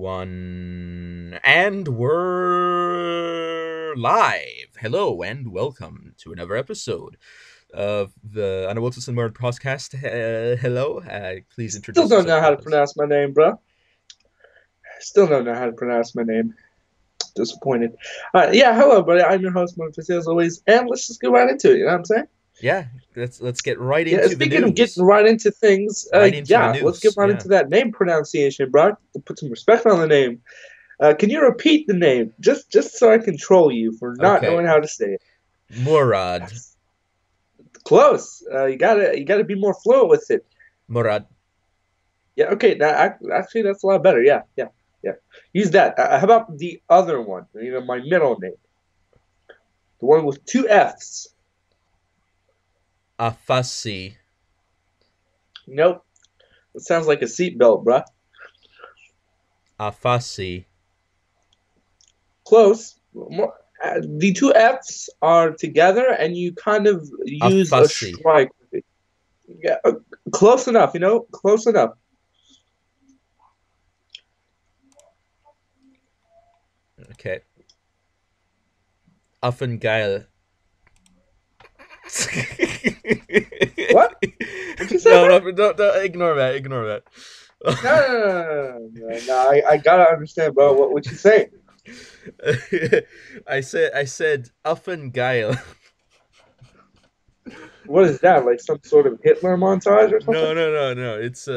1, and we're live. Hello and welcome to another episode of the Anavultus and Mourad podcast. Hello, please Still introduce don't yourself, know how to fellas. pronounce my name, bro. Still don't know how to pronounce my name. Disappointed. Yeah, hello, buddy. I'm your host, Memphis, as always, and let's just get right into it. You know what I'm saying? Yeah, let's get right Yeah. into the Speaking of news. getting right into things, Right into the yeah, let's get news. right Yeah, into that name pronunciation, bro. Put some respect on the name. Can you repeat the name, just so I can troll you for not okay. knowing how to say it? Mourad. That's close. You gotta be more fluent with it. Mourad. Yeah. Okay. Now, actually, that's a lot better. Yeah. Yeah. Yeah. Use that. How about the other one? You know, my middle name. The one with two F's. Afasi. Nope. It sounds like a seatbelt, bruh. Afasi. Close. The two F's are together, and you kind of use a Afasi. strike with it. Yeah, close enough. You know, close enough. Okay. Affengeil. What? What you say, No, bro? no, don't ignore that. Ignore that. No, no, no, no, no, no. I gotta understand, bro. What you saying? I said Affengeil. What is that? Like some sort of Hitler montage or something? No. It's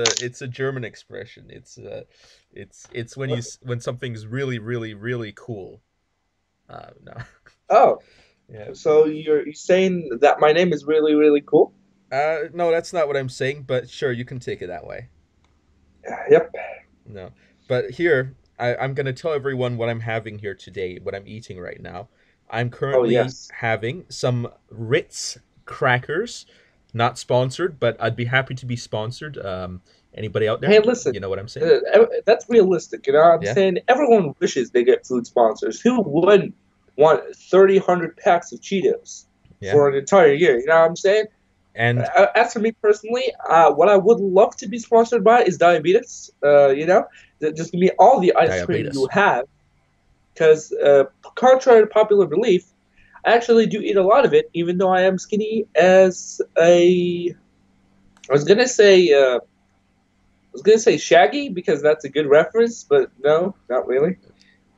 a German expression. It's when What? when something's really cool. No. Oh, Yeah. so you're saying that my name is really, really cool? No, that's not what I'm saying, but sure, you can take it that way. Yep. No. But here, I'm going to tell everyone what I'm having here today, what I'm eating right now. I'm Oh, currently yes. having some Ritz crackers. Not sponsored, but I'd be happy to be sponsored. Anybody out Hey, there? listen, You know what I'm saying? that's realistic. You know what I'm Yeah? saying? Everyone wishes they get food sponsors. Who wouldn't want 30, 100 packs of Cheetos Yeah? for an entire year? You know what I'm saying? And As for me personally, what I would love to be sponsored by is diabetes. Just give me all the ice cream you diabetes. have. Because, contrary to popular belief, I actually do eat a lot of it, even though I am skinny as a. I was gonna say. I was gonna say Shaggy because that's a good reference, but no, not really.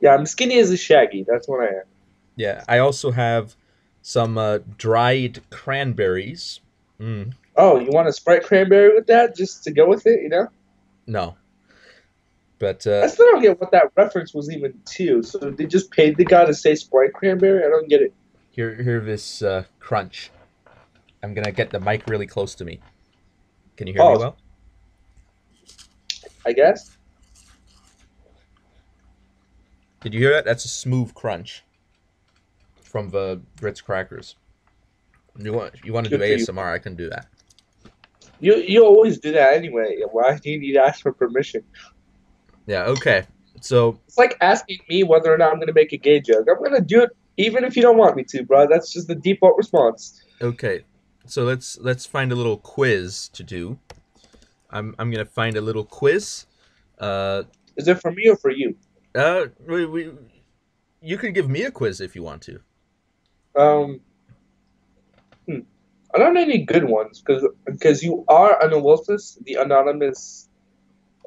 Yeah, I'm skinny as a Shaggy. That's what I am. Yeah, I also have some dried cranberries. Mm, Oh, you want a Sprite cranberry with that, just to go with it? You know, no, but I still don't get what that reference was even to. So they just paid the guy to say Sprite cranberry. I don't get it. here this crunch. I'm gonna get the mic really close to me. Can you hear me Oh, well? I guess. Did you hear that? That's a smooth crunch from the Ritz crackers. You want to do Good for you. ASMR? I can do that. You always do that anyway. Why do you need to ask for permission? Yeah. Okay. So It's like asking me whether or not I'm gonna make a gay joke. I'm gonna do it even if you don't want me to, bro. That's just the default response. okay. So let's find a little quiz to do. I'm gonna find a little quiz. Uh, Is it for me or for you? you can give me a quiz if you want to. Um, hmm. I don't know any good ones because you are Anavultus, the anonymous.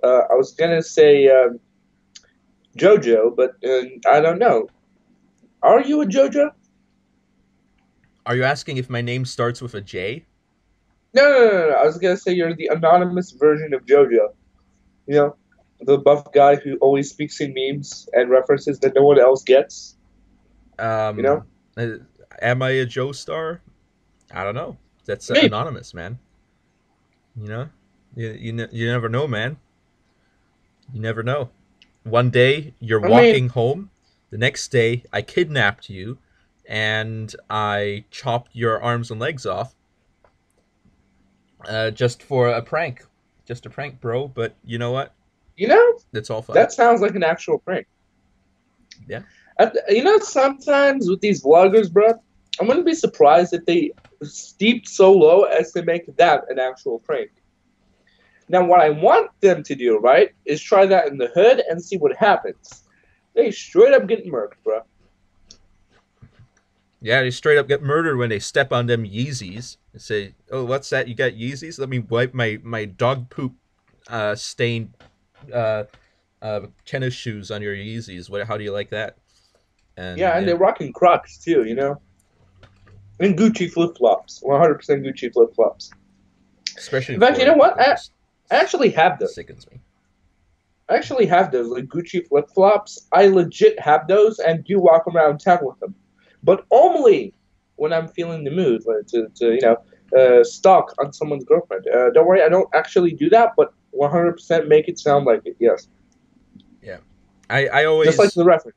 I was gonna say JoJo, but I don't know. Are you a JoJo? Are you asking if my name starts with a J? No, no, no, no. I was gonna say you're the anonymous version of JoJo. You know, the buff guy who always speaks in memes and references that no one else gets. You know, Um, uh, am I a Joe Star? I don't know. That's maybe. anonymous, man. You know, you never know, man. You never know. One day you're I mean, walking home. The next day I kidnapped you, and I chopped your arms and legs off, just for a prank. Just a prank, bro. But you know what? you know, It's all fun. that sounds like an actual prank. Yeah. You know, sometimes with these vloggers, bro, I wouldn't be surprised if they steeped so low as to make that an actual prank. Now, what I want them to do, right, is try that in the hood and see what happens. They straight up get murked, bro. Yeah, they straight up get murdered when they step on them Yeezys and say, "Oh, what's that? You got Yeezys? Let me wipe my dog poop stained uh, tennis shoes on your Yeezys. What? How do you like that?" Yeah, And and yeah, they're rocking Crocs too, you know, and Gucci flip flops, 100% Gucci flip flops. especially in In fact, you know Florida, what? people I actually have those. sickens me. I actually have those, like Gucci flip flops. I legit have those and do walk around town with them, but only when I'm feeling the mood, like to stalk on someone's girlfriend. Don't worry, I don't actually do that, but 100% make it sound like it. Yes, Yeah, I just like always the reference.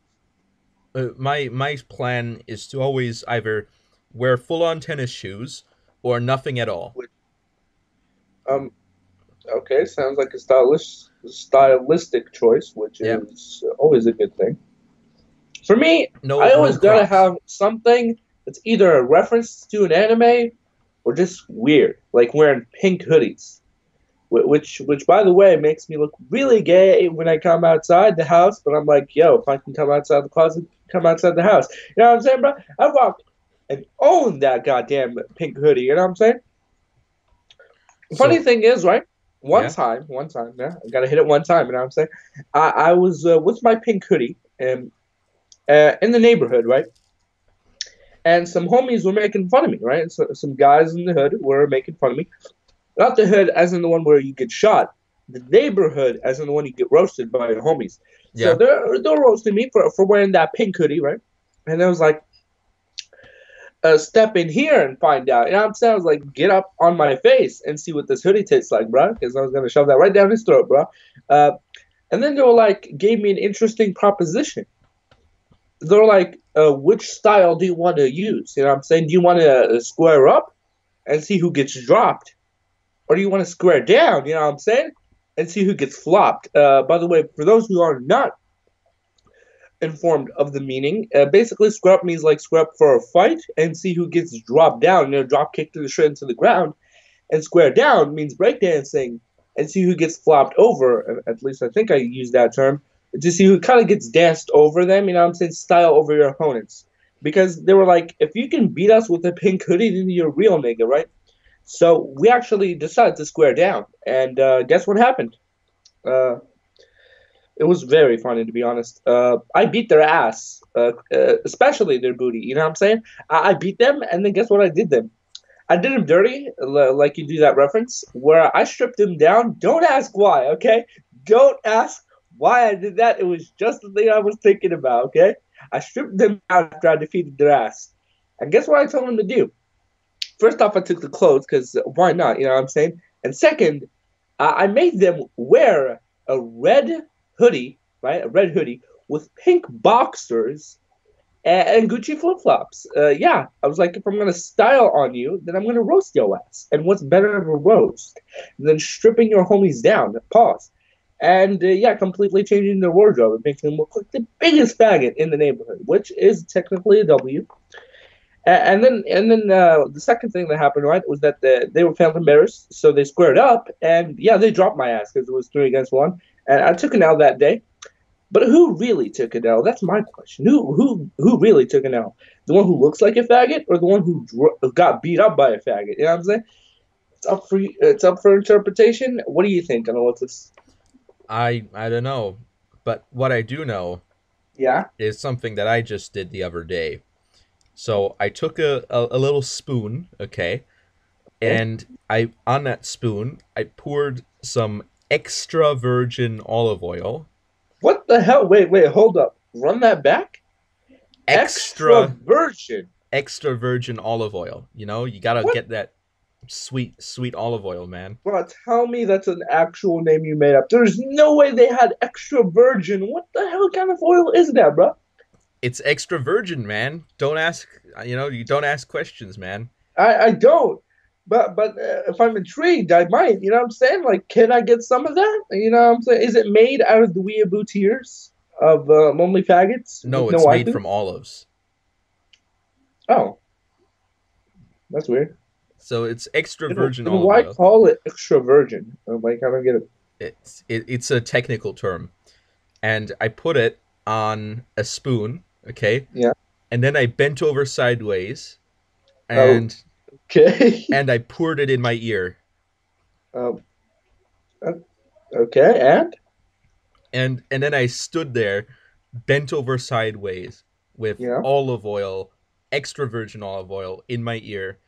my plan is to always either wear full on tennis shoes or nothing at all. Which, um, okay, sounds like a stylistic choice, which Yeah, is always a good thing. For me, I no always gotta Crocs. have something that's either a reference to an anime or just weird, like wearing pink hoodies. Which by the way makes me look really gay when I come outside the house. But I'm like, yo, if I can come outside the closet, come outside the house. You know what I'm saying, bro? I walk and own that goddamn pink hoodie. You know what I'm saying? The funny So thing is, right? yeah, One time, yeah, I gotta hit it one time. You know what I'm saying? I was with my pink hoodie and in the neighborhood, right? And some homies were making fun of me, right? So some guys in the hood were making fun of me. Not the hood as in the one where you get shot. The neighborhood as in the one you get roasted by your homies. So yeah. they're roasting me for wearing that pink hoodie, right? And I was like, step in here and find out. You know what I'm saying? I was like, get up on my face and see what this hoodie tastes like, bro. Because I was gonna shove that right down his throat, bro. Uh, and then they were like, gave me an interesting proposition. They're like, which style do you want to use? You know what I'm saying? Do you want to square up and see who gets dropped? Or do you want to square down? You know what I'm saying? And see who gets flopped. By the way, for those who are not informed of the meaning, basically square up means like square up for a fight and see who gets dropped down. You know, drop kicked straight into the ground. And square down means breakdancing and see who gets flopped over. At least I think I use that term to see who kind of gets danced over them. You know what I'm saying? Style over your opponents. Because they were like, if you can beat us with a pink hoodie, then you're a real nigga, right? So we actually decided to square down, and guess what happened? Uh, it was very funny, to be honest. I beat their ass, especially their booty. You know what I'm saying? I beat them, and then guess what I did them? I did them dirty, like you do that reference, where I stripped them down. Don't ask why, okay? Don't ask why I did that. It was just the thing I was thinking about, okay? I stripped them down after I defeated their ass. And guess what I told them to do? First off, I took the clothes because why not? You know what I'm saying? And second, I made them wear a red hoodie, right? A red hoodie with pink boxers and Gucci flip flops. Yeah, I was like, if I'm gonna style on you, then I'm gonna roast your ass. And what's better of a roast than stripping your homies down? Pause. And yeah, completely changing their wardrobe and making them look like the biggest faggot in the neighborhood, which is technically a W. And then the second thing that happened, right, was that they were felt embarrassed, so they squared up, and yeah, they dropped my ass because it was 3 against 1, and I took an L that day. But who really took an L? That's my question. Who really took an L? The one who looks like a faggot, or the one who got beat up by a faggot? You know what I'm saying? It's up for interpretation. What do you think, Anavultus? I don't know, but what I do know Yeah. is something that I just did the other day. So I took a little spoon, okay, Okay. and I on that spoon I poured some extra virgin olive oil. What the hell? Wait, hold up. Run that back. Extra Extra virgin. virgin olive oil. You know, you gotta What? get that sweet olive oil, man. Bro, tell me that's an actual name you made up. There's no way they had extra virgin. What the hell kind of oil is that, bro? It's extra virgin, man. Don't ask, you don't ask questions, man. I don't. But if I'm intrigued, I might. You know what I'm saying? Like, can I get some of that? You know what I'm saying? Is it made out of the weeaboo tears of lonely faggots with No, no it's made waifu? from olives. Oh, that's weird. So it's extra virgin Then olive why oil. call it extra virgin? Like, I don't get it. It's a technical term, and I put it on a spoon, okay, Yeah. and then I bent over sideways, Oh, and okay. I poured it in my ear, um, uh, okay, and and then I stood there, bent over sideways, with yeah, olive oil, extra virgin olive oil, in my ear,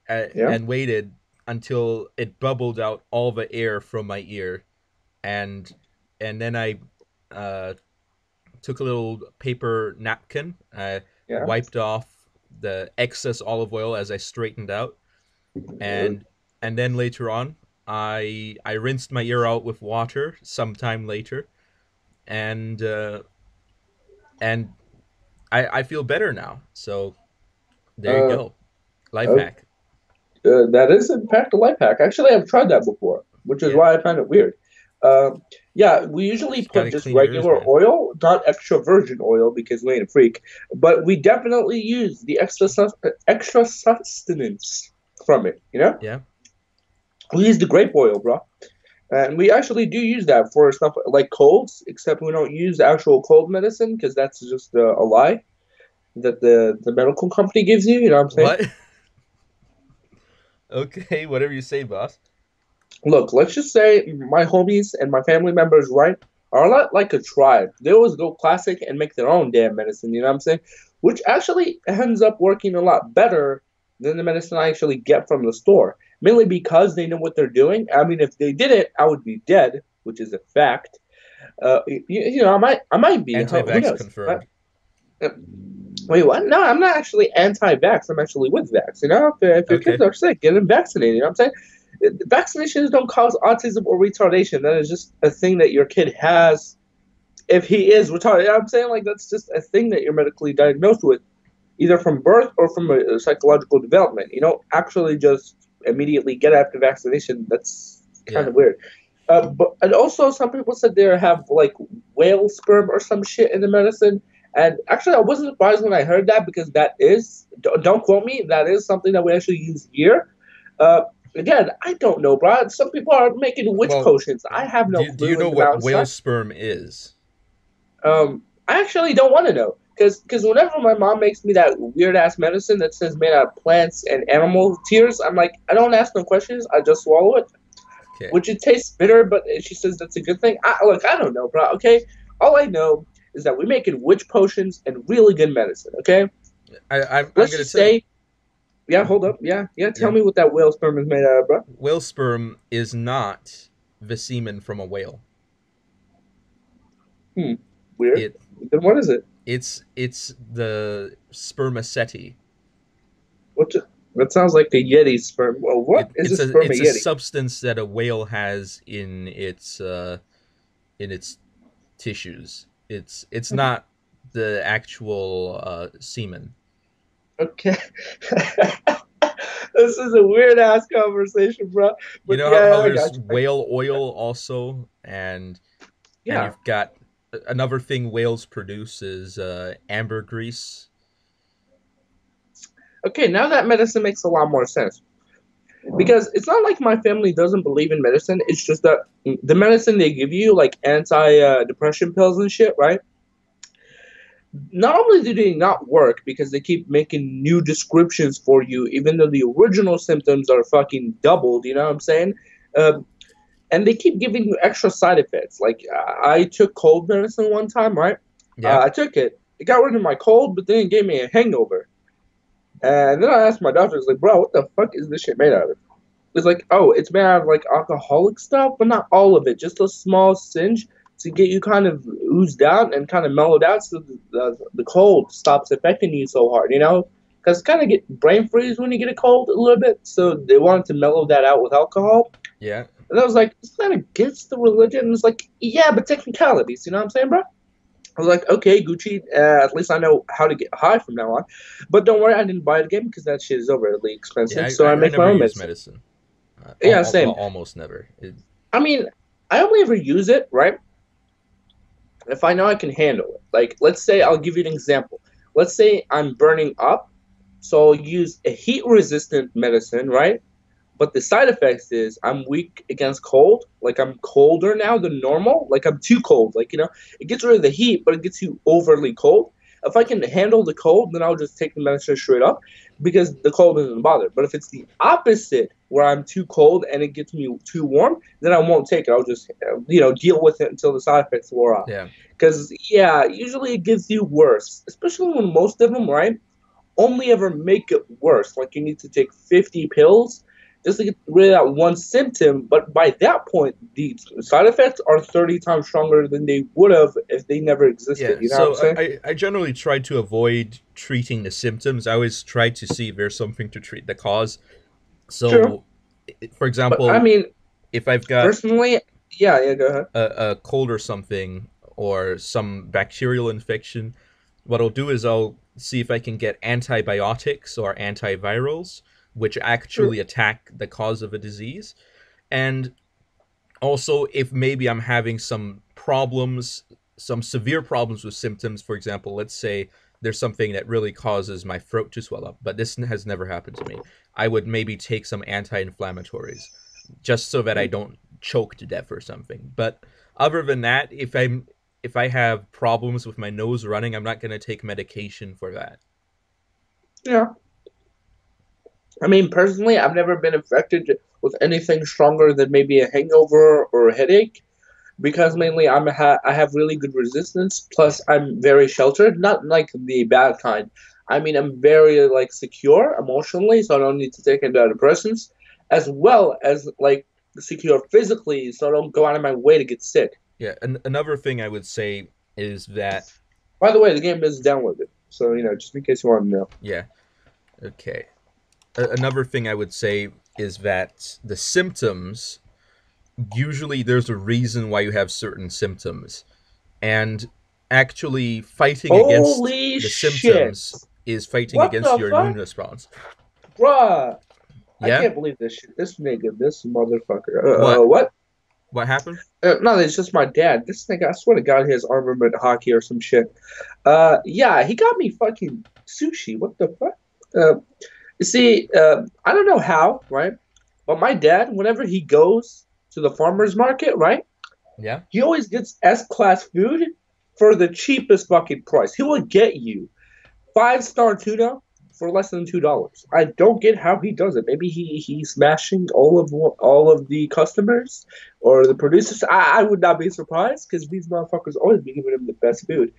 yeah, and waited until it bubbled out all the air from my ear, and then I uh, took a little paper napkin, yeah. wiped off the excess olive oil as I straightened out, and then later on, I rinsed my ear out with water sometime later, and and I feel better now. So there you Uh, go, life uh, hack. that is in fact a life hack. Actually, I've tried that before, which is Yeah, why I find it weird. Yeah, we usually just gotta put just clean your ears, regular man. oil, not extra virgin oil, because we ain't a freak. But we definitely use the extra sustenance from it. You know, Yeah. we use the grape oil, bro. And we actually do use that for stuff like colds, except we don't use actual cold medicine because that's just a lie that the medical company gives you. You know what I'm saying? What? Okay, whatever you say, boss. Look, let's just say my homies and my family members, right, are a lot like a tribe. They always go classic and make their own damn medicine. You know what I'm saying? Which actually ends up working a lot better than the medicine I actually get from the store. Mainly because they know what they're doing. I mean, if they did it, I would be dead, which is a fact. You know, I might be. Who Anti-vax knows? confirmed. Uh, Wait, what? No, I'm not actually anti-vax. I'm actually with vax. You know, if your kids Okay. are sick, get them vaccinated. You know what I'm saying? Vaccinations don't cause autism or retardation. That is just a thing that your kid has if he is retarded. You know what I'm saying? Like, that's just a thing that you're medically diagnosed with, either from birth or from a psychological development. You don't actually just immediately get after vaccination. That's kind Yeah. of weird. But and also some people said they have like whale sperm or some shit in the medicine. And actually, I wasn't surprised when I heard that because that is don't quote me. That is something that we actually use here. Uh, Again, I don't know, bro. Some people are making witch Well, potions. I have no do you clue know in the what mountainside. whale sperm is? I actually don't want to know because whenever my mom makes me that weird ass medicine that says made out of plants and animal tears, I'm like, I don't ask no questions. I just swallow it, Okay. which it tastes bitter, but she says that's a good thing. Look, I don't know, bro. Okay, all I know is that we're making witch potions and really good medicine. Okay, I'm let's gonna just tell you. say, yeah, hold up, yeah, yeah. Tell Yeah. me what that whale sperm is made out of, bro. Whale sperm is not the semen from a whale. Hmm, weird. It Then what is it? it's the spermaceti. What? That sounds like a yeti sperm. Well, what is a sperm a It's a yeti? substance that a whale has in its tissues. It's not the actual semen. Okay. This is a weird ass conversation, bro. You But know how yeah, I there's got you. whale oil also, and Yeah. you've got another thing whales produce is ambergris. Okay, now that medicine makes a lot more sense. Because it's not like my family doesn't believe in medicine. It's just that the medicine they give you, like anti depression pills and shit, right? Not only do they not work because they keep making new descriptions for you, even though the original symptoms are fucking doubled, you know what I'm saying? Um, and they keep giving you extra side effects. Like I took cold medicine one time, right? Yeah. I took it. It got rid of my cold, but then it gave me a hangover. And then I asked my doctor, I was like, bro, what the fuck is this shit made out of? It's like, oh, it's made out of like alcoholic stuff, but not all of it. Just a small singe to get you kind of oozed out and kind of mellowed out so the cold stops affecting you so hard, you know? Because kind of get brain freeze when you get a cold a little bit. So they wanted to mellow that out with alcohol. Yeah. And I was like, is that against the religion? And it's like, yeah, but technicalities, you know what I'm saying, bro? I was like, okay, Gucci, at least I know how to get high from now on. But don't worry, I didn't buy it again because that shit is overly Yeah. expensive. So I I make my never own use medicine. medicine. Yeah, Well, same. almost never. I mean, I only ever use it, right? If I know I can handle it. Like, let's say, Yeah. I'll give you an example. Let's say I'm burning up So I'll use a heat-resistant medicine, right? But the side effects is I'm weak against cold. Like I'm colder now than normal. Like I'm too cold. Like, it gets rid of the heat, but it gets you overly cold. If I can handle the cold, then I'll just take the medicine straight up because the cold doesn't bother. But if it's the opposite, where I'm too cold and it gets me too warm, then I won't take it. I'll just, deal with it until the side effects wore off. Yeah. Because, yeah, usually it gives you worse, especially when most of them, right, only ever make it worse. Like you need to take 50 pills just to get rid of that one symptom. But by that point, the side effects are 30 times stronger than they would have if they never existed. Yeah, You know what I'm so saying? I generally try to avoid treating the symptoms. I always try to see if there's something to treat the cause. True. So, for But I example, mean, if I've got personally, yeah, go ahead. a cold or something, or some bacterial infection, what I'll do is I'll see if I can get antibiotics or antivirals, which True. actually attack the cause of a disease. And also, if maybe I'm having some problems, some severe problems with symptoms, for example, let's say there's something that really causes my throat to swell up, but this has never happened to me. I would maybe take some anti-inflammatories just so that I don't choke to death or something. But other than that, if I have problems with my nose running, I'm not going to take medication for that. Yeah. I mean, personally, I've never been infected with anything stronger than maybe a hangover or a headache because mainly I have really good resistance. Plus, I'm very sheltered, not like the bad kind. I mean, I'm very like secure emotionally, so I don't need to take antidepressants, as well as like secure physically, so I don't go out of my way to get sick. Yeah, and another thing I would say is that, By the way, the game is downloaded, so just in case you want to know. yeah, okay. Another thing I would say is that the symptoms, usually there's a reason why you have certain symptoms, and actually fighting against Holy the shit! symptoms is fighting What against the your immune fuck, response. bruh? I Yeah. can't believe this shit. This nigga, this motherfucker. What What? what happened? No, it's just my dad. This nigga, I swear to God, he has armament hockey or some shit. Yeah, he got me fucking sushi. What the fuck? You see, I don't know how, right? But my dad, whenever he goes to the farmer's market, right, Yeah. he always gets S-class food for the cheapest fucking price. He will get you five-star tuna for less than $2. I don't get how he does it. Maybe he's smashing all of the customers or the producers. I would not be surprised because these motherfuckers always be giving him the best food.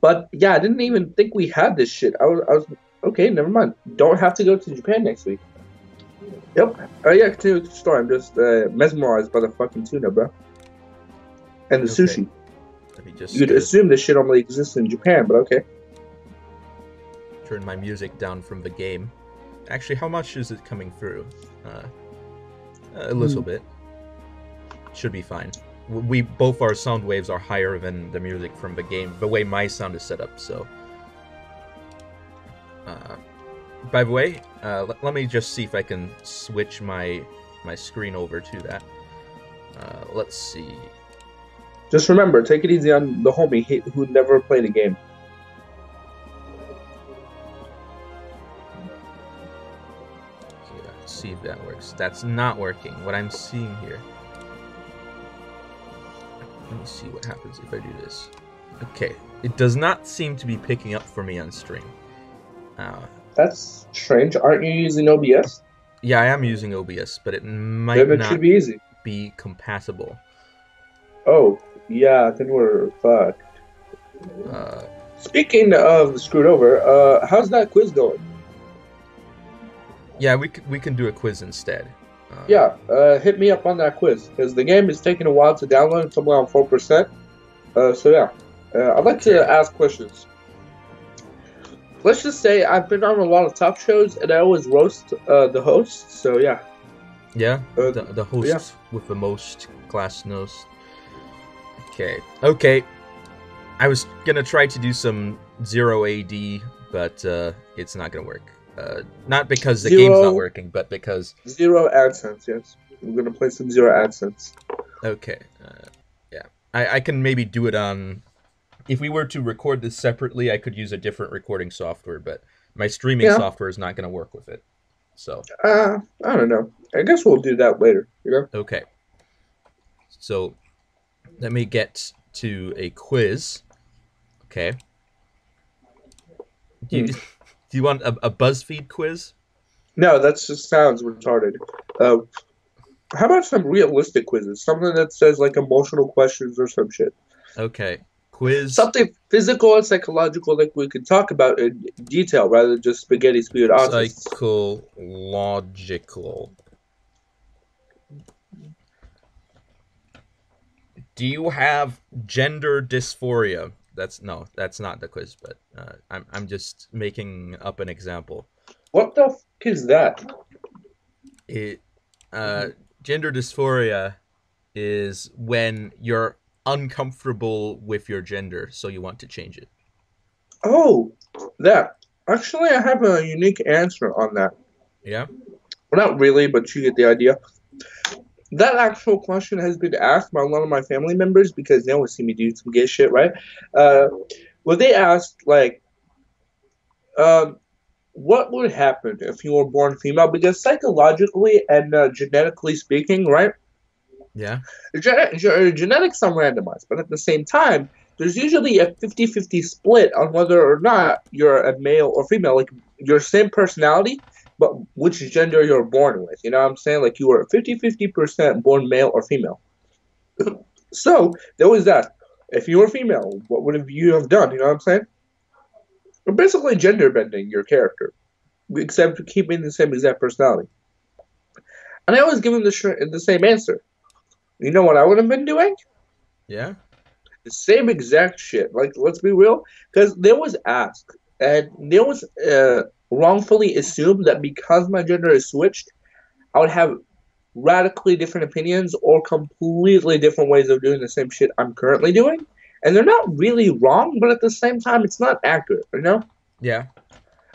But yeah, I didn't even think we had this shit. I was okay. Never mind. Don't have to go to Japan next week. Yep. Yeah, continue with the story. I'm just mesmerized by the fucking tuna, bro, and the Okay. sushi. Let me just You'd assume this shit only exists in Japan, but okay. turn my music down from the game. Actually, how much is it coming through? A little bit. Should be fine. We both our sound waves are higher than the music from the game, the way my sound is set up. So, by the way, let me just see if I can switch my screen over to that. Let's see. Just remember, take it easy on the homie who never played a game. Okay, let's see if that works. That's not working. What I'm seeing here. Let me see what happens if I do this. Okay, it does not seem to be picking up for me on stream. That's strange. Aren't you using OBS? Yeah, I am using OBS, but it might Then it not should be easy. be compatible. Oh, yeah, then we're fucked. Uh, Speaking of screwed over, how's that quiz going? yeah, we can do a quiz instead. Yeah, hit me up on that quiz because the game is taking a while to download. It's only on 4%. So yeah, I'd like to ask questions. Let's just say I've been on a lot of talk shows and I always roast the host. So yeah. Yeah, the host yeah. with the most glass nose. Okay. I was gonna try to do some 0 AD, but it's not gonna work. Not because the game's not working, but because... Zero AdSense, yes. We're going to play some Zero AdSense. Okay. Yeah. I can maybe do it on... If we were to record this separately, I could use a different recording software, but My streaming Yeah. software is not going to work with it. So, I don't know. I guess we'll do that later. You know. okay. So, let me get to a quiz. Okay. Do you, Hmm. do you want a BuzzFeed quiz? No, that just sounds retarded. Uh, how about some realistic quizzes? Something that says like emotional questions or some shit. Okay. Quiz Something physical and psychological like we could talk about in detail rather than just spaghetti spewed autists. psychological. Do you have gender dysphoria? That's not the quiz, but I'm just making up an example. What the fuck is that? It Gender dysphoria is when you're uncomfortable with your gender, so you want to change it. Oh, that. Actually, I have a unique answer on that. Yeah. Well, not really, but you get the idea. That actual question has been asked by a lot of my family members because they always see me do some gay shit, right? Uh, well, they asked, like, um, what would happen if you were born female? Because psychologically and genetically speaking, right? Yeah. Genetics are randomized, but at the same time, there's usually a 50-50 split on whether or not you're a male or female. Like, your same personality, but which gender you're born with. You know what I'm saying? Like, you were 50-50% born male or female. So, there was that. If you were female, what would you have done? You know what I'm saying? We're basically gender bending your character, except keeping the same exact personality. And I always give them the same answer. You know what I would have been doing? Yeah. The same exact shit. Like, let's be real, because they was asked, and they was wrongfully assumed that because my gender is switched, I would have radically different opinions or completely different ways of doing the same shit I'm currently doing. And they're not really wrong, but at the same time, it's not accurate, you know? Yeah.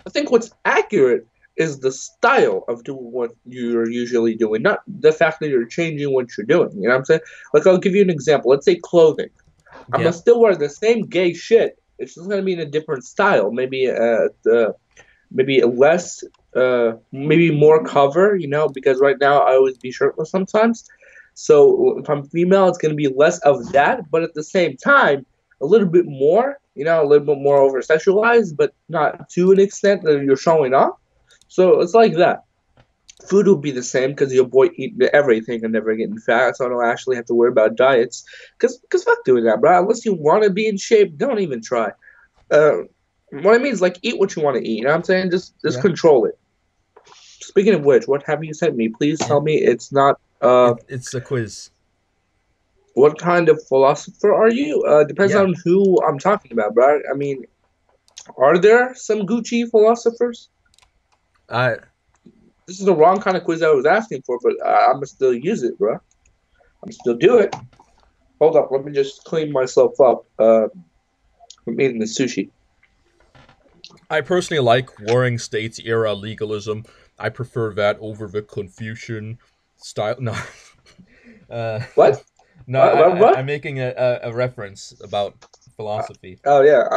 I think what's accurate is the style of doing what you're usually doing, not the fact that you're changing what you're doing. You know what I'm saying? Like, I'll give you an example. Let's say clothing. I'm gonna Yeah. still wear the same gay shit. It's just gonna be in a different style. Maybe less, maybe more cover. You know, because right now I always be shirtless sometimes. So if I'm female, it's gonna be less of that, but at the same time, a little bit more. You know, a little bit more over sexualized, but not to an extent that you're showing off. So it's like that. Food will be the same because your boy eating everything and never getting fat, so I don't actually have to worry about diets. Cause fuck doing that, bro. Unless you want to be in shape, don't even try. Uh, what I mean is like eat what you want to eat. You know what I'm saying? Just Yeah. control it. Speaking of which, what have you sent me? Please tell me it's not. It's a quiz. What kind of philosopher are you? Depends Yeah. on who I'm talking about, bro. I mean, are there some Gucci philosophers? I This is the wrong kind of quiz I was asking for, but I'm gonna still use it, bro. I'm still do it. Hold up, let me just clean myself up. I'm eating the sushi. I personally like Warring States era legalism. I prefer that over the Confucian style. No. uh, What? no, What? I'm making a reference about philosophy. Oh yeah,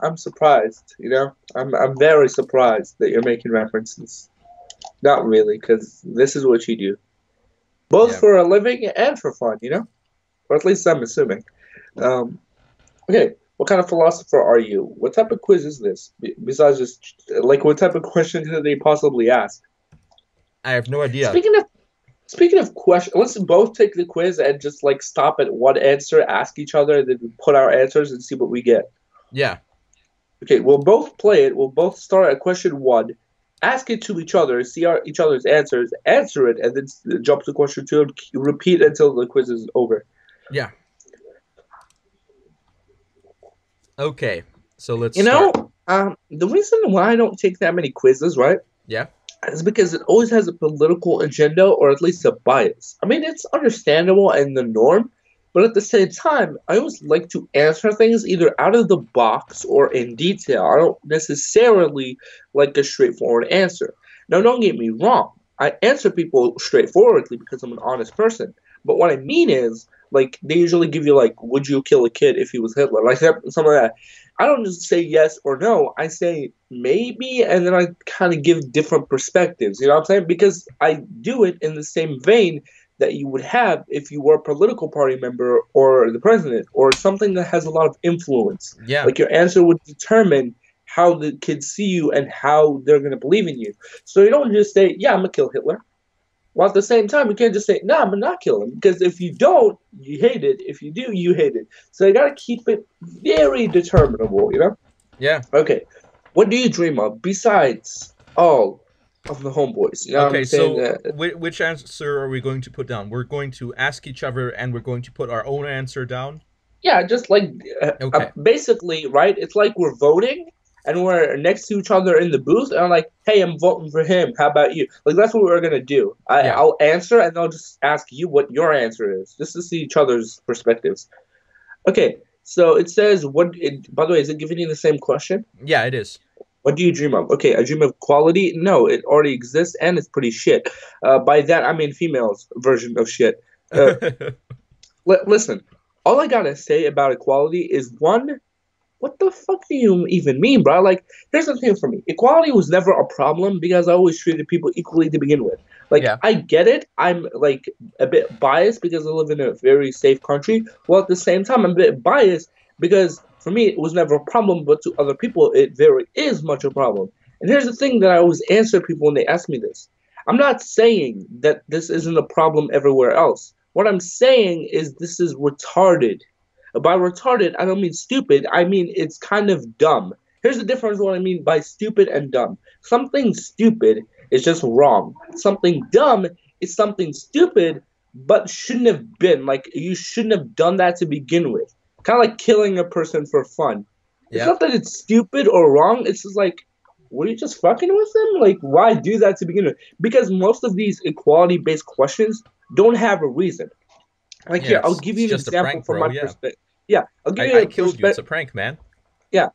I'm surprised. You know, I'm very surprised that you're making references. Not really, because this is what you do, both Yeah. for a living and for fun. You know, or at least I'm assuming. Um, okay, what kind of philosopher are you? What type of quiz is this? Besides just like, what type of question could they possibly ask? I have no idea. Speaking of Speaking of questions, let's both take the quiz and just like stop at one answer, ask each other, and then put our answers and see what we get. Yeah. Okay, we'll both play it. We'll both start at question one, ask it to each other, see each other's answers, answer it, and then jump to question two and repeat until the quiz is over. Yeah. Okay. So let's You start. know, the reason why I don't take that many quizzes, right, Yeah. is because it always has a political agenda or at least a bias. I mean, it's understandable and the norm, but at the same time, I always like to answer things either out of the box or in detail. I don't necessarily like a straightforward answer. Now, don't get me wrong. I answer people straightforwardly because I'm an honest person. But what I mean is, like they usually give you like, would you kill a kid if he was Hitler? Like that, something like that. I don't just say yes or no. I say maybe, and then I kind of give different perspectives. You know what I'm saying? Because I do it in the same vein that you would have if you were a political party member or the president or something that has a lot of influence. Yeah. Like your answer would determine how the kids see you and how they're going to believe in you. So you don't just say, yeah, I'm going to kill Hitler. While at the same time, you can't just say, "No, I'm gonna not kill him," because if you don't, you hate it. If you do, you hate it. So you gotta keep it very determinable, you know? Yeah. Okay. What do you dream of besides all of the homeboys? You know what Okay, I'm saying? so which answer are we going to put down? We're going to ask each other and we're going to put our own answer down? Yeah, just like Okay. basically, right? It's like we're voting and we're next to each other in the booth, and I'm like, "Hey, I'm voting for him. How about you?" Like that's what we're gonna do. Yeah. I'll answer, and I'll just ask you what your answer is, just to see each other's perspectives. Okay, so it says, "What?" By the way, is it giving you the same question? Yeah, it is. What do you dream of? Okay, I dream of quality. No, it already exists, and it's pretty shit. By that, I mean females' version of shit. Uh, listen, all I gotta say about equality is one. What the fuck do you even mean, bro? Like, here's the thing for me. Equality was never a problem because I always treated people equally to begin with. Like, Yeah. I get it. I'm, like, a bit biased because I live in a very safe country. While at the same time, I'm a bit biased because for me, it was never a problem, but to other people, it very is much a problem. And here's the thing that I always answer people when they ask me this. I'm not saying that this isn't a problem everywhere else. What I'm saying is this is retarded. By retarded, I don't mean stupid. I mean it's kind of dumb. Here's the difference what I mean by stupid and dumb. Something stupid is just wrong. Something dumb is something stupid, but shouldn't have been. Like, you shouldn't have done that to begin with. Kind of like killing a person for fun. It's Yeah. not that it's stupid or wrong. It's just like, were you just fucking with them? Like, why do that to begin with? Because most of these equality-based questions don't have a reason. Like Yeah, here, I'll give it's you an just a example prank, from bro. my Yeah. perspective. Yeah, I'll give you I a killed you. It's perspective. a prank, man. Yeah,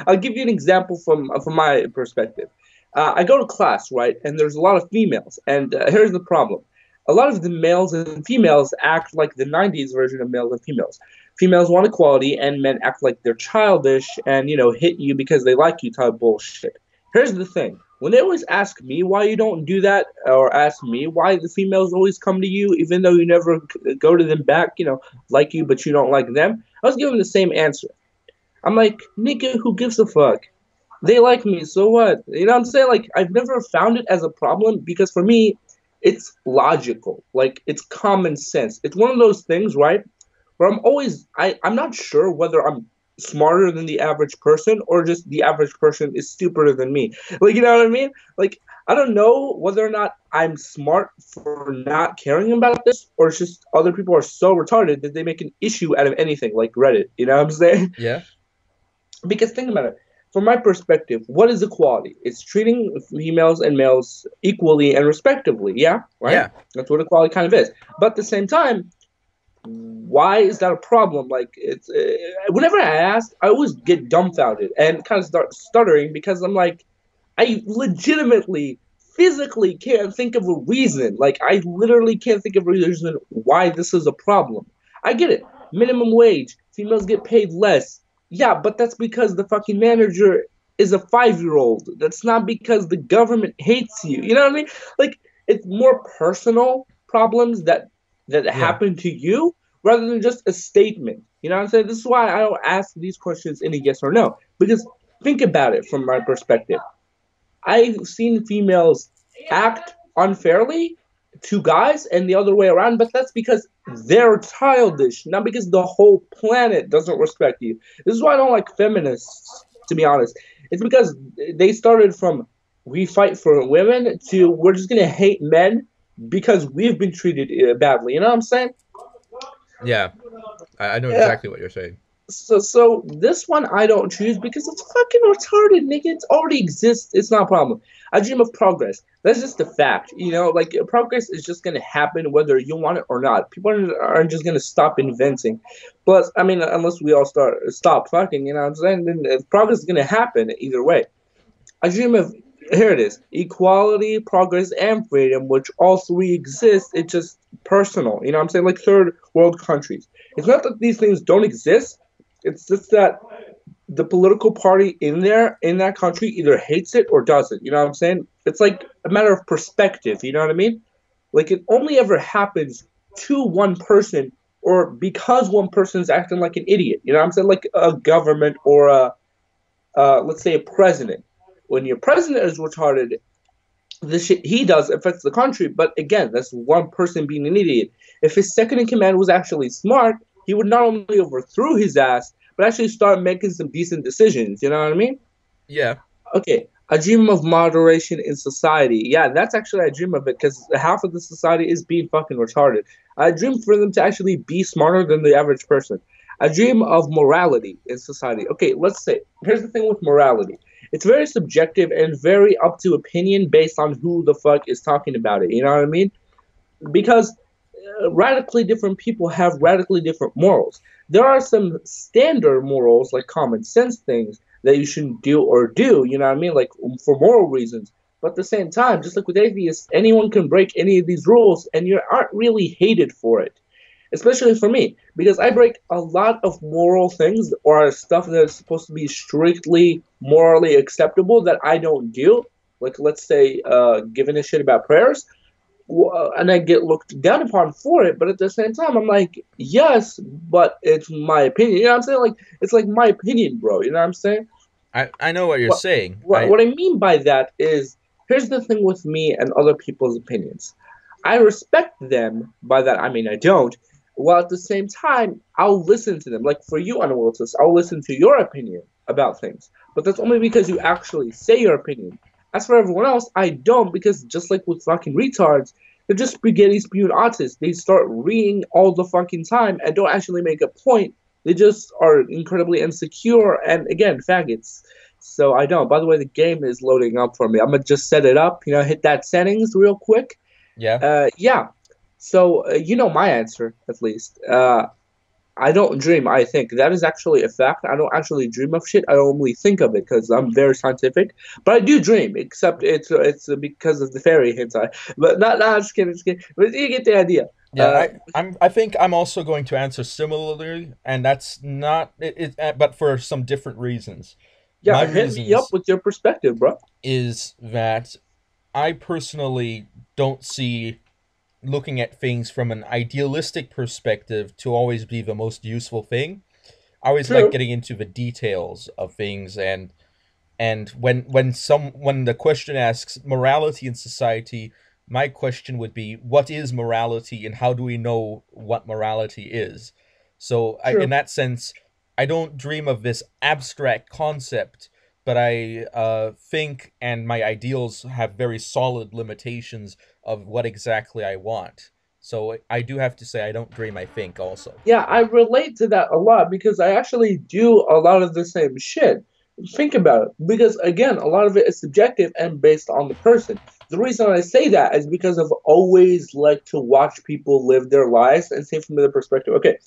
I'll give you an example from my perspective. I go to class, right, and there's a lot of females, and here's the problem: a lot of the males and females act like the '90s version of males and females. Females want equality, and men act like they're childish and hit you because they like you type bullshit. Here's the thing: when they always ask me why you don't do that, or ask me why the females always come to you, even though you never go to them back, like you, but you don't like them, I was giving the same answer. I'm like, nigga, who gives a fuck? They like me, so what? You know what I'm saying? Like, I've never found it as a problem because for me, it's logical. Like, it's common sense. It's one of those things, right? Where I'm not sure whether I'm smarter than the average person or just the average person is stupider than me. Like, you know what I mean? Like, I don't know whether or not I'm smart for not caring about this or it's just other people are so retarded that they make an issue out of anything, like Reddit. You know what I'm saying? Yeah. Because think about it. From my perspective, what is equality? It's treating females and males equally and respectively. Yeah, right? Yeah. That's what equality kind of is. But at the same time, why is that a problem? Like, it's whenever I ask, I always get dumbfounded and kind of start stuttering because I'm like, I legitimately, physically can't think of a reason. Like, I literally can't think of a reason why this is a problem. I get it. Minimum wage. Females get paid less. Yeah, but that's because the fucking manager is a 5-year-old. That's not because the government hates you. You know what I mean? Like, it's more personal problems that Yeah. happen to you rather than just a statement. You know what I'm saying? This is why I don't ask these questions in a yes or no. Because think about it from my perspective. I've seen females act unfairly to guys and the other way around, but that's because they're childish, not because the whole planet doesn't respect you. This is why I don't like feminists, to be honest. It's because they started from we fight for women to we're just gonna hate men because we've been treated badly. You know what I'm saying? Yeah. I know Yeah. exactly what you're saying. So this one I don't choose because it's fucking retarded, nigga. It already exists. It's not a problem. I dream of progress. That's just a fact. Like progress is just gonna happen whether you want it or not. People aren't just gonna stop inventing. Plus, I mean, unless we all stop fucking, you know what I'm saying? Then progress is gonna happen either way. I dream of Here it is: equality, progress, and freedom, which all three exist. It's just personal. You know what I'm saying? Like third world countries. It's not that these things don't exist. It's just that the political party in that country either hates it or doesn't. You know what I'm saying? It's like a matter of perspective. You know what I mean? Like it only ever happens to one person or because one person's acting like an idiot. You know what I'm saying? Like a government or a let's say a president. When your president is retarded, the shit he does affects the country. But again, that's one person being an idiot. If his second in command was actually smart, he would not only overthrow his ass, but actually start making some decent decisions. You know what I mean? Yeah. Okay, a dream of moderation in society. Yeah, that's actually I dream of it because half of the society is being fucking retarded. I dream for them to actually be smarter than the average person. I dream of morality in society. Okay, let's say here's the thing with morality. It's very subjective and very up to opinion based on who the fuck is talking about it. You know what I mean? Because radically different people have radically different morals. There are some standard morals, like common sense things that you shouldn't do or do, you know what I mean? Like for moral reasons. But at the same time, just like with atheists, anyone can break any of these rules and you aren't really hated for it. Especially for me, because I break a lot of moral things or stuff that is supposed to be strictly morally acceptable that I don't do. Like, let's say, giving a shit about prayers and I get looked down upon for it, but at the same time, I'm like, yes, but it's my opinion. You know what I'm saying? Like, it's like my opinion, bro. You know what I'm saying? I know what you're What, saying. what I mean by that is, here's the thing with me and other people's opinions. I respect them. By that, I mean I don't. While at the same time, I'll listen to them. Like for you, Anavultus, I'll listen to your opinion about things. But that's only because you actually say your opinion. As for everyone else, I don't because just like with fucking retards, they're just spaghetti spewed autists. They start reading all the fucking time and don't actually make a point. They just are incredibly insecure and again, faggots. So I don't. By the way, the game is loading up for me. I'm gonna just set it up. Hit that settings real quick. Yeah. Yeah. So you know my answer at least. I don't dream. I think that is actually a fact. I don't actually dream of shit. I only think of it because I'm very scientific. But I do dream, except it's because of the fairy hentai. But not just kidding, just kidding. But you get the idea. Yeah, I think I'm also going to answer similarly, and that's not but for some different reasons. My Yeah, hit me up reasons with your perspective, bro. is that I personally don't see looking at things from an idealistic perspective to always be the most useful thing. I always like True. getting into the details of things, and when the question asks morality in society, my question would be what is morality and how do we know what morality is? So in True. that sense, I don't dream of this abstract concept, but I think and my ideals have very solid limitations of what exactly I want. So I do have to say I don't dream, I think also. Yeah, I relate to that a lot because I actually do a lot of the same shit. Think about it. Because again, a lot of it is subjective and based on the person. The reason I say that is because I've always liked to watch people live their lives and see from their perspective. Okay,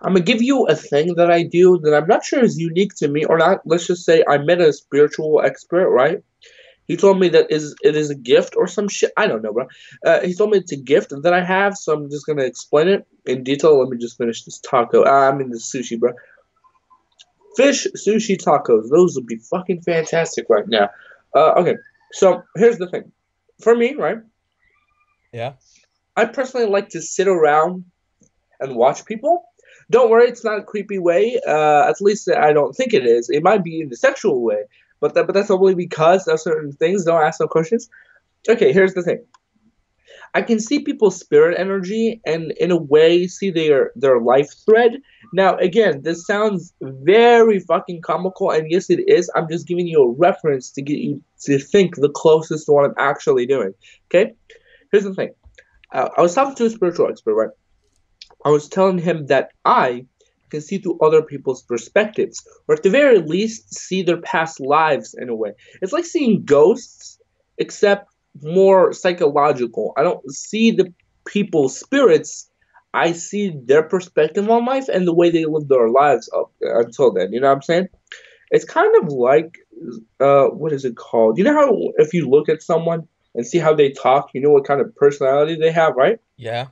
I'm gonna give you a thing that I do that I'm not sure is unique to me or not. Let's just say I met a spiritual expert, right? He told me that it is a gift or some shit. I don't know, bro. He told me it's a gift that I have, so I'm just gonna explain it in detail. Let me just finish this taco. I mean the sushi, bro. Fish sushi tacos. Those would be fucking fantastic right now. Okay, so here's the thing. For me, right? Yeah. I personally like to sit around and watch people. Don't worry, it's not a creepy way. At least I don't think it is. It might be in the sexual way, but that's only because of certain things. Don't ask no questions. Okay, here's the thing. I can see people's spirit energy and in a way see their life thread. Now again, this sounds very fucking comical and yes it is. I'm just giving you a reference to get you to think the closest to what I'm actually doing. Okay? Here's the thing. I was talking to a spiritual expert, right? I was telling him that I can see through other people's perspectives, or at the very least, see their past lives in a way. It's like seeing ghosts, except more psychological. I don't see the people's spirits. I see their perspective on life and the way they live their lives up until then. You know what I'm saying? It's kind of like, what is it called? You know how if you look at someone and see how they talk, you know what kind of personality they have, right? Yeah.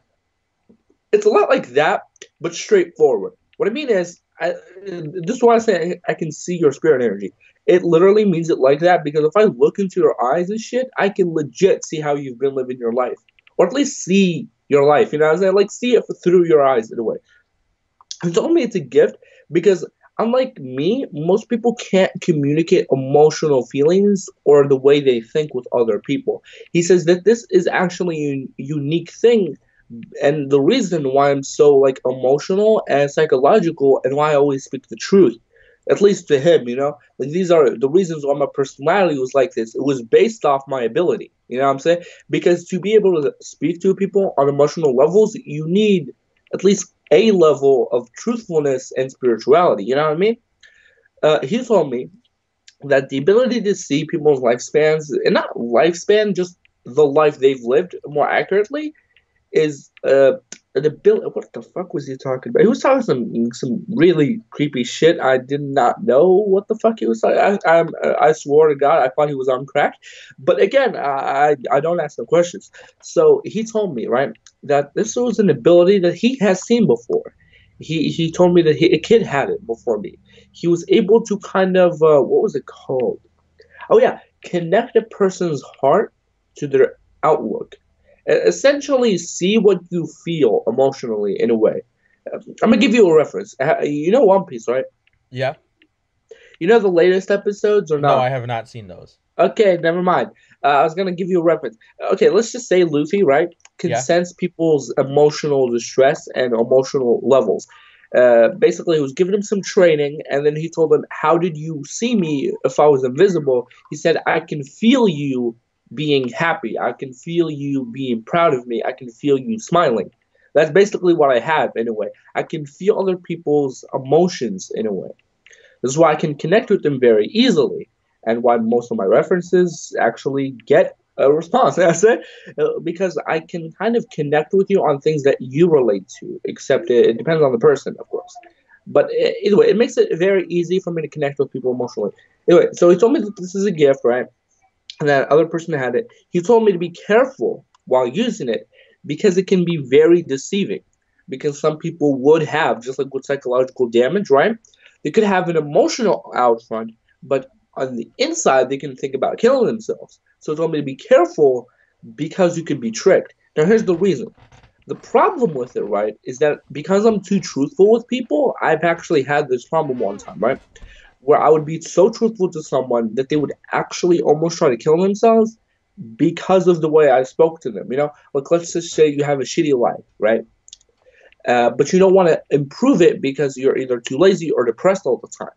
It's a lot like that, but straightforward. What I mean is, this is why I say I can see your spirit energy. It literally means it like that because if I look into your eyes and shit, I can legit see how you've been living your life, or at least see your life. You know what I'm saying? Like see it through your eyes in a way. He told me it's a gift because unlike me, most people can't communicate emotional feelings or the way they think with other people. He says that this is actually a unique thing and the reason why I'm so like emotional and psychological and why I always speak the truth. At least to him, you know? Like these are the reasons why my personality was like this. It was based off my ability. You know what I'm saying? Because to be able to speak to people on emotional levels, you need at least a level of truthfulness and spirituality. You know what I mean? He told me that the ability to see people's lifespans, and not lifespan, just the life they've lived more accurately, is the bill. What the fuck was he talking about? He was talking some really creepy shit. I did not know what the fuck he was talking. I swore to God I thought he was on crack, but again I don't ask no questions. So he told me right that this was an ability that he has seen before. He told me that a kid had it before me. He was able to kind of what was it called? Oh yeah, connect a person's heart to their outlook. Essentially, see what you feel emotionally in a way. I'm gonna give you a reference. You know One Piece, right? Yeah. You know the latest episodes or No, I not? have not seen those. Okay, never mind. I was gonna give you a reference. Okay, let's just say Luffy, right, can Yeah. sense people's emotional distress and emotional levels. Basically, he was giving him some training, and then he told him, "How did you see me if I was invisible?" He said, "I can feel you being happy. I can feel you being proud of me. I can feel you smiling." That's basically what I have in a way. I can feel other people's emotions in a way. This is why I can connect with them very easily, and why most of my references actually get a response. I say because I can kind of connect with you on things that you relate to. Except it depends on the person, of course. But either way, it makes it very easy for me to connect with people emotionally. Anyway, so he told me that this is a gift, right? And that other person had it. He told me to be careful while using it because it can be very deceiving. Because some people would have, just like with psychological damage, right? They could have an emotional outfront, but on the inside, they can think about killing themselves. So he told me to be careful because you could be tricked. Now, here's the reason. The problem with it, right, is that because I'm too truthful with people, I've actually had this problem one time, right? Where I would be so truthful to someone that they would actually almost try to kill themselves because of the way I spoke to them. You know, like let's just say you have a shitty life, right? But you don't want to improve it because you're either too lazy or depressed all the time.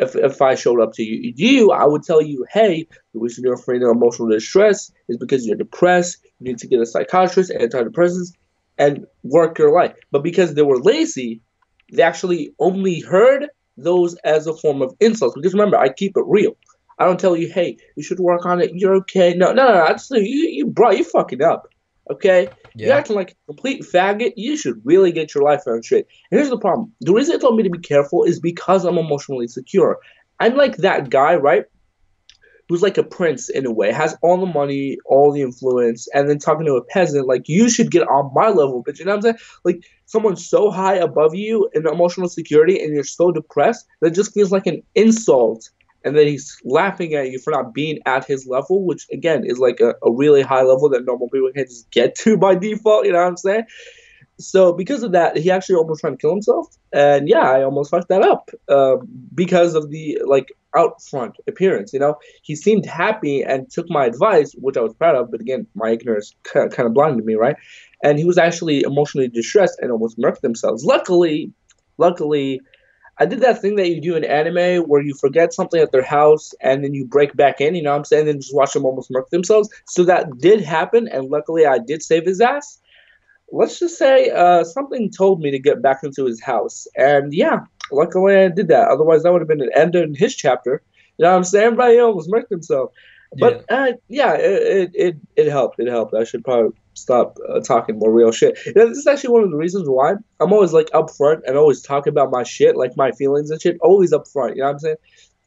If I showed up to you, I would tell you, hey, the reason you're afraid of emotional distress is because you're depressed. You need to get a psychiatrist, antidepressants, and work your life. But because they were lazy, they actually only heard those as a form of insults. Because remember, I keep it real. I don't tell you, hey, you should work on it. You're okay. No. I just bro, you fucking up. Okay, you Yeah. acting like a complete faggot. You should really get your life on straight. And here's the problem: the reason it told me to be careful is because I'm emotionally secure. I'm like that guy, right? Who's like a prince in a way, has all the money, all the influence, and then talking to a peasant, like, you should get on my level, bitch. You know what I'm saying? Like, someone's so high above you in emotional security and you're so depressed that it just feels like an insult. And then he's laughing at you for not being at his level, which again is like a really high level that normal people can't just get to by default. You know what I'm saying? So because of that, he actually almost tried to kill himself, and yeah, I almost fucked that up because of the like out front appearance. You know, he seemed happy and took my advice, which I was proud of. But again, my ignorance kind of blinded me, right? And he was actually emotionally distressed and almost murked themselves. Luckily, I did that thing that you do in anime where you forget something at their house and then you break back in. You know what I'm saying? And just watch them almost murk themselves. So that did happen, and luckily I did save his ass. Let's just say something told me to get back into his house. And yeah, luckily I did that. Otherwise, that would have been an end in his chapter. You know what I'm saying? Everybody almost murked himself. Yeah. But yeah, it helped. It helped. I should probably stop talking more real shit. You know, this is actually one of the reasons why I'm always like upfront and always talk about my shit, like my feelings and shit, always upfront. You know what I'm saying?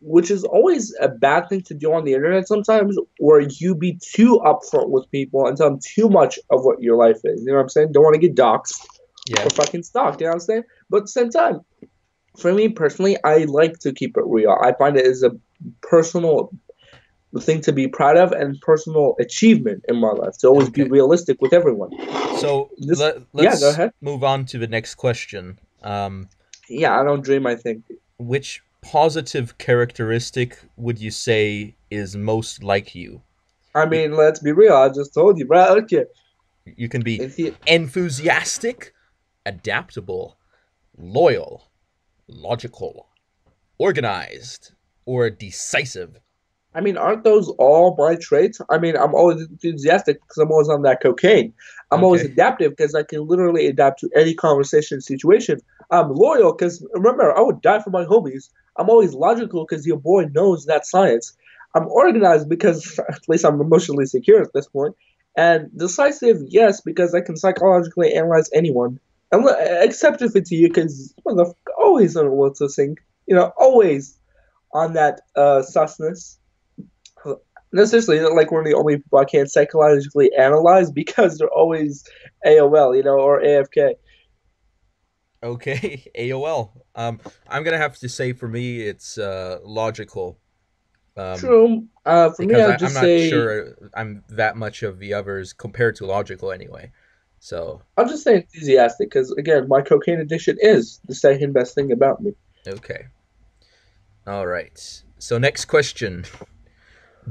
which is always a bad thing to do on the internet sometimes, where you be too upfront with people and tell them too much of what your life is. You know what I'm saying? Don't want to get doxxed or Yeah. fucking stalked. You know what I'm saying? But at the same time, for me personally, I like to keep it real. I find it is a personal thing to be proud of and personal achievement in my life to always be Okay. realistic with everyone. So This, yeah, go let's ahead. move on to the next question. Yeah, I don't dream. I think. Which positive characteristic would you say is most like you? I You, mean, let's be real. I just told you, bro. Okay. you can be If you, enthusiastic, adaptable, loyal, logical, organized, or decisive. I mean, aren't those all my traits? I mean, I'm always enthusiastic because I'm always on that cocaine. I'm always Okay. adaptive because I can literally adapt to any conversation situation. I'm loyal because remember, I would die for my homies. I'm always logical because your boy knows that science. I'm organized because at least I'm emotionally secure at this point. And decisive, yes, because I can psychologically analyze anyone. Except if it's you, because motherfucker always on what's to sink. Always on that susness. No, seriously, like one of the only people I can't psychologically analyze because they're always AOL, or AFK. Okay. AOL. I'm gonna have to say for me it's logical. Um, True. For me, because I'd I'm just not say sure I'm that much of the others compared to logical anyway. So I'll just say enthusiastic because again, my cocaine addiction is the second best thing about me. okay. All right. So next question: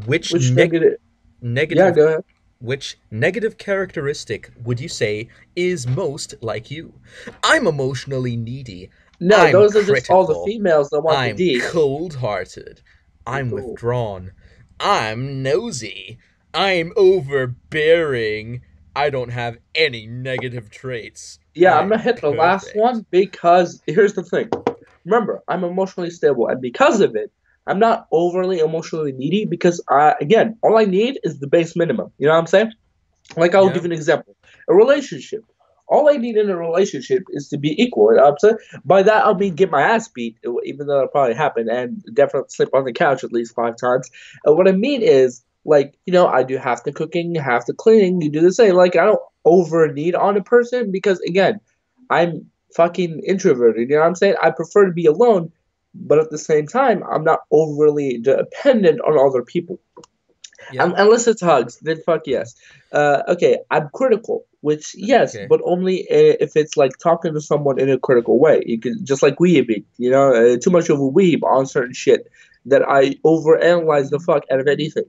Which Which negative? Yeah, negative go ahead. which negative characteristic would you say is most like you? I'm emotionally needy. No, I'm those are just all the critical. females that want the I'm D. cold-hearted. I'm Cool. withdrawn. I'm nosy. I'm overbearing. I don't have any negative traits. Yeah, I'm gonna I'm hit the last perfect. one because here's the thing. Remember, I'm emotionally stable, and because of it, I'm not overly emotionally needy because again, all I need is the base minimum. You know what I'm saying? Like I'll give Yeah. you an example. A relationship. All I need in a relationship is to be equal. You know what I'm saying? By that I mean get my ass beat, even though it'll probably happen, and definitely sleep on the couch at least 5 times. And what I mean is, like, I do half the cooking, half the cleaning. You do the same. Like I don't over need on a person because again, I'm fucking introverted. You know what I'm saying? I prefer to be alone, but at the same time, I'm not overly dependent on other people. Yeah. Unless it's hugs, then fuck yes. Okay, I'm critical, which yes, Okay. but only if it's like talking to someone in a critical way. You can just like weebing, too much of a weeb on certain shit that I overanalyze the fuck out of anything.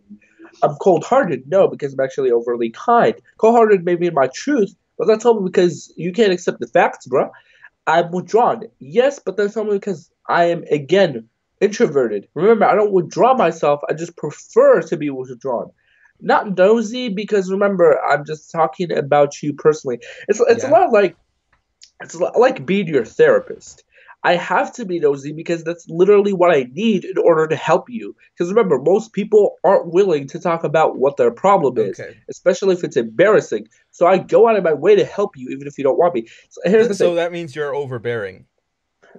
I'm cold-hearted, no, because I'm actually overly kind. Cold-hearted may be my truth, but that's only because you can't accept the facts, bro. I'm withdrawn. Yes, but that's only because I am again introverted. Remember, I don't withdraw myself. I just prefer to be withdrawn. Not nosy because remember, I'm just talking about you personally. It's a Yeah. lot like being your therapist. I have to be nosy because that's literally what I need in order to help you. Because remember, most people aren't willing to talk about what their problem is, Okay. especially if it's embarrassing. So I go out of my way to help you, even if you don't want me. So here's the thing. So that means you're overbearing.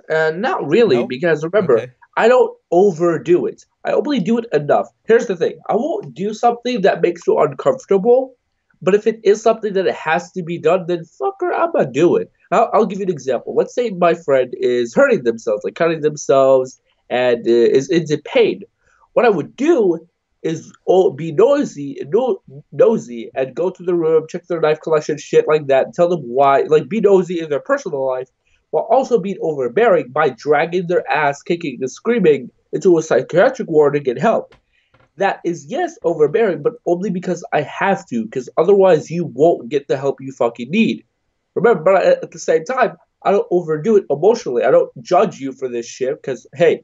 Not really, No? because remember, Okay. I don't overdo it. I only do it enough. Here's the thing: I won't do something that makes you uncomfortable, but if it is something that it has to be done, then fucker, I'm gonna do it. I'll give you an example. Let's say my friend is hurting themselves, like cutting themselves, and is in pain. What I would do is be nosy, and go to the room, check their knife collection, shit like that, and tell them why, like be nosy in their personal life while also being overbearing by dragging their ass, kicking and screaming into a psychiatric ward to get help. That is, yes, overbearing, but only because I have to, because otherwise you won't get the help you fucking need. Remember, but at the same time, I don't overdo it emotionally. I don't judge you for this shit, because, hey,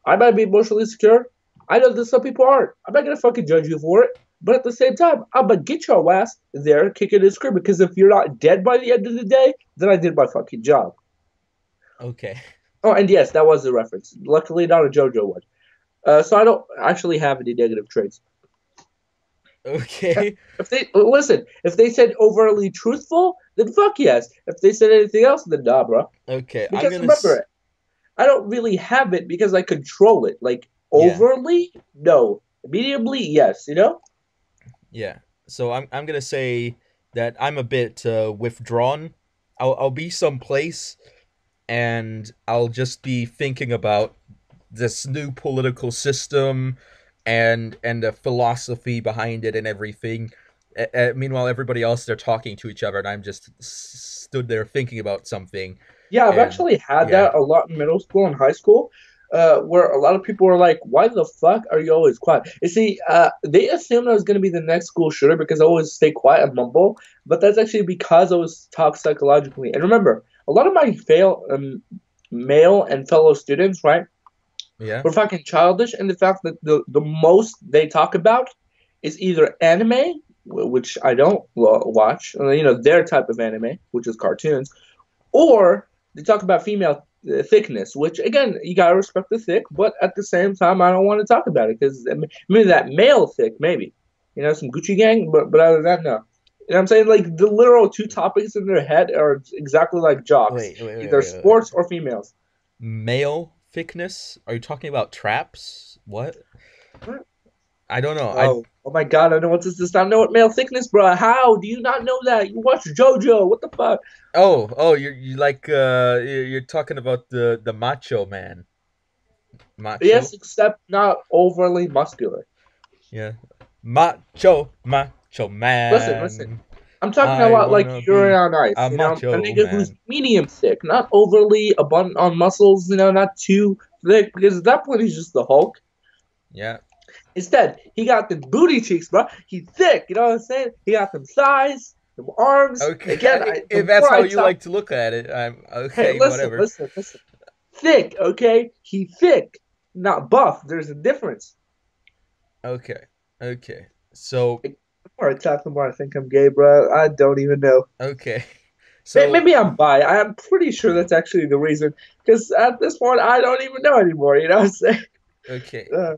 I might be emotionally secure. I know that some people aren't. I'm not gonna fucking judge you for it. But at the same time, I'm gonna get your ass there kicking and screaming, because if you're not dead by the end of the day, then I did my fucking job. Okay. Oh, and yes, that was a reference. Luckily, not a JoJo one. So I don't actually have any negative traits. Okay. If they listen, if they said overly truthful, then fuck yes. If they said anything else, then nah, bro. Okay. I'm Because gonna. remember, I don't really have it because I control it. Like Yeah. Overly, no. Mediumly, yes. You know? Yeah. So I'm gonna say that I'm a bit withdrawn. I'll be someplace and I'll just be thinking about this new political system and the philosophy behind it and everything. Meanwhile, everybody else they're talking to each other, and I'm just stood there thinking about something. Yeah, I've And actually had yeah, that a lot in middle school and high school, where a lot of people were like, "Why the fuck are you always quiet?" You see, they assumed I was going to be the next school shooter because I always stay quiet and mumble, but that's actually because I was taught psychologically. And remember, a lot of my male and fellow students, right, yeah, were fucking childish in the fact that the most they talk about is either anime, which I don't watch, their type of anime, which is cartoons, or they talk about female thickness, which again you gotta respect the thick, but at the same time I don't want to talk about it because maybe that male thick, maybe some Gucci gang, but other than that, no. You know what I'm saying? Like the literal two topics in their head are exactly like jocks, either wait. sports or females. Male thickness? Are you talking about traps? What? I don't know. I Oh my God! I know what this does not know what male thickness, bro. How do you not know that? You watch JoJo? What the fuck? oh you like you're talking about the macho man. Yes, Macho? except not overly muscular. Yeah. Macho Listen. man. I'm talking a I lot like wanna urine be on ice, a a macho nigga who's man. medium thick, not overly abundant on muscles, not too thick, because at that point he's just the Hulk. Yeah. Instead, he got them booty cheeks, bro. He's thick, you know what I'm saying? He got them thighs, them arms. Again, Okay. the If that's more how I you talk, like to look at it, I'm hey, okay, whatever. listen. Thick, okay? He thick, not buff. There's a difference. Okay. Okay. So Like, the more I talk, the more I think I'm gay, bro. I don't even know. okay. So Maybe I'm bi. I'm pretty sure that's actually the reason. Because at this point, I don't even know anymore. You know what I'm saying? okay. Uh,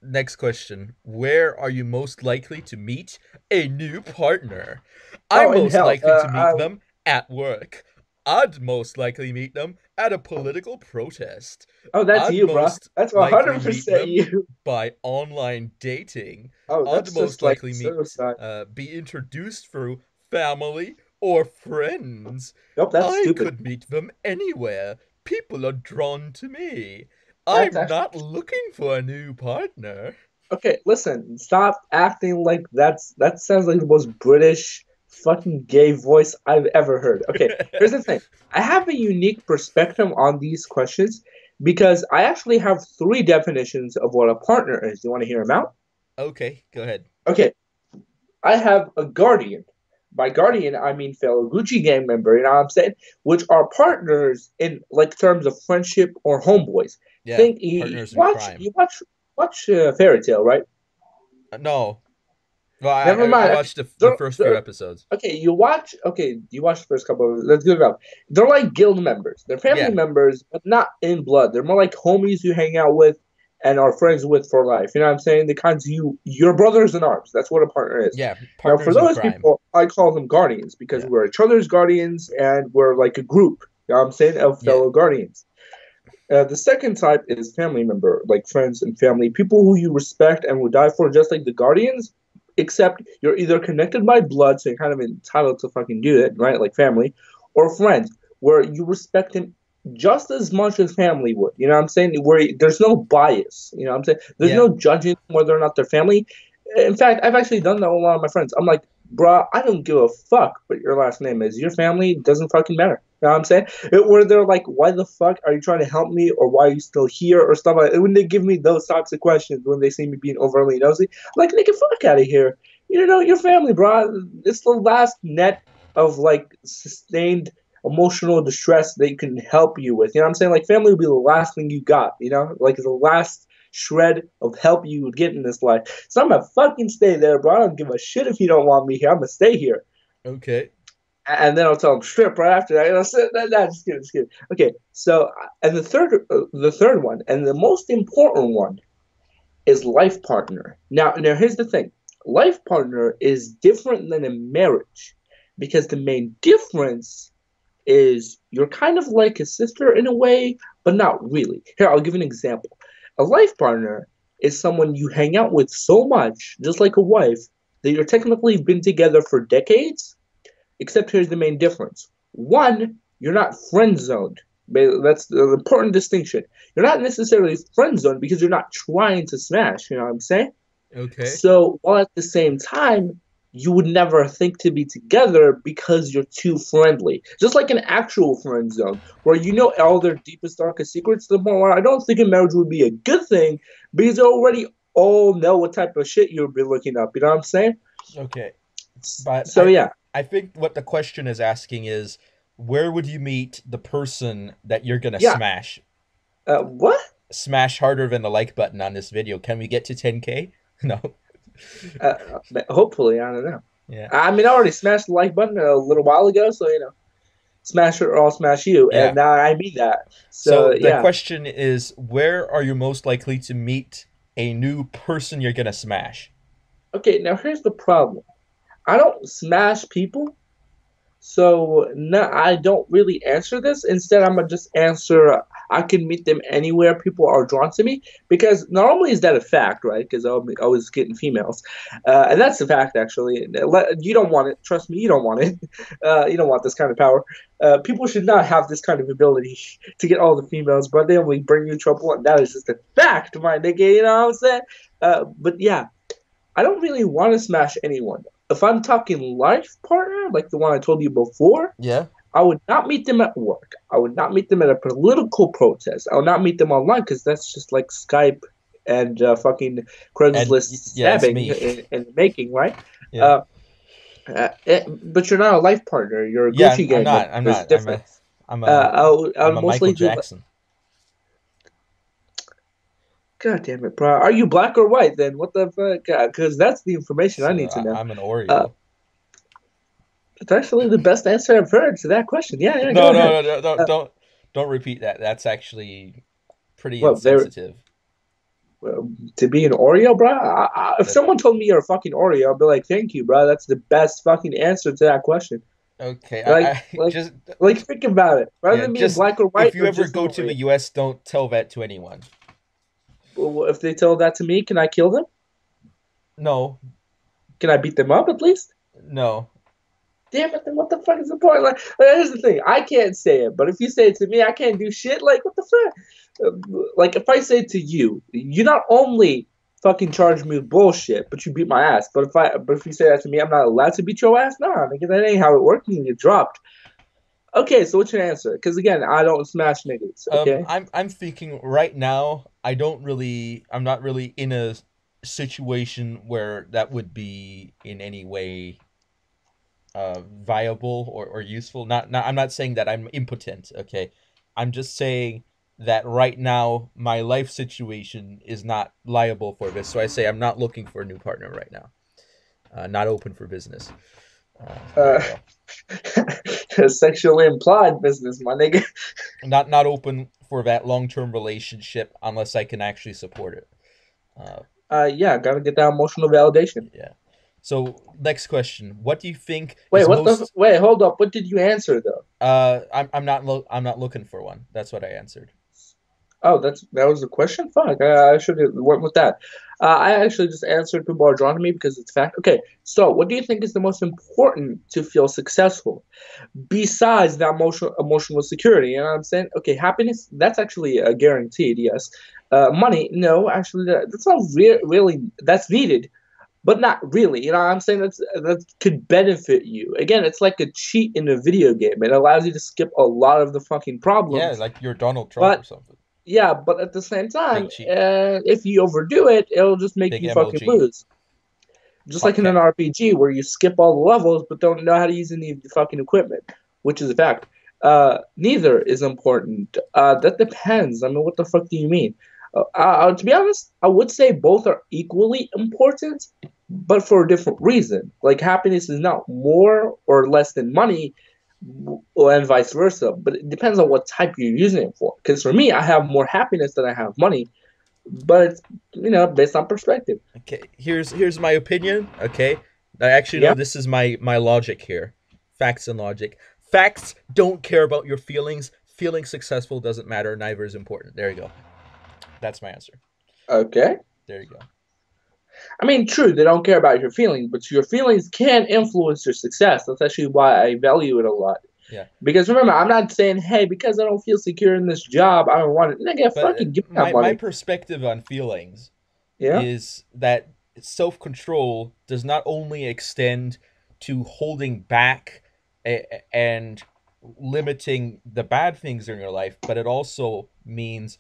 Next question. Where are you most likely to meet a new partner? I'm oh, in most hell. likely to meet them at work. I'd most likely meet them at a political protest. Oh, that's I'd you, bro. most That's likely meet 100% them you. by online dating. Oh, I'd that's most just like likely suicide. be introduced through family or friends. Nope, that's I stupid. could meet them anywhere. People are drawn to me. That's I'm actually not looking for a new partner. okay. Listen, stop acting like that sounds like the most British fucking gay voice I've ever heard. Okay, here's the thing. I have a unique perspective on these questions because I actually have three definitions of what a partner is. You want to hear them out? Okay, go ahead. Okay, I have a guardian. By guardian, I mean fellow Gucci gang member, you know what I'm saying? Which are partners in like terms of friendship or homeboys. Yeah, Think partners in crime. you watch Fairy Tale, right? No, well, Never I mind. Okay, watched the first few episodes. you watch. Okay, you watch the first couple of. Let's get it up. They're like guild members. They're family Yeah, members, but not in blood. They're more like homies you hang out with and are friends with for life. You know what I'm saying? The kinds your brothers in arms. That's what a partner is. yeah, Now, for partners in those crime. people, I call them guardians because Yeah, we're each other's guardians and we're like a group. You know what I'm saying? Of yeah, fellow guardians. The second type is family member, like friends and family, people who you respect and would die for, just like the guardians. Except you're either connected by blood, so you're kind of entitled to fucking do it, right? Like family, or friends, where you respect him just as much as family would. You know what I'm saying? Where there's no bias. You know what I'm saying? There's yeah. no judging whether or not they're family. In fact, I've actually done that with a lot of my friends. I'm like, bruh, I don't give a fuck what your last name is. Your family doesn't fucking matter. You know what I'm saying? Where they're like, why the fuck are you trying to help me, or why are you still here, or stuff like that. When they give me those types of questions, when they see me being overly nosy, I'm like, nigga, fuck out of here. You know, your family, bro. It's the last net of like sustained emotional distress they can help you with. You know what I'm saying? Like family would be the last thing you got, like the last shred of help you would get in this life. So I'm gonna fucking stay there, bro. I don't give a shit if you don't want me here. I'm gonna stay here. Okay. And then I'll tell them strip right after that. Just kidding. Okay, so and the third one, and the most important one is life partner. Now here's the thing: life partner is different than a marriage because the main difference is you're kind of like a sister in a way, but not really. Here, I'll give you an example. A life partner is someone you hang out with so much, just like a wife, that you're technically been together for decades. Except here's the main difference. One, you're not friend zoned. That's the important distinction. You're not necessarily friend zoned because you're not trying to smash. You know what I'm saying? Okay. So while at the same time, you would never think to be together because you're too friendly. Just like an actual friend zone, where you know all their deepest, darkest secrets, the more I don't think a marriage would be a good thing because they already all know what type of shit you'll be looking up. You know what I'm saying? Okay. But So yeah. I think what the question is asking is, where would you meet the person that you're gonna Yeah. smash? What? Smash harder than the like button on this video. Can we get to 10K? No. Hopefully, I don't know. Yeah. I mean, I already smashed the like button a little while ago, so smash it or I'll smash you, and Yeah. now I mean that. So So the yeah. question is, where are you most likely to meet a new person you're gonna smash? Okay, now here's the problem. I don't smash people. So no, I don't really answer this. Instead, I'm gonna just answer. I can meet them anywhere people are drawn to me because not only is that a fact, right? Because I'm always getting females, and that's a fact actually. You don't want it. Trust me, you don't want it. You don't want this kind of power. People should not have this kind of ability to get all the females, but they only bring you trouble, and that is just a fact, my nigga. You know what I'm saying? But yeah, I don't really want to smash anyone. If I'm talking life partner, like the one I told you before, Yeah. I would not meet them at work. I would not meet them at a political protest. I would not meet them online because that's just like Skype and fucking And Craigslist yeah, it's stabbing me. and making, right? Yeah. Uh, but you're not a life partner. You're a Yeah, Gucci I'm Gang member. not. I'm There's a not. difference. I'm Uh, a I I'm would a most Michael likely do. Jackson. God damn it, bro. Are you black or white then? What the fuck? Because that's the information I So need to know. I'm an Uh, Oreo. It's actually the best answer I've heard to that question. Yeah, yeah, go No, ahead. no, no, no, Uh, don't repeat that. That's actually pretty well, there insensitive. to be an Oreo, bro. If That someone told me you're a fucking Oreo, I'd be like, "Thank you, bro. That's the best fucking answer to that question." okay. Like, I like, just think about it. Rather yeah. than being Just black or if white, you you're ever just an go to the Oreo. U.S., don't tell that to anyone. Well, if they tell that to me, can I kill them? No, Can I beat them up at least? no. Damn it! Then what the fuck is the point? Like, here's the thing. I can't say it, but if you say it to me, I can't do shit. Like, what the fuck? Like, if I say it to you, you not only fucking charge me with bullshit, but you beat my ass. But if you say that to me, I'm not allowed to beat your ass. Nah, nigga, that ain't how it works. You get dropped. Okay, so what's your answer? Because again, I don't smash niggas. Okay. I'm thinking right now. I'm not really in a situation where that would be in any way viable or useful. I'm not saying that I'm impotent. Okay, I'm just saying that right now my life situation is not liable for this. So I say I'm not looking for a new partner right now. Not open for business. There Uh, you go. sexually implied business, my nigga. Not open for that long term relationship unless I can actually support it. Uh, Yeah, gotta get that emotional validation. yeah. So next question: what do you think Wait, is what the? most? Wait, hold up. What did you answer though? I'm not looking for one. That's what I answered. Oh, that was the question. Fuck, I should have went with that. I actually just answered people are drawn to me because it's fact. Okay, so what do you think is the most important to feel successful besides the emotional security? You know what I'm saying? Okay, happiness that's actually guaranteed. Yes. Money, no, actually that's not really that's needed, but not really. You know what I'm saying? That could benefit you. Again, it's like a cheat in a video game. It allows you to skip a lot of the fucking Yeah, problems, like you're Donald Trump or but something. yeah, but at the same time, Big cheat. if you overdo it, it'll just make Big you fucking MLG. lose. Just like in an RPG where you skip all the levels but don't know how to use any of the fucking equipment, which is a fact. Neither is important. That depends. I mean, what the fuck do you mean? To be honest, I would say both are equally important, but for a different reason. Like happiness is not more or less than money, and vice versa. But it depends on what type you're using it for. Because for me, I have more happiness than I have money, but it's based on perspective. Okay, here's my opinion. Okay, I actually know Yeah. this is my logic here. Facts and logic. Facts don't care about your feelings. Feeling successful doesn't matter. Neither is important. There you go. That's my answer. Okay. There you go. I mean, true, they don't care about your feelings, but your feelings can influence your success. That's actually why I value it a lot. Yeah. Because remember, I'm not saying, hey, because I don't feel secure in this job, I don't want it. Nigga, But fucking give me that my money. perspective on feelings Yeah? is that self-control does not only extend to holding back and limiting the bad things in your life, but it also means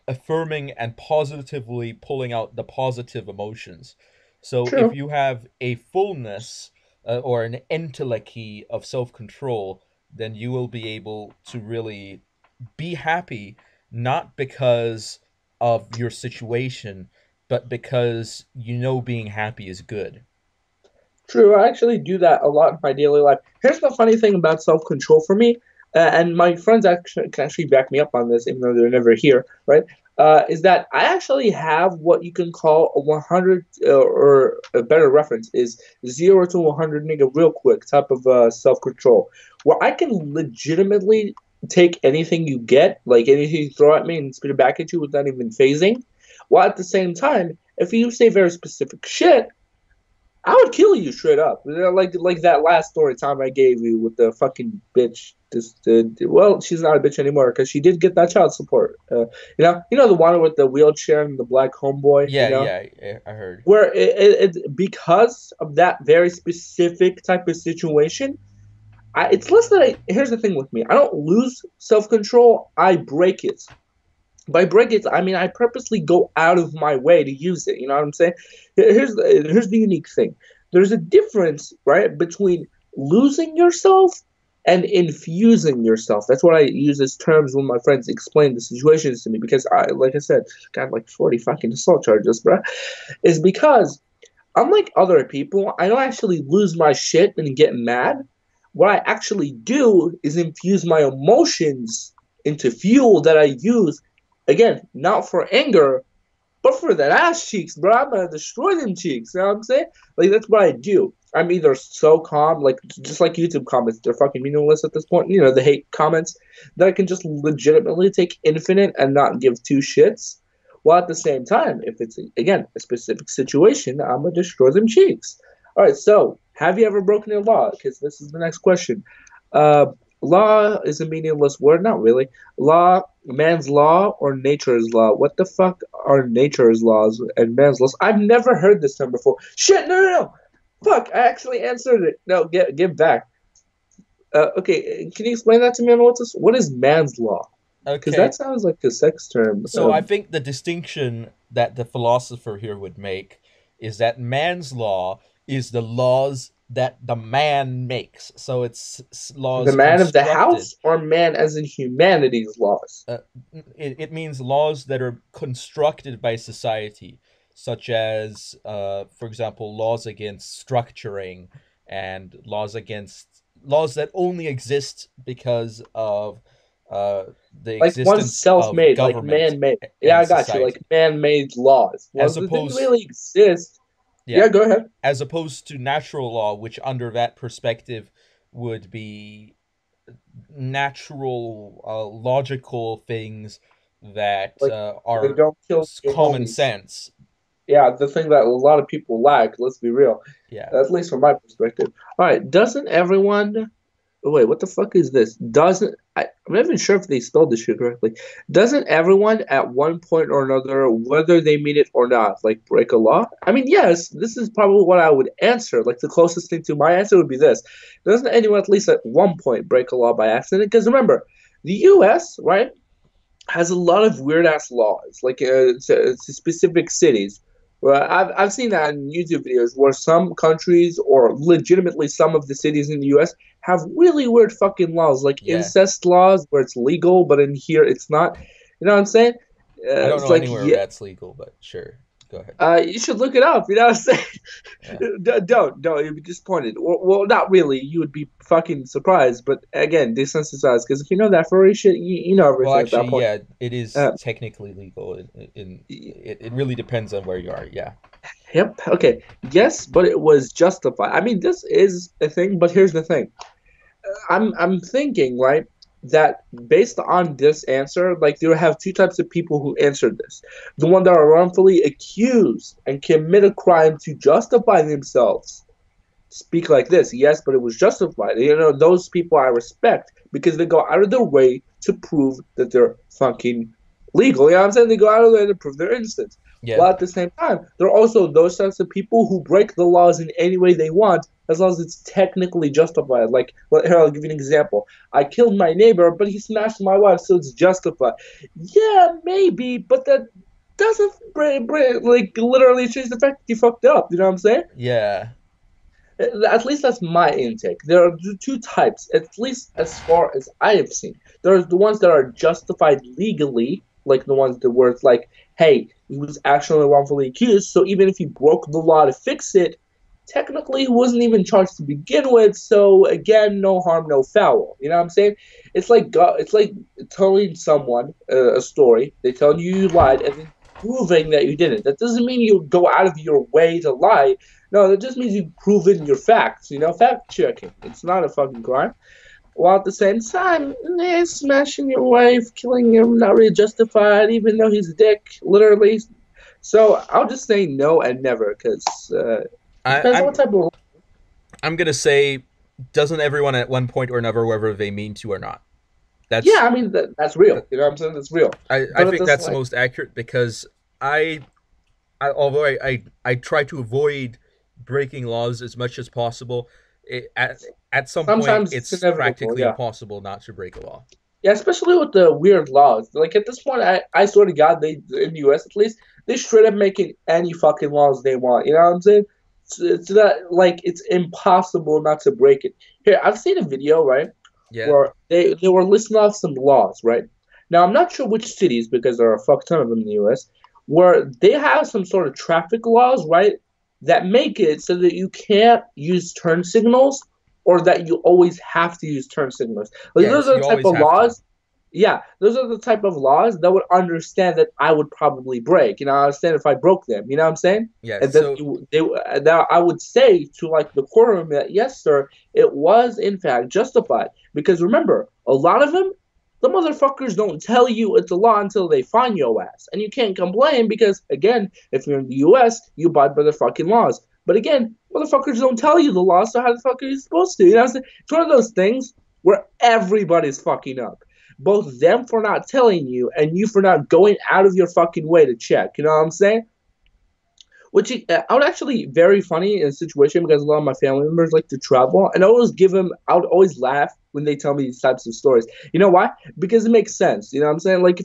affirming and positively pulling out the positive emotions. So if True. you have a fullness or an entelechy of self-control, then you will be able to really be happy, not because of your situation, but because you know being happy is good. True, I actually do that a lot in my daily life. Here's the funny thing about self control for me, and my friends actually can actually back me up on this, even though they're never here, right? Is that I actually have what you can call a 100, or a better reference is 0 to 100 nigga real quick type of self control, where I can legitimately take anything you get, like anything you throw at me, and spit it back at you without even phasing. While at the same time, if you say very specific shit, I would kill you straight up. Like that last story time I gave you with the fucking bitch. Well, she's not a bitch anymore because she did get that child support. The one with the wheelchair and the black homeboy. Yeah, yeah, I heard. Where because of that very specific type of situation, it's less that I. Here's the thing with me: I don't lose self control. I break it. By break it, I mean I purposely go out of my way to use it. You know what I'm saying? Here's the unique thing. There's a difference, right, between losing yourself and infusing yourself. That's what I use as terms when my friends explain the situations to me. Because like I said, got like 40 fucking assault charges, bro. Is because unlike other people, I don't actually lose my shit and get mad. What I actually do is infuse my emotions into fuel that I use, again, not for anger, but for that ass cheeks, bro. I'm gonna destroy them cheeks. You know what I'm saying? Like that's what I do. I'm either so calm, like just like YouTube comments, they're fucking meaningless at this point. The hate comments that I can just legitimately take infinite and not give two shits. While at the same time, if it's again a specific situation, I'm gonna destroy them cheeks. All right. So, have you ever broken a law? Because this is the next question. Uh, Law is a meaningless word. Not really. Law, man's law or nature's law? What the fuck are nature's laws and man's laws? I've never heard this term before. Shit, no, no, no. Fuck, I actually answered it. No, give back. Okay, can you explain that to me, Anavultus? What is man's law? Because that Okay, sounds like a sex term. so I think the distinction that the philosopher here would make is that man's law is the laws that the man makes. So it's The laws man of the constructed. house or man as in humanity's laws? Uh, it means laws that are constructed by society, such as, for example, laws against structuring and laws that only exist because of the Like one's existence of self-made, like government man-made. Yeah, and I got you. Like society. man-made laws. As Well, they didn't opposed, really exist. yeah, Yeah, go ahead. as opposed to natural law, which under that perspective would be natural, logical things that Like, are don't kill your common homies. sense. Yeah, the thing that a lot of people lack. Let's be real. Yeah. At least from my perspective. All right, doesn't everyone? Oh, wait, what the fuck is this? I'm not even sure if they spelled this shit correctly. Doesn't everyone at one point or another, whether they mean it or not, like break a law? I mean, yes, this is probably what I would answer. Like the closest thing to my answer would be this: doesn't anyone at least at one point break a law by accident? Because remember, the U.S., right, has a lot of weird ass laws, like to specific cities. Well, I've seen that in YouTube videos where some countries or legitimately some of the cities in the U.S. have really weird fucking laws, like Yeah. incest laws where it's legal, but in here it's not. You know what I'm saying? I don't It's know like, anywhere where yeah, that's legal, but sure. Go ahead. you should look it up. You know what I'm saying? Yeah. Don't. You'd be disappointed. Well, not really. You would be fucking surprised, but again, desensitized. Because if you know that furry shit, you know Well, everything at actually, that point. yeah, it is Uh, technically legal. It really depends on where you are. Yeah. Yep. Okay. Yes, but it was justified. I mean, this is a thing, but here's the thing. I'm thinking, right? that based on this answer, like you have two types of people who answered this. The one that are wrongfully accused and commit a crime to justify themselves speak like this. Yes, but it was justified. You know, those people I respect because they go out of their way to prove that they're fucking legal. You know what I'm saying? They go out of their way to prove their innocence. Yeah. While at the same time, there are also those types of people who break the laws in any way they want as long as it's technically justified. Like, well, here, I'll give you an example. I killed my neighbor, but he smashed my wife, so it's justified. Yeah, maybe, but that doesn't like literally change the fact that you fucked up. You know what I'm saying? Yeah. At least that's my intake. There are two types, at least as far as I have seen. There's the ones that are justified legally, like the ones that where it's like, hey, he was actually wrongfully accused, so even if he broke the law to fix it, technically he wasn't even charged to begin with. So again, no harm, no foul. You know what I'm saying? It's like telling someone a story. They tell you lied, and then proving that you didn't. That doesn't mean you go out of your way to lie. No, that just means you've proven your facts. You know, fact checking. It's not a fucking crime. While at the same time, smashing your wife, killing him, not really justified, even though he's a dick, literally. So I'll just say no and never, because depends on what I'm type of. I'm gonna say, doesn't everyone at one point or another, whether they mean to or not? Yeah, That's I mean that's real. You know what I'm saying? That's real. I But at think this that's the like most accurate because although I try to avoid breaking laws as much as possible, at some point sometimes it's it's inevitable. practically Yeah. impossible not to break a law. Yeah, especially with the weird laws. Like at this point, I swear to God, they in the U.S. at least they straight up making any fucking laws they want. You know what I'm saying? It's that like it's impossible not to break it. Here, I've seen a video right Yeah. where they were listing off some laws. Right now, I'm not sure which cities because there are a fuck ton of them in the U.S. where they have some sort of traffic laws, right, that make it so that you can't use turn signals or that you always have to use turn signals. Like those Yes, are you the type always of have to. laws. Yeah, those are the type of laws that would understand that I would probably break. You know, I understand if I broke them. You know what I'm saying? Yes. And that So that I would say to like the courtroom that yes, sir, it was in fact justified. Because remember, a lot of them, the motherfuckers don't tell you it's a law until they find your ass, and you can't complain because again, if you're in the U.S., you abide by the fucking laws. But again, motherfuckers don't tell you the law, so how the fuck are you supposed to? You know what I'm saying? It's one of those things where everybody's fucking up. Both them for not telling you and you for not going out of your fucking way to check. You know what I'm saying? Which I would actually very funny in a situation because a lot of my family members like to travel, and I always give them. I would always laugh when they tell me these types of stories. You know why? Because it makes sense. You know what I'm saying? Like,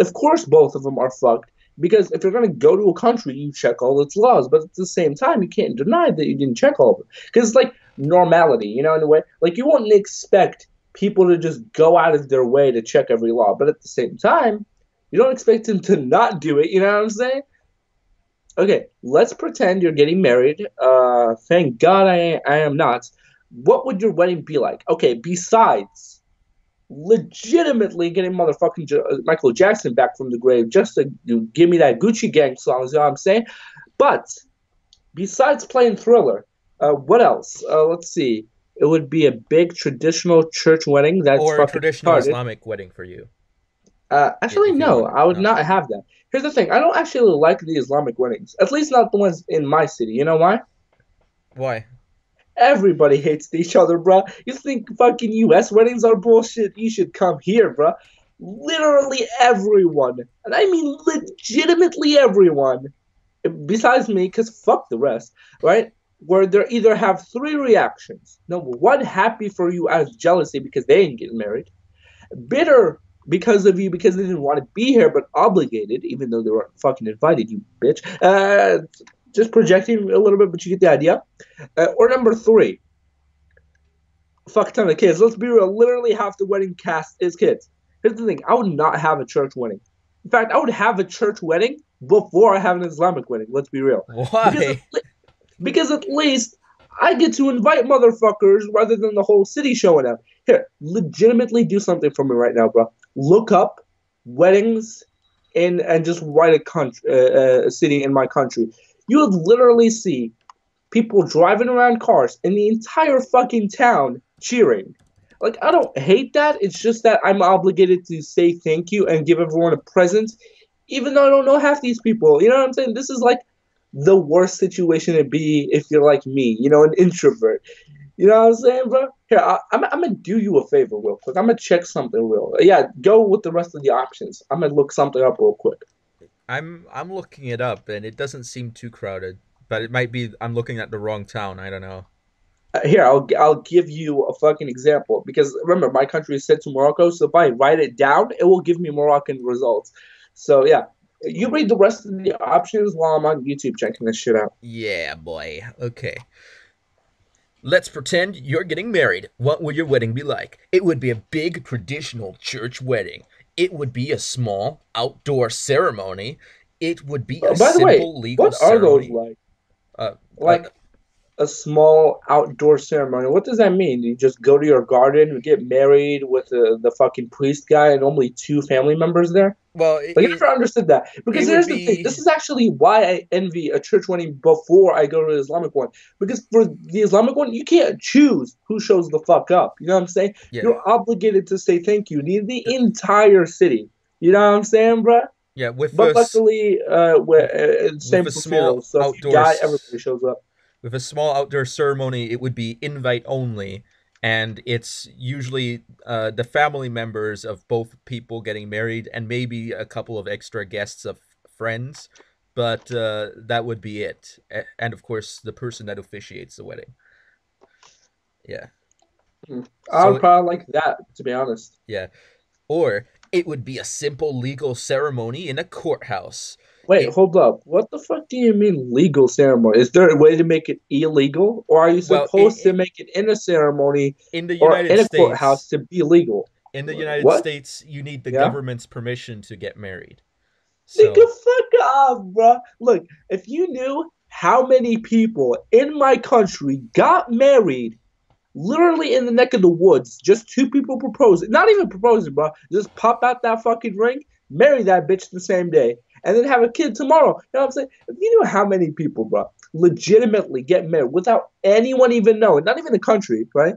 of course, both of them are fucked. Because if you're gonna go to a country, you check all its laws, but at the same time, you can't deny that you didn't check all of them. Because it's like normality, you know, in a way. Like you wouldn't expect people to just go out of their way to check every law, but at the same time, you don't expect them to not do it. You know what I'm saying? Okay, let's pretend you're getting married. Thank God I am not. What would your wedding be like? Okay, besides legitimately getting motherfucking Michael Jackson back from the grave just to give me that Gucci Gang song, you know what I'm saying? But besides playing Thriller, what else? Let's see. It would be a big traditional church wedding. That's or a fucking traditional retarded. Islamic wedding for you, Actually, if you no, want it. I would No. not have that. Here's the thing: I don't actually like the Islamic weddings. At least not the ones in my city. You know why? Why? Everybody hates each other, bro. You think fucking U.S. weddings are bullshit? You should come here, bro. Literally everyone, and I mean legitimately everyone, besides me, because fuck the rest, right? Where they either have three reactions. Number one, happy for you out of jealousy because they ain't getting married. Bitter because of you because they didn't want to be here but obligated even though they weren't fucking invited, you bitch. Just projecting a little bit, but you get the idea. Or number three, fuck ton of kids. Let's be real, literally half the wedding cast is kids. Here's the thing, I would not have a church wedding. In fact, I would have a church wedding before I have an Islamic wedding. Let's be real. because at, Why? because at least I get to invite motherfuckers rather than the whole city showing up. Here, legitimately do something for me right now, bro. Look up weddings in and just write a city in my country. You would literally see people driving around cars in the entire fucking town cheering. Like, I don't hate that. It's just that I'm obligated to say thank you and give everyone a present, even though I don't know half these people. You know what I'm saying? This is like the worst situation to be if you're like me, an introvert. You know what I'm saying, bro? Here, I'm gonna do you a favor real quick. I'm gonna check something real. Yeah, go with the rest of the options. I'm gonna look something up real quick. I'm looking it up, and it doesn't seem too crowded. But it might be I'm looking at the wrong town. I don't know. Here, I'll give you a fucking example because remember my country is set to Morocco, so if I write it down, it will give me Moroccan results. So yeah, you read the rest of the options while I'm on YouTube checking this shit out. Yeah, boy. Okay. Let's pretend you're getting married. What would your wedding be like? It would be a big traditional church wedding. It would be a small outdoor ceremony. It would be a By the way, simple legal what are those ceremony. like? Uh, uh, Like a small outdoor ceremony. What does that mean? You just go to your garden, you get married with the fucking priest guy, and only two family members there? well, Like, I never understood that. it Because would here's the thing. be This is actually why I envy a church wedding before I go to the Islamic one. Because for the Islamic one, you can't choose who shows the fuck up. You know what I'm saying? yeah, You're obligated to say thank you. The entire city. You know what I'm saying, bruh? yeah. But luckily, With same a for funerals. small So if you outdoor die, everybody shows up. with a small outdoor ceremony, it would be invite only, and it's usually the family members of both people getting married, and maybe a couple of extra guests of friends, but that would be it. And of course, the person that officiates the wedding. Yeah. I would So probably like that, to be honest. yeah, or it would be a simple legal ceremony in a courthouse. Wait, It hold up. What the fuck do you mean legal ceremony? Is there a way to make it illegal? Or are you well, supposed to make it in a ceremony in the or United in a courthouse States, to be legal? What? you need the Yeah? government's permission to get married. Nigga, So fuck off, bro. Look, if you knew how many people in my country got married literally in the neck of the woods, just two people proposing, not even proposing, bro, just pop out that fucking ring, marry that bitch the same day, and then have a kid tomorrow. You know what I'm saying? If you knew how many people, bro, legitimately get married without anyone even knowing, not even the country, right?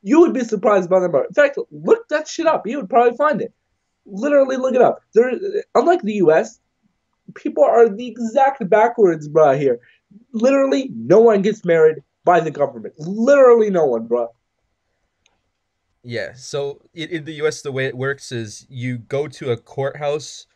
You would be surprised by the number. In fact, look that shit up. You would probably find it. Literally look it up. There, unlike the U.S., people are the exact backwards, bro. Here, literally, no one gets married by the government. Literally, no one, bro. yeah, so in the US, the way it works is you go to a courthouse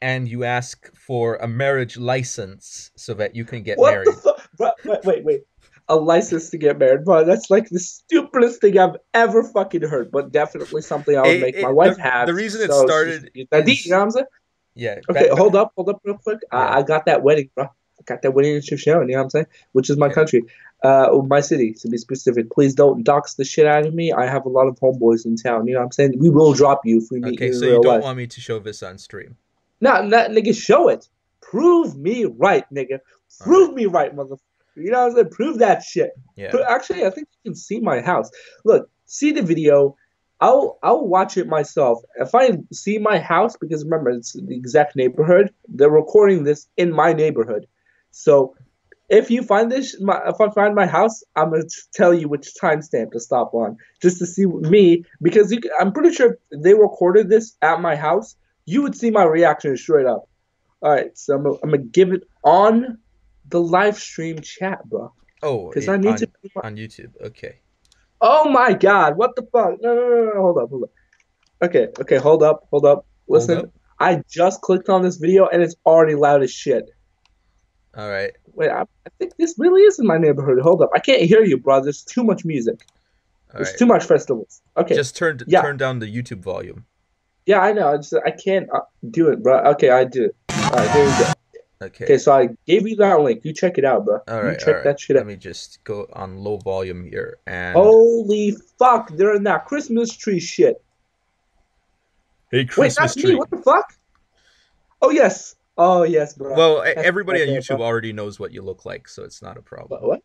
and you ask for a marriage license so that you can get What the married. fuck, bro? Wait. A license to get married, bro. That's like the stupidest thing I've ever fucking heard, but definitely something I would make my wife The have. reason it So she can started get that D. You know is what I'm saying? yeah, Okay, hold up, real quick. yeah, I got that wedding, bro. I got that wedding in Chefchaouen, you know what I'm saying? Which is my okay, country, my city to be specific. Please don't dox the shit out of me. I have a lot of homeboys in town. You know what I'm saying? We will drop you if we meet okay. you in So you real don't life. want me to show this on stream? Not nigga, show it. Prove me right, nigga. All right, Prove me right, motherfucker. You know what I'm saying? Prove that shit. yeah, Actually, I think you can see my house. Look, see the video. I'll watch it myself. If I see my house, because remember it's the exact neighborhood. They're recording this in my neighborhood. So if you find if I find my house, I'm gonna tell you which timestamp to stop on, just to see me, because I'm pretty sure if they recorded this at my house, you would see my reaction straight up. All right, so I'm gonna give it on the live stream chat, bro, oh, because I need to. on YouTube. Okay, Oh my God, what the fuck? No, hold up. Okay, hold up. hold Listen, up. I just clicked on this video and it's already loud as shit. All right, Wait, I think this really is in my neighborhood. Hold up, I can't hear you, bro. There's too much music. all There's right. too much festivals. Okay, Just yeah, turn down the YouTube volume. yeah, I know. I can't do it, bro. Okay, I do. All right, here we go. Okay, Okay. so I gave you that link. You check it out, bro. You All check right. that shit Let out. me just go on low volume here and Holy fuck, they're in that Christmas tree shit. hey, Wait, Christmas that's me. tree. What the fuck? Oh yes. Oh yes, bro. Well, That's everybody right on there, YouTube bro. already knows what you look like, so it's not a problem. What?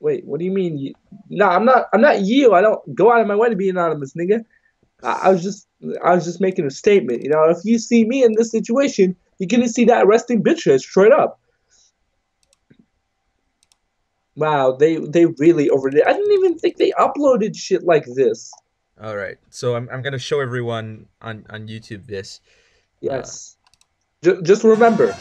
Wait, what do you mean? No, I'm not. I'm not you. I don't go out of my way to be anonymous, nigga. I was just making a statement. You know, if you see me in this situation, you're gonna see that resting bitch head straight up. Wow, they really overdid. I didn't even think they uploaded shit like this. All right. So I'm gonna show everyone on YouTube this. Uh, Yes. Just remember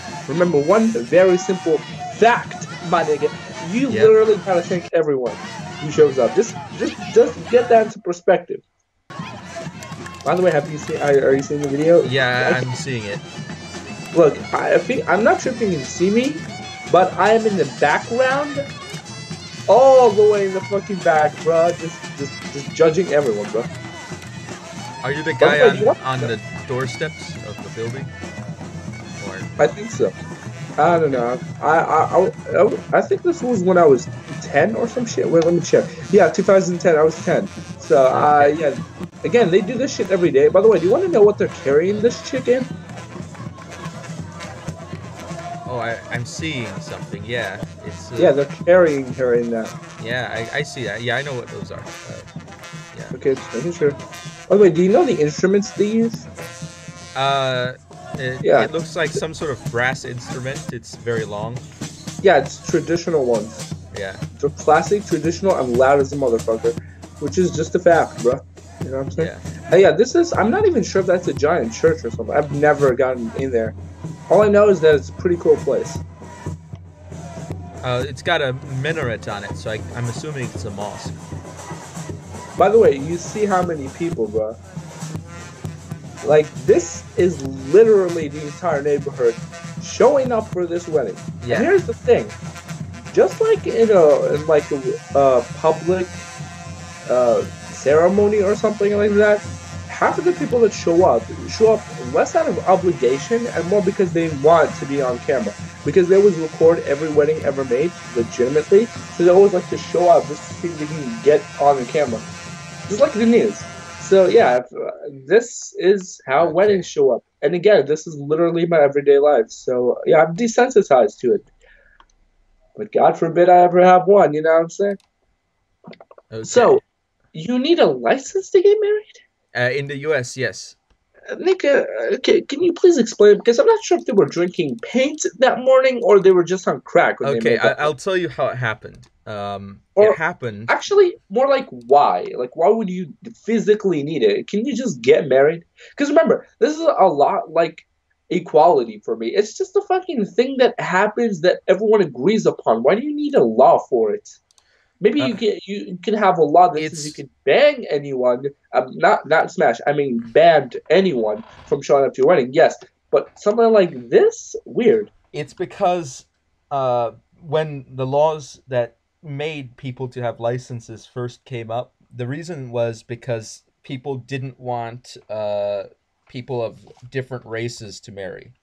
one very simple fact, my nigga. You yep. literally gotta thank everyone who shows up. Just get that into perspective. By the way, have you seen? Are you seeing the video? Yeah, I'm seeing it. Look, I think I'm not sure if you can see me, but I am in the background, all the way in the fucking back, bro. Just judging everyone, bro. Are you the By the guy way, do you want? on the doorsteps of the building? Or I think so. I don't okay. know. I think this was when I was 10 or some shit. Wait, let me check. Yeah, 2010. I was 10. So, Okay. yeah. Again, they do this shit every day. By the way, do you want to know what they're carrying this chick in? Oh, I'm seeing something. Yeah, it's Yeah, they're carrying her in that. yeah, I see that. Yeah, I know what those are. Yeah. Okay, just making sure. By the way, do you know the instruments they use? Uh, Yeah, it looks like some sort of brass instrument. It's very long. yeah, it's traditional ones. Yeah. They're classic, traditional, and loud as a motherfucker, which is just a fact, bro. You know what I'm saying? Yeah. Yeah, this is. I'm not even sure if that's a giant church or something. I've never gotten in there. All I know is that it's a pretty cool place. It's got a minaret on it, so I'm assuming it's a mosque. By the way, you see how many people, bro. Like, this is literally the entire neighborhood showing up for this wedding. And Yeah. here's the thing: just like in a public ceremony or something like that, half of the people that show up less out of obligation and more because they want to be on camera. Because they always record every wedding ever made legitimately, so they always like to show up just to see if they can get on the camera, just like the news. So yeah, this is how Okay. weddings show up. And again, this is literally my everyday life. So yeah, I'm desensitized to it. But God forbid I ever have one. You know what I'm saying? Okay. So you need a license to get married? In the U.S., yes. Nick, okay, can you please explain? Because I'm not sure if they were drinking paint that morning or they were just on crack when they Okay, made that. I'll tell you how it happened. It Or happened. actually, more like why? Like, why would you physically need it? Can you just get married? Because remember, this is a lot like equality for me. It's just a fucking thing that happens that everyone agrees upon. Why do you need a law for it? Maybe Uh, you can have a law that says you it's can bang anyone, not smash. I mean, ban anyone from showing up to your wedding. Yes, but something like this, weird. it's because when the laws that made people to have licenses first came up, the reason was because people didn't want people of different races to marry.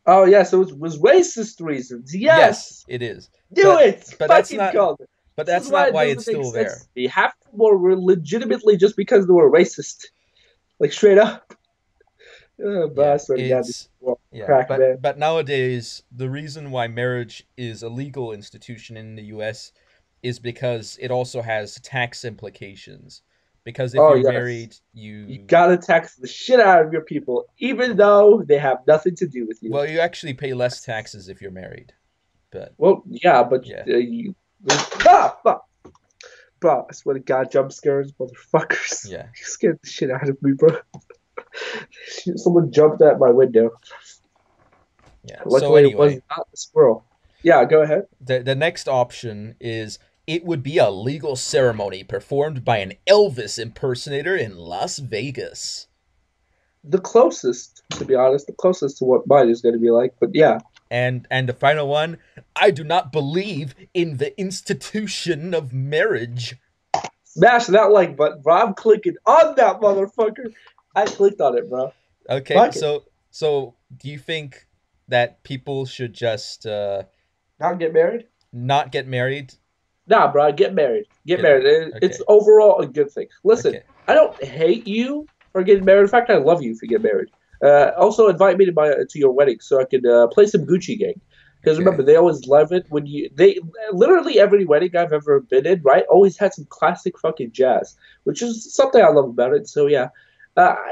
Oh yeah, so it was racist reasons. Yes, Yes, it is. do But it. but that's Fucking not go. but This is that's why not it why doesn't it's make still sense there. to me. Half of them were legitimately just because they were racist, like straight up. But I Yeah, swear to God, this it's is yeah, crack man. but nowadays the reason why marriage is a legal institution in the US is because it also has tax implications. Because if Oh you're yes, married, you you gotta tax the shit out of your people, even though they have nothing to do with you. well, you actually pay less taxes if you're married. But Well, yeah, but yeah. you. Ah, fuck. Bro, I swear to God, jump scares, motherfuckers. Yeah. You scared the shit out of me, bro. Someone jumped at my window. Yeah. So Luckily, it was anyway, not a squirrel. Yeah, go ahead. the next option is it would be a legal ceremony performed by an Elvis impersonator in Las Vegas. The closest, to be honest, the closest to what mine is going to be like. But yeah, And the final one, I do not believe in the institution of marriage. smash that like button, bro. I'm clicking on that motherfucker. I clicked on it, bro. Okay, Fuck it. so do you think that people should just Not get married? not get married? Nah, bro. Get married. Get Get married. married. It's Okay. overall a good thing. Listen, Okay. I don't hate you for getting married. In fact, I love you if you get married. Also, invite me to your wedding so I could play some Gucci Gang. Because Okay. remember, they always love it when they literally every wedding I've ever been in, right, always had some classic fucking jazz, which is something I love about it. So yeah,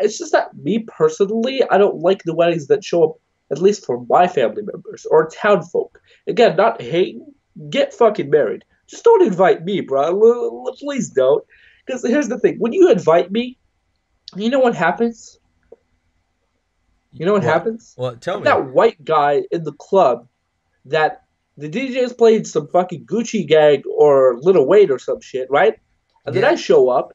it's just that me personally, I don't like the weddings that show up, at least for my family members or town folk. Again, not hating, get fucking married. Just don't invite me, bro. Please don't. Because here's the thing: when you invite me, you know what happens? You know what What? happens? Well, tell I'm me. that white guy in the club that the DJ's played some fucking Gucci Gang or Little Wayne or some shit, right? And then Yeah. I show up,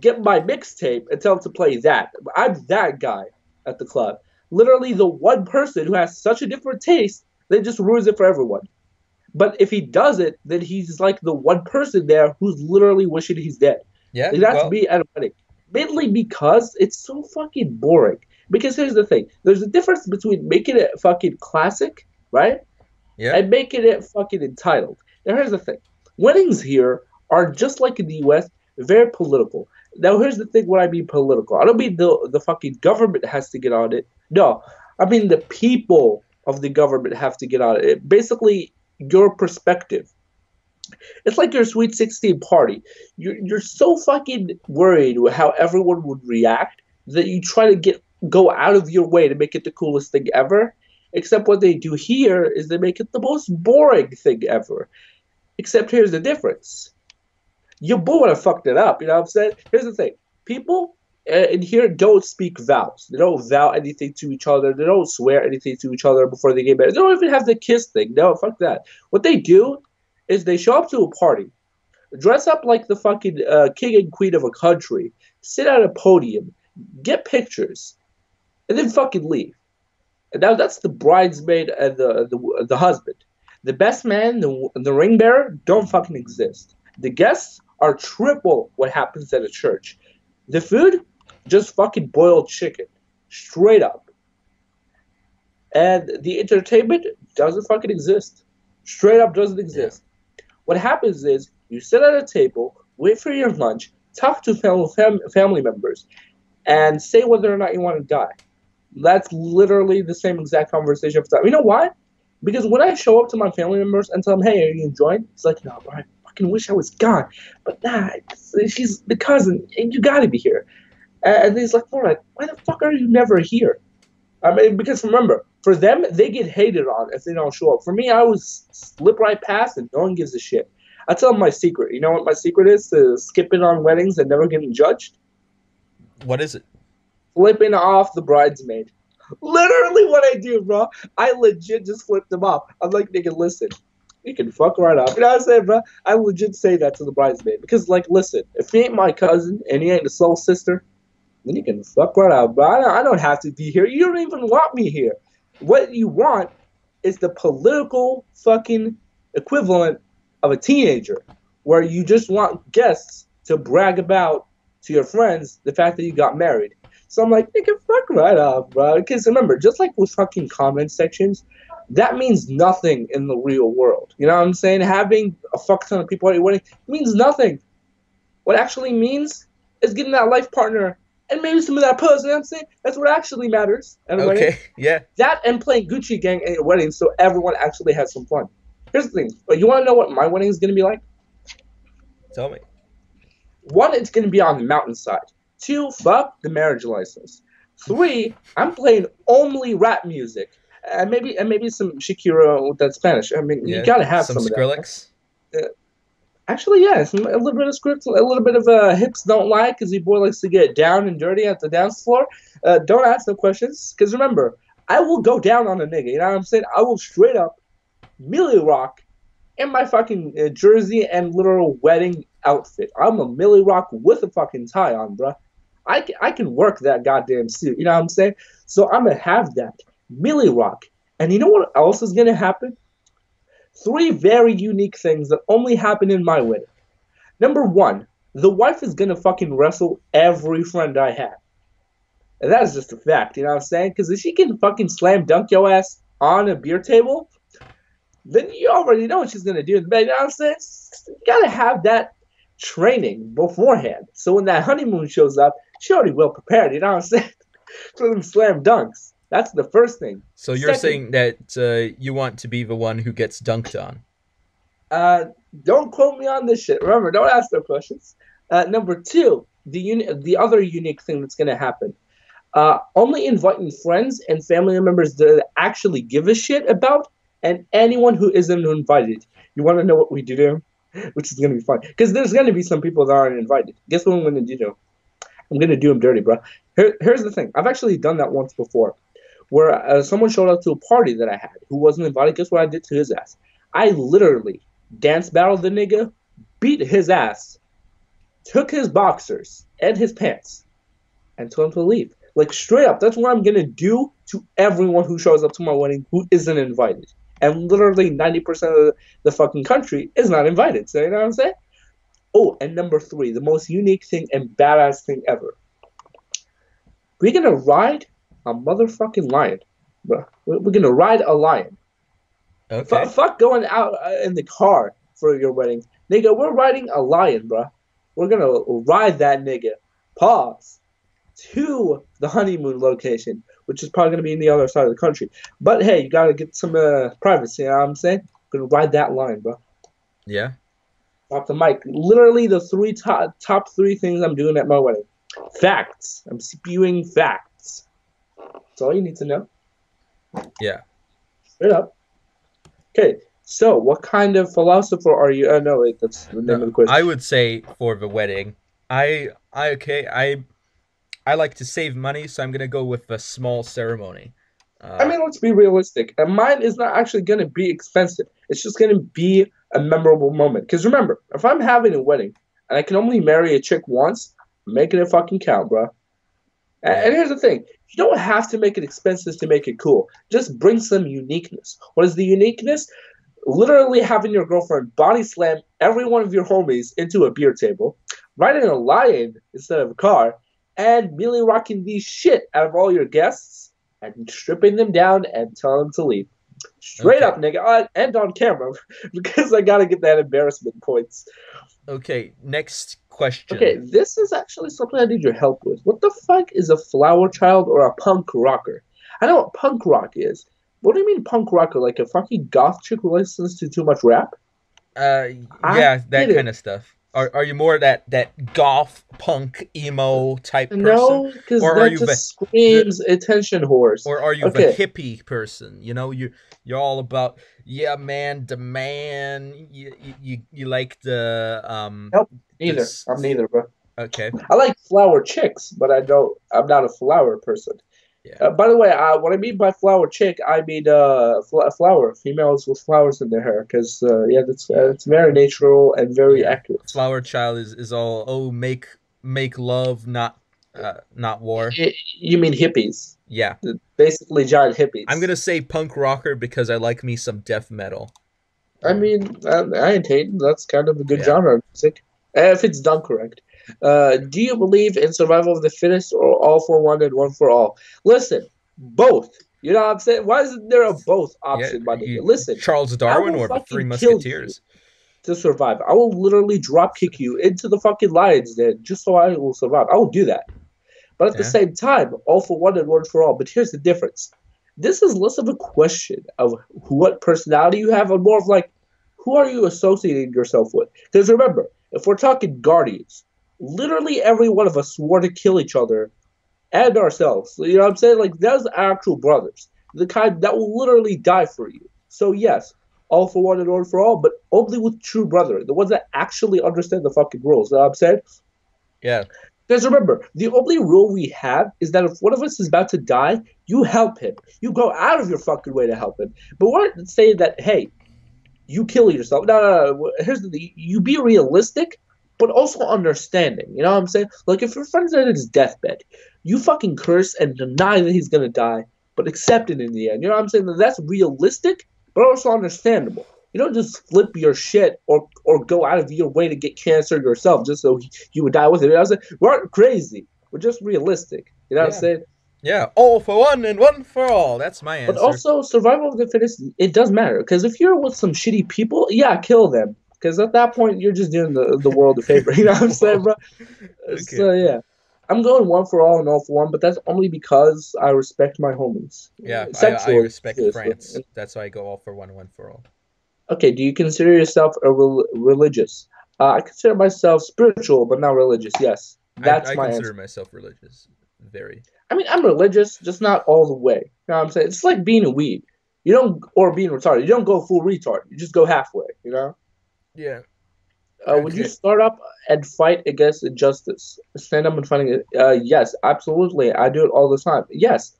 get my mixtape, and tell him to play that. I'm that guy at the club. Literally the one person who has such a different taste that just ruins it for everyone. But if he does it, then he's like the one person there who's literally wishing he's dead. Yeah. Like that's Well. me at a wedding. Mainly because it's so fucking boring. Because here's the thing: there's a difference between making it fucking classic, right, Yeah. and making it fucking entitled. Now here's the thing: weddings here are just like in the U.S. very political. Now here's the thing: what I mean political, I don't mean the fucking government has to get on it. No, I mean the people of the government have to get on it. Basically, your perspective. It's like your Sweet 16 party. You're so fucking worried with how everyone would react that you try to go out of your way to make it the coolest thing ever. Except what they do here is they make it the most boring thing ever. Except here's the difference. Your boy would have fucked it up. You know what I'm saying? Here's the thing. People in here don't speak vows. They don't vow anything to each other. They don't swear anything to each other before they get married. They don't even have the kiss thing. No, fuck that. What they do is they show up to a party, dress up like the fucking king and queen of a country, sit at a podium, get pictures, and then fucking leave. And now that's the bridesmaid and the husband. The best man, the ring bearer, don't fucking exist. The guests are triple what happens at a church. The food, just fucking boiled chicken, straight up. And the entertainment doesn't fucking exist. Straight up doesn't Yeah. exist. What happens is you sit at a table, wait for your lunch, talk to family members, and say whether or not you want to die. That's literally the same exact conversation every time. You know why? Because when I show up to my family members and tell them, "Hey, are you enjoying?" It's like, "No, bro, I fucking wish I was gone." But nah, she's the cousin, and you gotta be here. And he's like, "Mourad, why the fuck are you never here?" I mean, because remember, for them, they get hated on if they don't show up. For me, I was slip right past, and no one gives a shit. I tell them my secret. You know what my secret is to skipping on weddings and never getting judged? What is it? Flipping off the bridesmaid. Literally what I do, bro. I legit just flip them off. I'm like, nigga, listen, you can fuck right off. You know what I'm saying, bro? I legit say that to the bridesmaid because, like, listen, if he ain't my cousin and he ain't the soul sister, then you can fuck right out, bro. I don't have to be here. You don't even want me here. What you want is the political fucking equivalent of a teenager, where you just want guests to brag about to your friends the fact that you got married. So I'm like, nigga, fuck right off, bro. Because remember, just like with fucking comment sections, that means nothing in the real world. You know what I'm saying? Having a fuck ton of people at your wedding means nothing. What actually means is getting that life partner and maybe some of that puss. You know what I'm saying? That's what actually matters at a wedding. Okay. Yeah. That and playing Gucci Gang at your wedding so everyone actually has some fun. Here's the thing. You want to know what my wedding is going to be like? Tell me. One, it's going to be on the mountainside. Two, fuck the marriage license. Three, I'm playing only rap music. And maybe some Shakira with that Spanish. I mean, you Yeah. got to have Some some of that. Skrillex. Actually, yeah, a little bit of script, a little bit of hips don't lie because your boy likes to get down and dirty at the dance floor. Don't ask no questions because remember, I will go down on a nigga. You know what I'm saying? I will straight up Millie Rock in my fucking jersey and literal wedding outfit. I'm a Millie Rock with a fucking tie on, bruh. I can work that goddamn suit. You know what I'm saying? So I'm gonna have that Millie Rock. And you know what else is gonna happen? Three very unique things that only happen in my wedding. Number one, the wife is gonna fucking wrestle every friend I have. And that is just a fact, you know what I'm saying? Because if she can fucking slam dunk your ass on a beer table, then you already know what she's gonna do in the bed. You know what I'm saying? You gotta have that training beforehand. So when that honeymoon shows up, she already well prepared, you know what I'm saying? For them slam dunks. That's the first thing. So you're Second, saying that you want to be the one who gets dunked on. uh, don't quote me on this shit. Remember, don't ask no questions. Number two, the other unique thing that's gonna happen. Only inviting friends and family members that actually give a shit about, and anyone who isn't invited. You want to know what we do? which is gonna be fun because there's gonna be some people that aren't invited. Guess what I'm gonna do? I'm gonna do them dirty, bro. Here's the thing. I've actually done that once before, where someone showed up to a party that I had who wasn't invited. Guess what I did to his ass? I literally dance battled the nigga, beat his ass, took his boxers and his pants, and told him to leave. Like straight up, that's what I'm gonna do to everyone who shows up to my wedding who isn't invited. And literally 90% of the fucking country is not invited. So you know what I'm saying? Oh, and number 3, the most unique thing and badass thing ever. We're gonna ride a motherfucking lion, bro. We're gonna ride a lion. Okay. Fuck going out in the car for your wedding, nigga. We're riding a lion, bro. We're gonna ride that nigga. Pause. To the honeymoon location, which is probably gonna be in the other side of the country. But hey, you gotta get some privacy. You know what I'm saying? Gonna ride that lion, bro. Yeah. Off the mic. Literally the top 3 things I'm doing at my wedding. Facts. I'm spewing facts. That's all you need to know. Yeah. Straight up. Okay, so what kind of philosopher are you? No, wait, that's the name of the quiz. I would say for the wedding, I like to save money, so I'm gonna go with a small ceremony. I mean, let's be realistic. And mine is not actually going to be expensive. It's just going to be a memorable moment. Because remember, if I'm having a wedding and I can only marry a chick once, I'm making it fucking count, bro. And here's the thing. You don't have to make it expensive to make it cool. Just bring some uniqueness. What is the uniqueness? Literally having your girlfriend body slam every one of your homies into a beer table, riding a lion instead of a car, and merely rocking the shit out of all your guests, and stripping them down and telling them to leave. Straight up, nigga. And on camera, because I gotta get that embarrassment points. Okay, next question. Okay, this is actually something I need your help with. What the fuck is a flower child or a punk rocker? I know what punk rock is. What do you mean punk rocker? Like a fucking goth chick who listens to too much rap? Yeah, that kind of stuff. Are you more that goth punk emo type person? No, because that just screams attention whores. Or are you the hippie person? You know, you're all about man, the man. You like the Nope, neither. I'm neither, bro. Okay. I like flower chicks, but I'm not a flower person. Yeah. By the way, what I mean by flower chick, I mean flower, females with flowers in their hair, because it's very natural and very accurate. Flower child is all make love, not war. You mean hippies? Yeah, basically giant hippies. I'm gonna say punk rocker because I like me some death metal. I mean, I ain't hating. That's kind of a good genre of music, if it's done correct. Do you believe in survival of the fittest or all for one and one for all? Listen, both. You know what I'm saying? Why isn't there a both option, my nigga? Listen, Charles Darwin or the Three Musketeers? To survive, I will literally drop kick you into the fucking lion's den just so I will survive. I will do that. But at the same time, all for one and one for all. But here's the difference. This is less of a question of what personality you have and more of like, who are you associating yourself with? Because remember, if we're talking Guardians, literally every one of us swore to kill each other and ourselves. You know what I'm saying? Like, those are actual brothers. The kind that will literally die for you. So yes, all for one and one for all, but only with true brother. The ones that actually understand the fucking rules. You know what I'm saying? Yeah. Because remember, the only rule we have is that if one of us is about to die, you help him. You go out of your fucking way to help him. But we're not saying that, hey, you kill yourself. No. Here's the thing. You be realistic, but also understanding. You know what I'm saying? Like, if your friend's at his deathbed, you fucking curse and deny that he's going to die, but accept it in the end. You know what I'm saying? That's realistic, but also understandable. You don't just flip your shit or go out of your way to get cancer yourself just so you would die with it. You know what I'm saying? We aren't crazy. We're just realistic. You know what I'm saying? Yeah, all for one and one for all. That's my answer. But also, survival of the fittest, it does matter. Because if you're with some shitty people, yeah, kill them. Because at that point, you're just doing the world a favor. You know what I'm saying, bro? Okay. So, yeah. I'm going one for all and all for one, but that's only because I respect my homies. Yeah, I respect France. That's why I go all for one for all. Okay, do you consider yourself a religious? I consider myself spiritual, but not religious, yes. That's my answer. I consider myself religious. Very. I mean, I'm religious, just not all the way. You know what I'm saying? It's like being a weed. Or being retarded. You don't go full retard. You just go halfway, you know? Yeah. Would you Okay. start up and fight against injustice? Stand up and fighting it? Yes, absolutely. I do it all the time. Yes.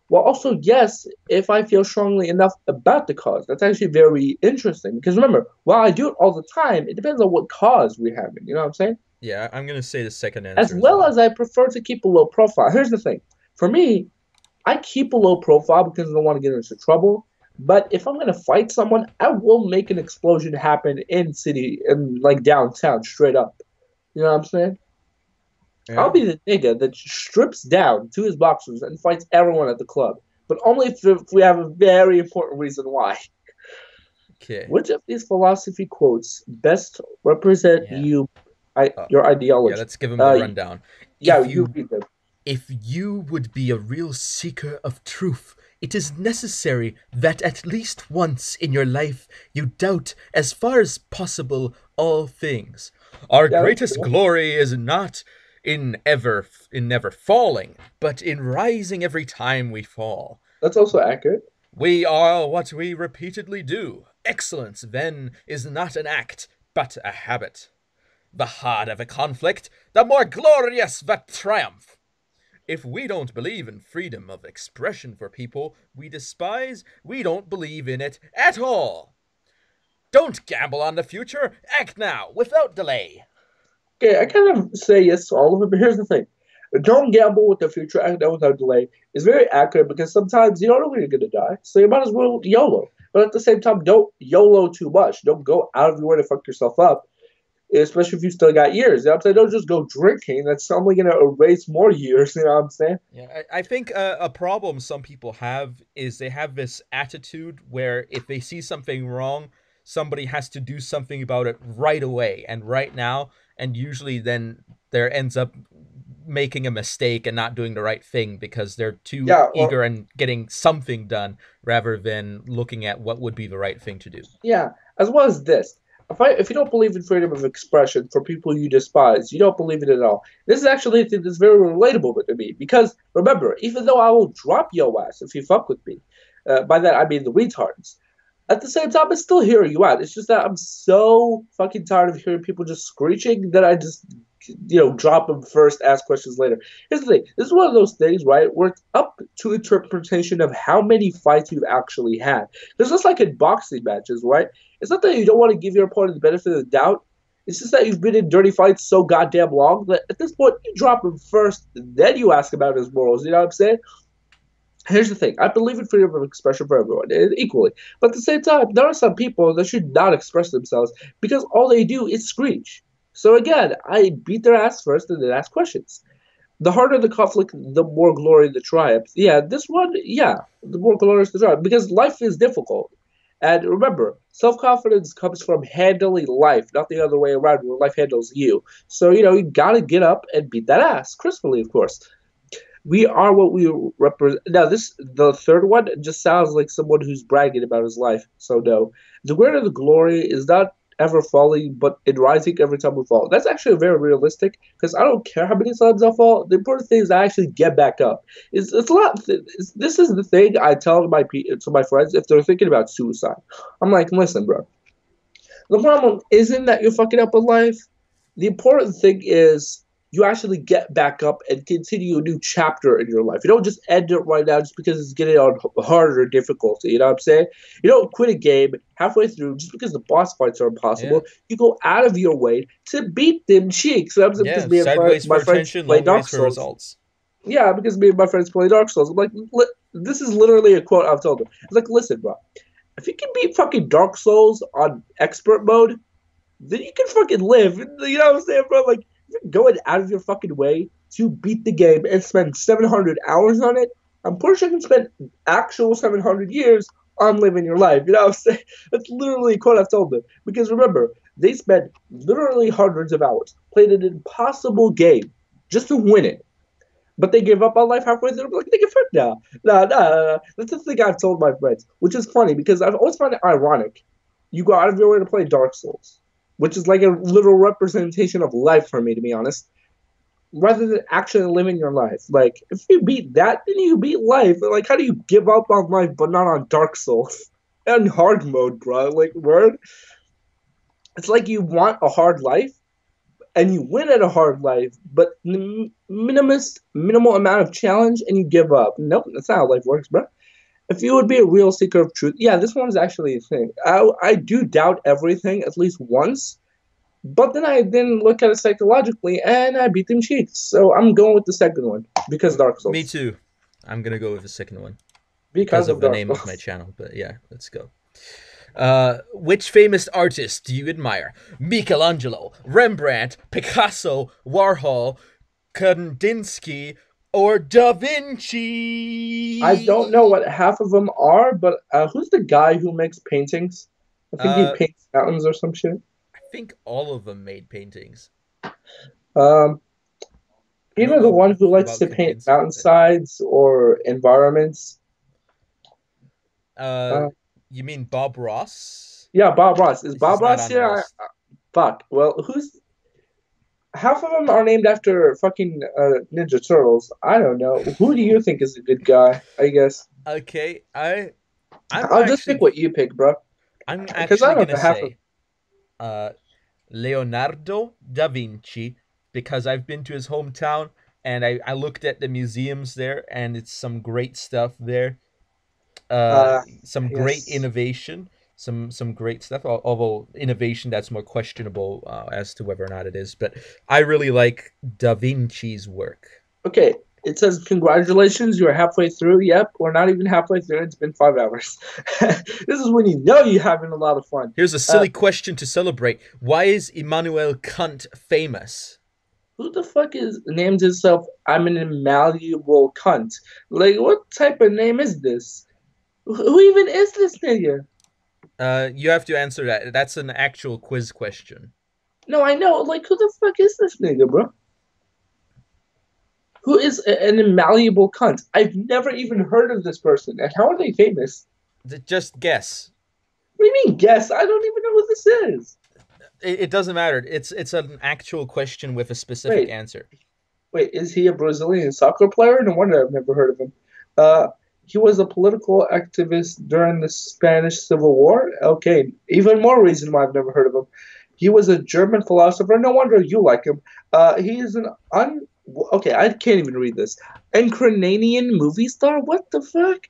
Well, also, yes, if I feel strongly enough about the cause. That's actually very interesting because remember, while I do it all the time, it depends on what cause we're having. You know what I'm saying? Yeah, I'm gonna say the second As answer as well well. as I prefer to keep a low profile. Here's the thing. For me, I keep a low profile because I don't want to get into trouble. But if I'm gonna fight someone, I will make an explosion happen in city and like downtown, straight up. You know what I'm saying? I'll Yeah. be the nigga that strips down to his boxers and fights everyone at the club, but only if we have a very important reason why. Okay. Which of these philosophy quotes best represent Yeah. Uh, your yeah. ideology? Let's give him the Uh, rundown. yeah, If you you read them. If you would be a real seeker of truth, it is necessary that at least once in your life you doubt as far as possible all things. Our Yeah, that's greatest cool. glory is not in never falling, but in rising every time we fall. That's also accurate. We are what we repeatedly do. Excellence, then, is not an act, but a habit. The harder the conflict, the more glorious the triumph. If we don't believe in freedom of expression for people we despise, we don't believe in it at all. Don't gamble on the future. Act now, without delay. Okay, I kind of say yes to all of it, but here's the thing. Don't gamble with the future, act now without delay is very accurate because sometimes you don't know when you're going to die, so you might as well YOLO. But at the same time, don't YOLO too much. Don't go out of your way to fuck yourself up, especially if you still got years. You know what I'm saying? Don't just go drinking. That's only going to erase more years. You know what I'm saying? Yeah, I think a problem some people have is they have this attitude where if they see something wrong, somebody has to do something about it right away and right now, and usually then there ends up making a mistake and not doing the right thing because they're too Yeah, or eager and getting something done rather than looking at what would be the right thing to do. yeah, as well as this. If you don't believe in freedom of expression for people you despise, you don't believe in it at all. This is actually a thing that's very relatable to me because remember, even though I will drop your ass if you fuck with me, by that I mean the retards. At the same time, I still hear you out. It's just that I'm so fucking tired of hearing people just screeching that I just, drop them first, ask questions later. Here's the thing. This is one of those things, right, where it's up to interpretation of how many fights you've actually had. There's just like in boxing matches, right? It's not that you don't want to give your opponent the benefit of the doubt. It's just that you've been in dirty fights so goddamn long that at this point you drop him first, then you ask about his morals. You know what I'm saying? Here's the thing. I believe in freedom of expression for everyone equally. But at the same time, there are some people that should not express themselves because all they do is screech. So again, I beat their ass first and then ask questions. The harder the conflict, the more glory the triumph. Yeah, this one, yeah, the more glorious the triumph because life is difficult. And remember, self confidence comes from handling life, not the other way around where life handles you. So, you gotta get up and beat that ass, crisply, of course. We are what we represent. Now, the third one just sounds like someone who's bragging about his life. So no, the greater the glory is not ever falling, but in rising every time we fall. That's actually very realistic because I don't care how many times I fall. The important thing is I actually get back up. It's a lot. This is the thing I tell to my friends if they're thinking about suicide. I'm like, listen, bro. The problem isn't that you're fucking up in life. The important thing is you actually get back up and continue a new chapter in your life. You don't just end it right now just because it's getting on harder difficulty. You know what I'm saying? You don't quit a game halfway through just because the boss fights are Yeah. impossible. You go out of your way to beat them cheeks. You know what I'm saying? Because Yeah, sideways my for friends attention, play long ways Dark for Souls. results. Yeah, because me and my friends play Dark Souls. I'm like, this is literally a quote I've told them. It's like, listen, bro, if you can beat fucking Dark Souls on expert mode, then you can fucking live. You know what I'm saying, bro? Like, if you're going out of your fucking way to beat the game and spend 700 hours on it, I'm pretty sure you can spend actual 700 years on living your life. You know what I'm saying? That's literally a quote I've told them. Because remember, they spent literally hundreds of hours, played an impossible game just to win it. But they give up on life halfway through. Like, nigga, fuck now. Nah. That's the thing I've told my friends, which is funny because I've always found it ironic. You go out of your way to play Dark Souls, which is like a literal representation of life for me, to be honest, rather than actually living your life. Like, if you beat that, then you beat life. Like, how do you give up on life but not on Dark Souls? And hard mode, bro. Like, word. It's like you want a hard life and you win at a hard life, but minimal amount of challenge and you give up. Nope, that's not how life works, bro. If you would be a real seeker of truth, yeah, this one's actually a thing. I do doubt everything at least once, but then I didn't look at it psychologically and I beat them cheeks. So I'm going with the second one because Dark Me Souls. too. I'm gonna go with the second one because Because of of the Dark name of my Souls. channel. But yeah, let's go. Which famous artist do you admire? Michelangelo, Rembrandt, Picasso, Warhol, Kandinsky, or Da I don't know Vinci? what half of them are, but who's the guy who makes paintings? I think he Uh, paints mountains or some shit. I think all of them made paintings. Um, I don't Either the know one who likes about to paint Kandinsky, but mountainsides or environments. uh, Uh, you mean Bob Ross? yeah, Bob Ross. Is He's Bob not Ross on the here? list. Fuck. Well, who's half of them are named after fucking Ninja Turtles. I don't know. Who do you think is a good guy? I guess Okay, I'm I'll just pick actually what you pick, bro. I'm Because I actually don't gonna know half of. say uh, Leonardo da Vinci because I've been to his hometown and I looked at the museums there and it's some great stuff there. Uh, Uh, some great yes. innovation, some great stuff. Although innovation that's more questionable as to whether or not it is. But I really like Da Vinci's work. Okay. It says congratulations, you're halfway through. Yep, we're not even halfway through. It's been 5 hours. This is when you know you're having a lot of fun. Here's a Uh, silly question to celebrate. Why is Immanuel Kant famous? who the fuck is names himself? I'm an malleable cunt. Like, what type of name is this? Who even is this nigga? You have to answer that. That's an actual quiz question. No, I know. Like, who the fuck is this nigga, bro? Who is an malleable cunt? I've never even heard of this person. And how are they famous? Just guess. What do you mean, guess? I don't even know who this is. It doesn't matter. It's an actual question with a specific Wait, answer. wait, is he a Brazilian soccer player? No wonder I've never heard of him. Uh, he was a political activist during the Spanish Civil War. Okay, even more reason why I've never heard of him. He was a German philosopher. No wonder you like him. He is an un. Okay, I can't even read this. Ukrainian movie star. What the fuck,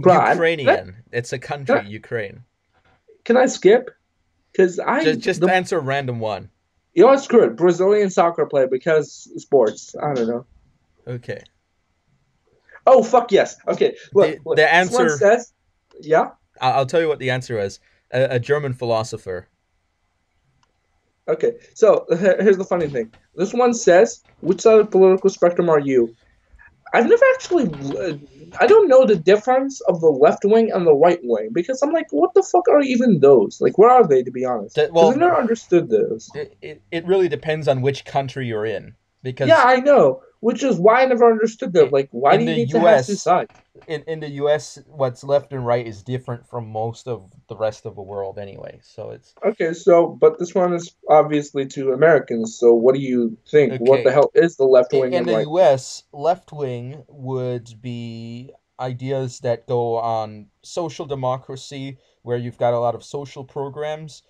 bro? Ukrainian. It's a Can country, I, Ukraine. can I skip? Because Just answer a random one. you know what? Screw it. Brazilian soccer player because sports. I don't know. Okay. Oh fuck yes. Okay, look, look. The This one answer. says, yeah. I'll tell you what the answer is. A German philosopher. Okay, so here's the funny thing. This one says, which side of the political spectrum are you? I've never actually. I don't know the difference of the left wing and the right wing because I'm like, what the fuck are even those? Like, where are they to be honest? Because I've Well, never understood those. it really depends on which country you're in Yeah, because I know, which is why I never understood them. Like, why do in you the need to have two U.S. sides? In the U.S. what's left and right is different from most of the rest of the world anyway. So it's Okay, so but this one is obviously to Americans. So what do you think? What the okay. hell is the left wing In and the right wing? US, left wing would be ideas that go on social democracy, where you've got a lot of social programs.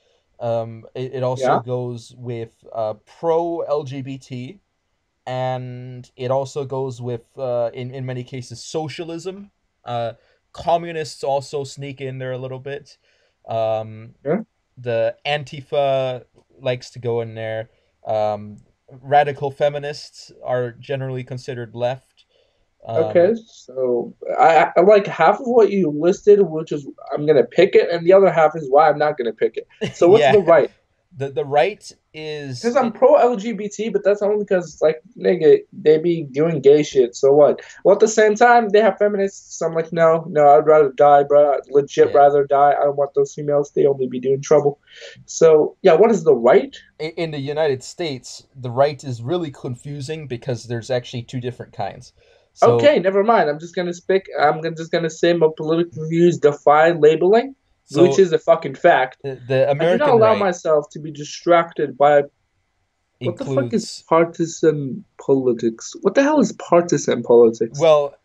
It also Yeah. goes with pro LGBT, and it also goes with, in many cases, socialism. Uh, Communists also sneak in there a little bit. Um, Yeah. the Antifa likes to go in there. Um, Radical feminists are generally considered left. Okay, Um, so I like half of what you listed, which is I'm gonna pick it, and the other half is why I'm not gonna pick it. So what's yeah, the right? the right is Because I'm pro LGBT, but that's only because like nigga, they be doing gay shit. So what? Well, at the same time, they have feminists. So I'm like, no, no, I'd rather die, bro. I'd legit yeah. rather die. I don't want those females. They only be doing trouble. So yeah, what is the right? In the United States, the right is really confusing because there's actually two different kinds. So Okay, never mind. I'm just gonna speak. Just gonna say my political views defy labeling, which so is a fucking fact. the I do not American allow right myself to be distracted by what the fuck is includes partisan politics? What the hell is partisan politics? well,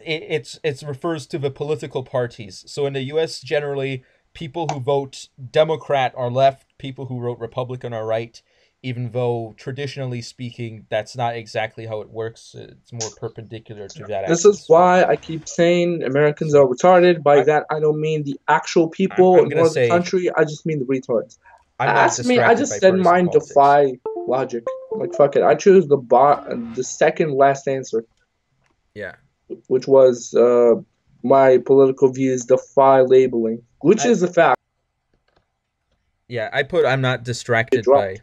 it refers to the political parties. So in the U.S., generally, people who vote Democrat are left. people who wrote Republican are right, even though traditionally speaking, that's not exactly how it works. It's more perpendicular to that This is axis. why I keep saying Americans are So retarded. By I, that, I don't mean the actual people I'm gonna nor the say country. I just mean the retards. I'm not Ask me, I distracted just by said partisan mine politics. defy logic. Like, fuck it. I choose the second last answer, Yeah, which was my political views defy labeling, which I is a fact. yeah I put I'm not It distracted by dropped.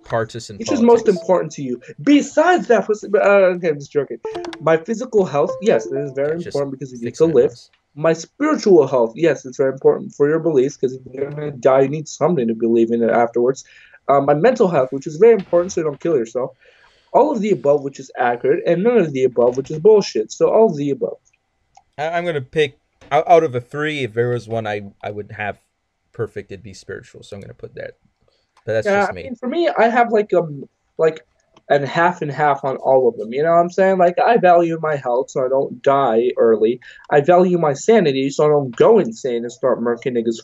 partisan Which is most politics. important to you? Besides that, okay, I'm just joking. My physical health, yes, this is very Okay, just important because you need to fixing a live. mess. My spiritual health, yes, it's very important for your beliefs because if you're gonna die, you need something to believe in it afterwards. My mental health, which is very important, so you don't kill yourself. All of the above, which is accurate, and none of the above, which is bullshit. So all of the above. I'm gonna pick out of the three. If there was one I would have perfect, it'd be spiritual. So I'm gonna put that. But that's Yeah, just I me. mean, for me, I have like and half on all of them. You know what I'm saying? Like, I value my health so I don't die early. I value my sanity so I don't go insane and start murking niggas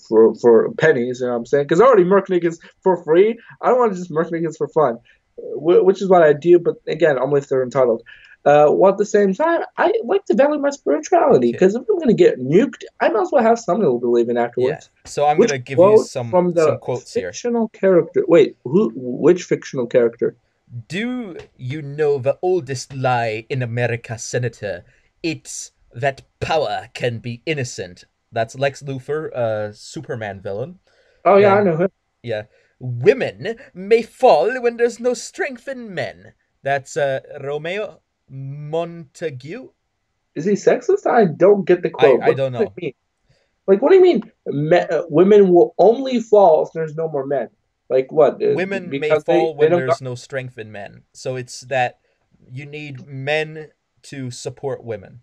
for pennies. You know what I'm saying? Because I already murk niggas for free. I don't want to just murk niggas for fun, which is what I do. But again, only if they're entitled. While at the same time, I like to value my spirituality Okay. because if I'm gonna get nuked, I might as well have something to believe in Yeah. afterwards. So I'm Which gonna give you quote some from the quotes here. fictional character? Wait, who? Which fictional character? Do you know the oldest lie in America, Senator? It's that power can be innocent. That's Lex Luthor, a Superman villain. Oh yeah, I Then, know him. yeah, women may fall when there's no strength in men. That's Romeo Montague. Is he sexist? I don't get the quote. I What don't does it know. mean? Like, what do you mean? Women will only fall if there's no more men. Like what? Women may Because fall they when don't got. there's no strength in men. So it's that you need men to support women.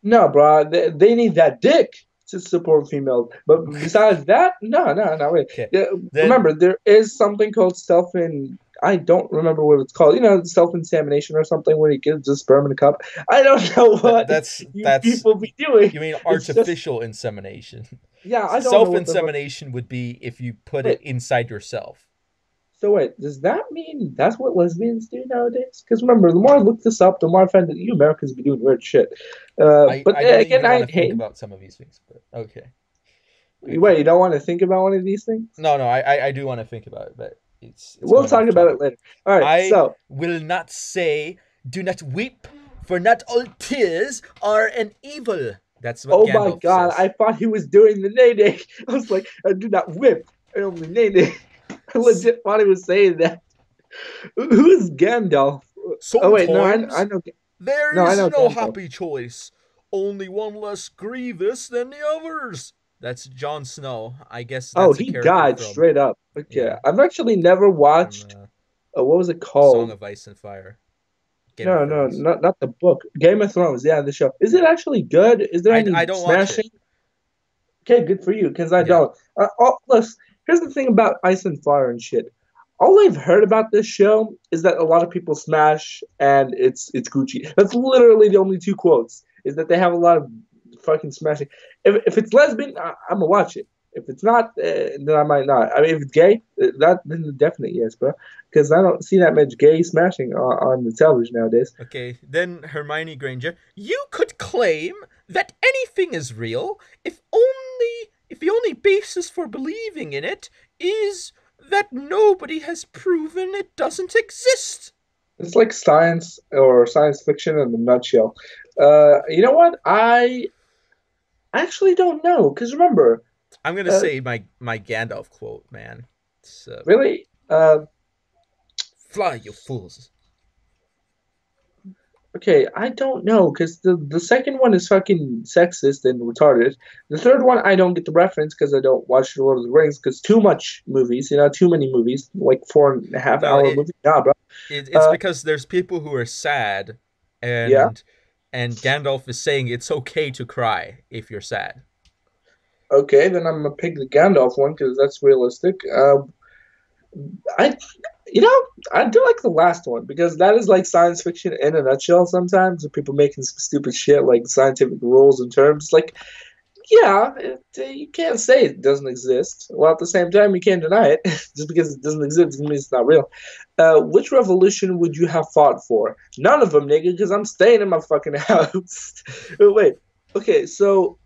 No, bro. They need that dick to support females. But besides that, no. Wait. Okay. Yeah, Then remember, there is something called self in. I don't remember what it's called. You know, self insemination or something where you give the sperm in a cup. I don't know what you that's people be doing. you mean It's just artificial insemination. yeah. I don't know Self what the fuck. insemination would be if you put it Wait. inside yourself. So wait, does that mean that's what lesbians do nowadays? Because remember, the more I look this up, the more I find that you Americans be doing weird shit. But I don't again, even I want to ain't think hating. about some of these things, but okay. Okay. Wait, you don't want to think about one of these things? No, I do want to think about it, but it's We'll going talk off about topic. it later. All right, I so will not say, do not weep, for not all tears are an evil. That's what oh my Gandalf god, I says. thought he was doing the nay nay. I was like, I do not whip, I only nay nay. I legit thought he was saying that. Who is Gandalf? Oh wait, no, I Sometimes know. there No, I is know no Gandalf. happy choice, only one less grievous than the others. That's Jon Snow. I guess Oh, that's a he character died from straight up. Okay, yeah I've actually never from watched. What was it Song called? of Ice and Fire, Game of No, Thrones. not the book. Game of Thrones. Yeah, the show. Is it Yeah, actually good? Is there I any don't watch it. smashing? Okay, good for you, because I Yeah, don't. Plus, here's the thing about Ice and Fire and shit. All I've heard about this show is that a lot of people smash and it's Gucci. That's literally the only two quotes. Is that they have a lot of fucking smashing. If it's lesbian, I'm gonna watch it. If it's not, then I might not. I mean, if it's gay, that then definitely yes, bro. Because I don't see that much gay smashing on the television nowadays. okay, then Hermione Granger, you could claim that anything is real if the only basis for believing in it is that nobody has proven it doesn't exist. It's like science or science fiction in a nutshell. You know what? I actually don't know because remember, I'm gonna uh, say my Gandalf quote, man. It's, really, fly, you fools. okay, I don't know because the second one is fucking sexist and retarded. The third one I don't get the reference because I don't watch Lord of the Rings because too much movies, you know, too many movies, like four and a half No, hour movie. Nah, bro. it's Uh, because there's people who are sad, yeah. and Gandalf is saying it's okay to cry if you're sad. Okay, then I'm gonna pick the Gandalf one because that's realistic. I, you know, I do like the last one because that is like science fiction in a nutshell. Sometimes with people making some stupid shit like scientific rules and terms. Like Yeah, you can't say it doesn't exist. Well, at the same time, you can't deny it. Just because it doesn't exist doesn't mean it's not real. Which revolution would you have fought for? None of them, nigga, because I'm staying in my fucking house. Wait, okay, so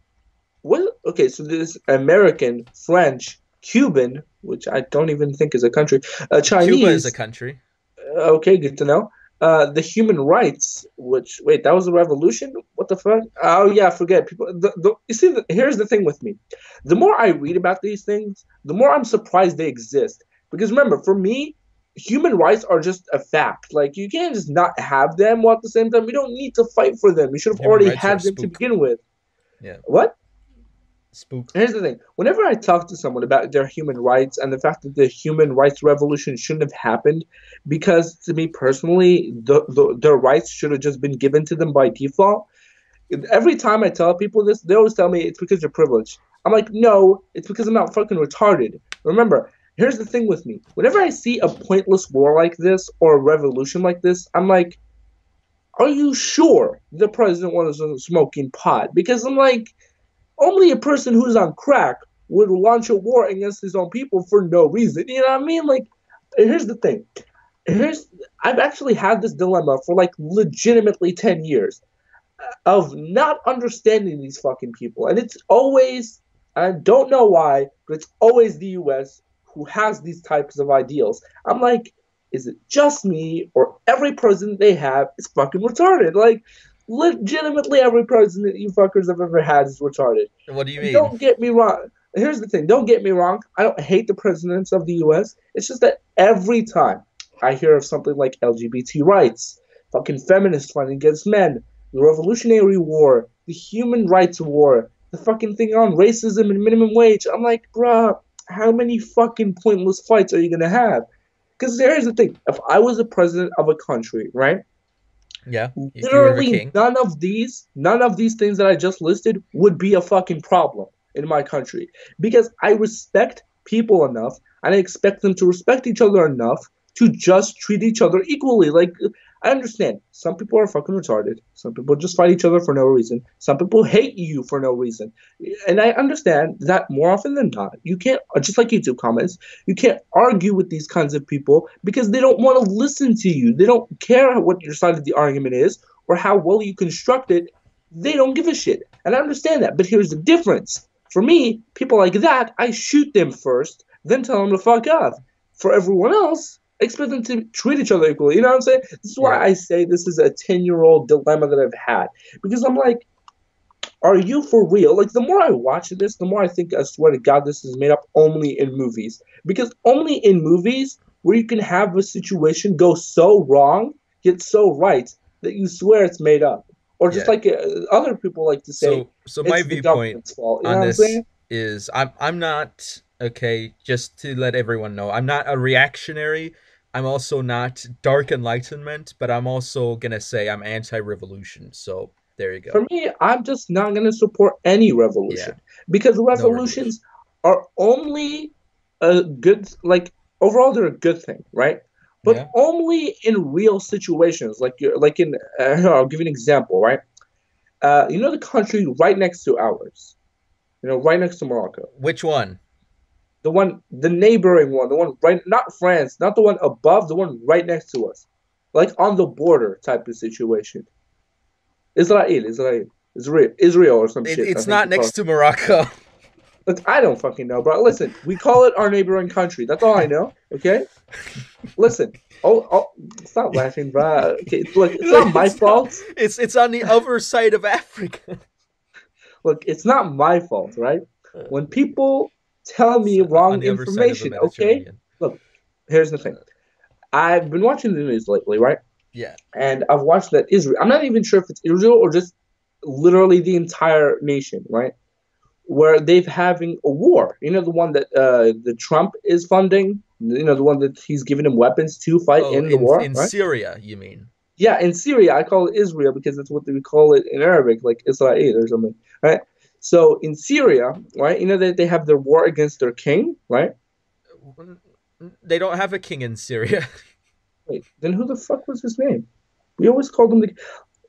what? Okay, so there's American, French, Cuban, which I don't even think is a country, Cuba is a Chinese. country. Okay, good to know. The human rights, which wait, that was a revolution. What the fuck? Oh yeah, forget people. You see, here's the thing with me. The more I read about these things, the more I'm surprised they exist. Because remember, for me, human rights are just a fact. Like you can't just not have them. While at the same time, we don't need to fight for them. We should have Human already rights are had them to spook. begin with. Yeah, What? spook. Here's the thing. Whenever I talk to someone about their human rights and the fact that the human rights revolution shouldn't have happened, because to me personally, their rights should have just been given to them by default. Every time I tell people this, they always tell me it's because you're privileged. I'm like, no, it's because I'm not fucking retarded. Remember, here's the thing with me. Whenever I see a pointless war like this or a revolution like this, I'm like, are you sure the president wasn't smoking pot? Because I'm like, only a person who's on crack would launch a war against his own people for no reason. You know what I mean? Like, here's the thing. Here's I've actually had this dilemma for like legitimately 10 years of not understanding these fucking people. And it's always, I don't know why, but it's always the US who has these types of ideals. I'm like, is it just me or every president they have is fucking retarded? Like, legitimately every president you fuckers have ever had is retarded. What do you And mean? don't get me wrong. Here's the thing. Don't get me wrong. I don't hate the presidents of the US. It's just that every time I hear of something like LGBT rights, fucking feminists fighting against men, the Revolutionary War, the Human Rights War, the fucking thing on racism and minimum wage, I'm like, bruh, how many fucking pointless fights are you gonna have? Because here's the thing. If I was the president of a country, right? Yeah, if you were the Literally king. none of these things that I just listed would be a fucking problem in my country because I respect people enough and I expect them to respect each other enough to just treat each other equally. Like I understand some people are fucking retarded. Some people just fight each other for no reason. Some people hate you for no reason. And I understand that more often than not, you can't just like YouTube comments, you can't argue with these kinds of people because they don't want to listen to you. They don't care what your side of the argument is or how well you construct it. They don't give a shit. And I understand that. But here's the difference. For me, people like that, I shoot them first, then tell them to fuck off. For everyone else, I expect them to treat each other equally. You know what I'm saying? This is why Yeah. I say this is a 10-year-old dilemma that I've had. Because I'm like, are you for real? Like, the more I watch this, the more I think, I swear to God, this is made up only in movies. Because only in movies where you can have a situation go so wrong, yet so right, that you swear it's made up. Or just Yeah. like other people like to say, So my it's the viewpoint government's fault. You know on what I'm this saying? is I'm not okay, just to let everyone know. I'm not a reactionary. I'm also not dark enlightenment, but I'm also going to say I'm anti-revolution. So there you go. For me, I'm just not going to support any Yeah. revolution because No revolution. revolutions are only a good, like overall, they're a good thing, right? But Yeah. only in real situations, like like in. I'll give you an example, right? You know the country right next to ours, right next to Morocco, Which one? the neighboring one, the one right, not France, not the one above, the one right next to us, like on the border type of situation. Israel, or some shit. I It's think not they call next it. to Morocco. Look, I don't fucking know, bro. Listen, we call it our neighboring country. That's all I know. Okay. Listen. Oh, stop laughing, bro. Okay, look, it's not my It's not. fault. It's on the other side of Africa. Look, it's not my fault, right? When people tell It's me on wrong the other side of the information, okay? Mediterranean. Look, here's the thing. I've been watching the news lately, right? Yeah. And I've watched that Israel. I'm not even sure if it's Israel or just literally the entire nation, right? Where they've having a war. You know, the one that the Trump is funding. You know, the one that he's giving them weapons to fight Oh, in the war, in right? Syria, you mean? Yeah, in Syria, I call it Israel because that's what we call it in Arabic, like Israel or something, right? So in Syria, right, you know that they have their war against their king, right? They don't have a king in Syria. Wait, then who the fuck was his name? We always called him the.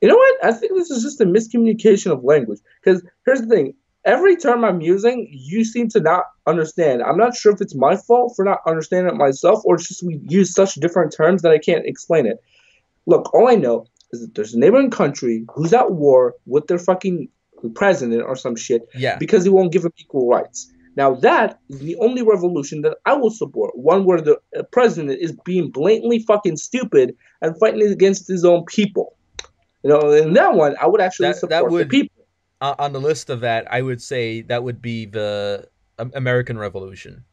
You know what? I think this is just a miscommunication of language. Because here's the thing: every term I'm using, you seem to not understand. I'm not sure if it's my fault for not understanding it myself, or it's just we use such different terms that I can't explain it. Look, all I know is that there's a neighboring country who's at war with their fucking president or some shit Yeah. because he won't give them equal rights. Now that is the only revolution that I will support. One where the president is being blatantly fucking stupid and fighting against his own people. You know, in that one, I would actually That support the would, people. on the list of that, I would say that would be the American Revolution.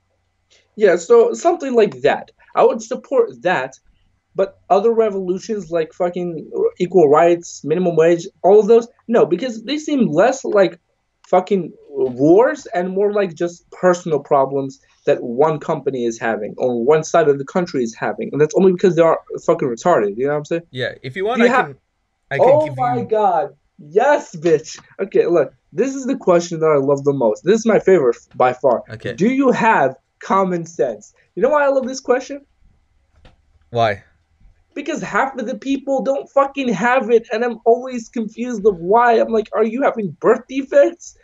Yeah, so something like that. I would support that. But other revolutions like fucking equal rights, minimum wage, all of those, no, because they seem less like fucking wars and more like just personal problems that one company is having or one side of the country is having, and that's only because they are fucking retarded. You know what I'm saying? Yeah, if you want, Do you have? I can Oh give my you. god, yes, bitch. Okay, look, this is the question that I love the most. This is my favorite by far. Okay. Do you have common sense? You know why I love this question? Why? Because half of the people don't fucking have it, and I'm always confused of why. I'm like, are you having birth defects?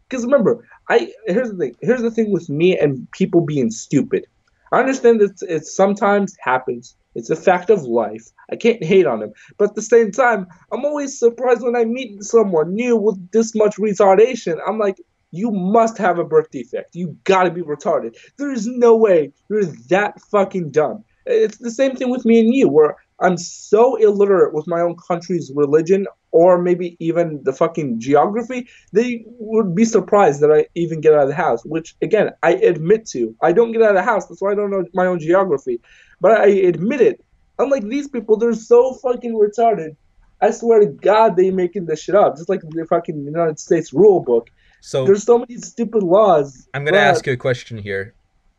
Because remember, I here's the thing. Here's the thing with me and people being stupid. I understand that it sometimes happens. It's a fact of life. I can't hate on them, but at the same time, I'm always surprised when I meet someone new with this much retardation. I'm like, you must have a birth defect. You gotta be retarded. There is no way you're that fucking dumb. It's the same thing with me and you, where I'm so illiterate with my own country's religion or maybe even the fucking geography, they would be surprised that I even get out of the house, which again, I admit to. I don't get out of the house, that's why I don't know my own geography. But I admit it. Unlike these people, they're so fucking retarded. I swear to God, they making this shit up. Just like the fucking United States rule book. So There's so many stupid laws. I'm gonna But ask you a question here.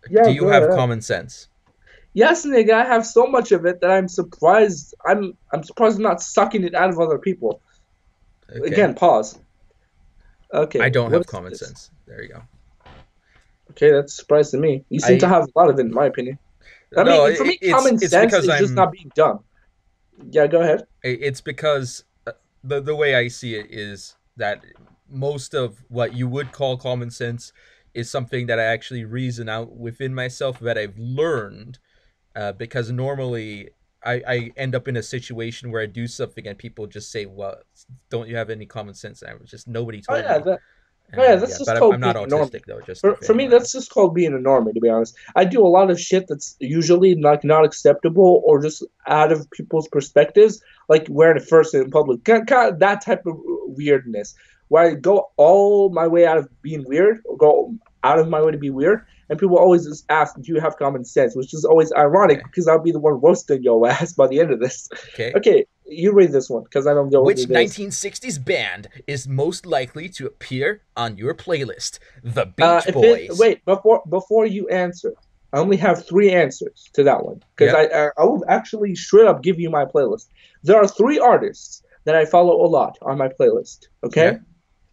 Do yeah, you go have ahead. common sense? Yes, nigga, I have so much of it that I'm surprised. I'm surprised I'm not sucking it out of other people. Okay. Again, pause. I Okay, don't what have is common this? sense. There you go. Okay, that's a surprise to me. You seem to I have a lot of it, in my opinion. I no, mean, for me, common it's sense because is just not being dumb. Yeah, go ahead. it's because the way I see it is that most of what you would call common sense is something that I actually reason out within myself that I've learned, because normally I end up in a situation where I do something and people just say, "Well, don't you have any common sense?" And I was just nobody Oh told yeah, me. that. Oh yeah, And that's yeah, just but I'm called not being a normie. autistic though. Just For if me, anyone that's asks. just called being a normie. To be honest, I do a lot of shit that's usually like not acceptable or just out of people's perspectives, like wearing a fursuit in public. Kind of that type of weirdness, where I go all my way out of being weird, or go out of my way to be weird, and people always just ask, "Do you have common sense?" Which is always ironic Okay. because I'll be the one roasting your ass by the end of this. Okay. Okay, you read this one because I don't know what Which it is. 1960s band is most likely to appear on your playlist? The Beach If it Boys. wait before you answer, I only have three answers to that one because Yep. I will actually straight up give you my playlist. There are three artists that I follow a lot on my playlist. Okay. Okay,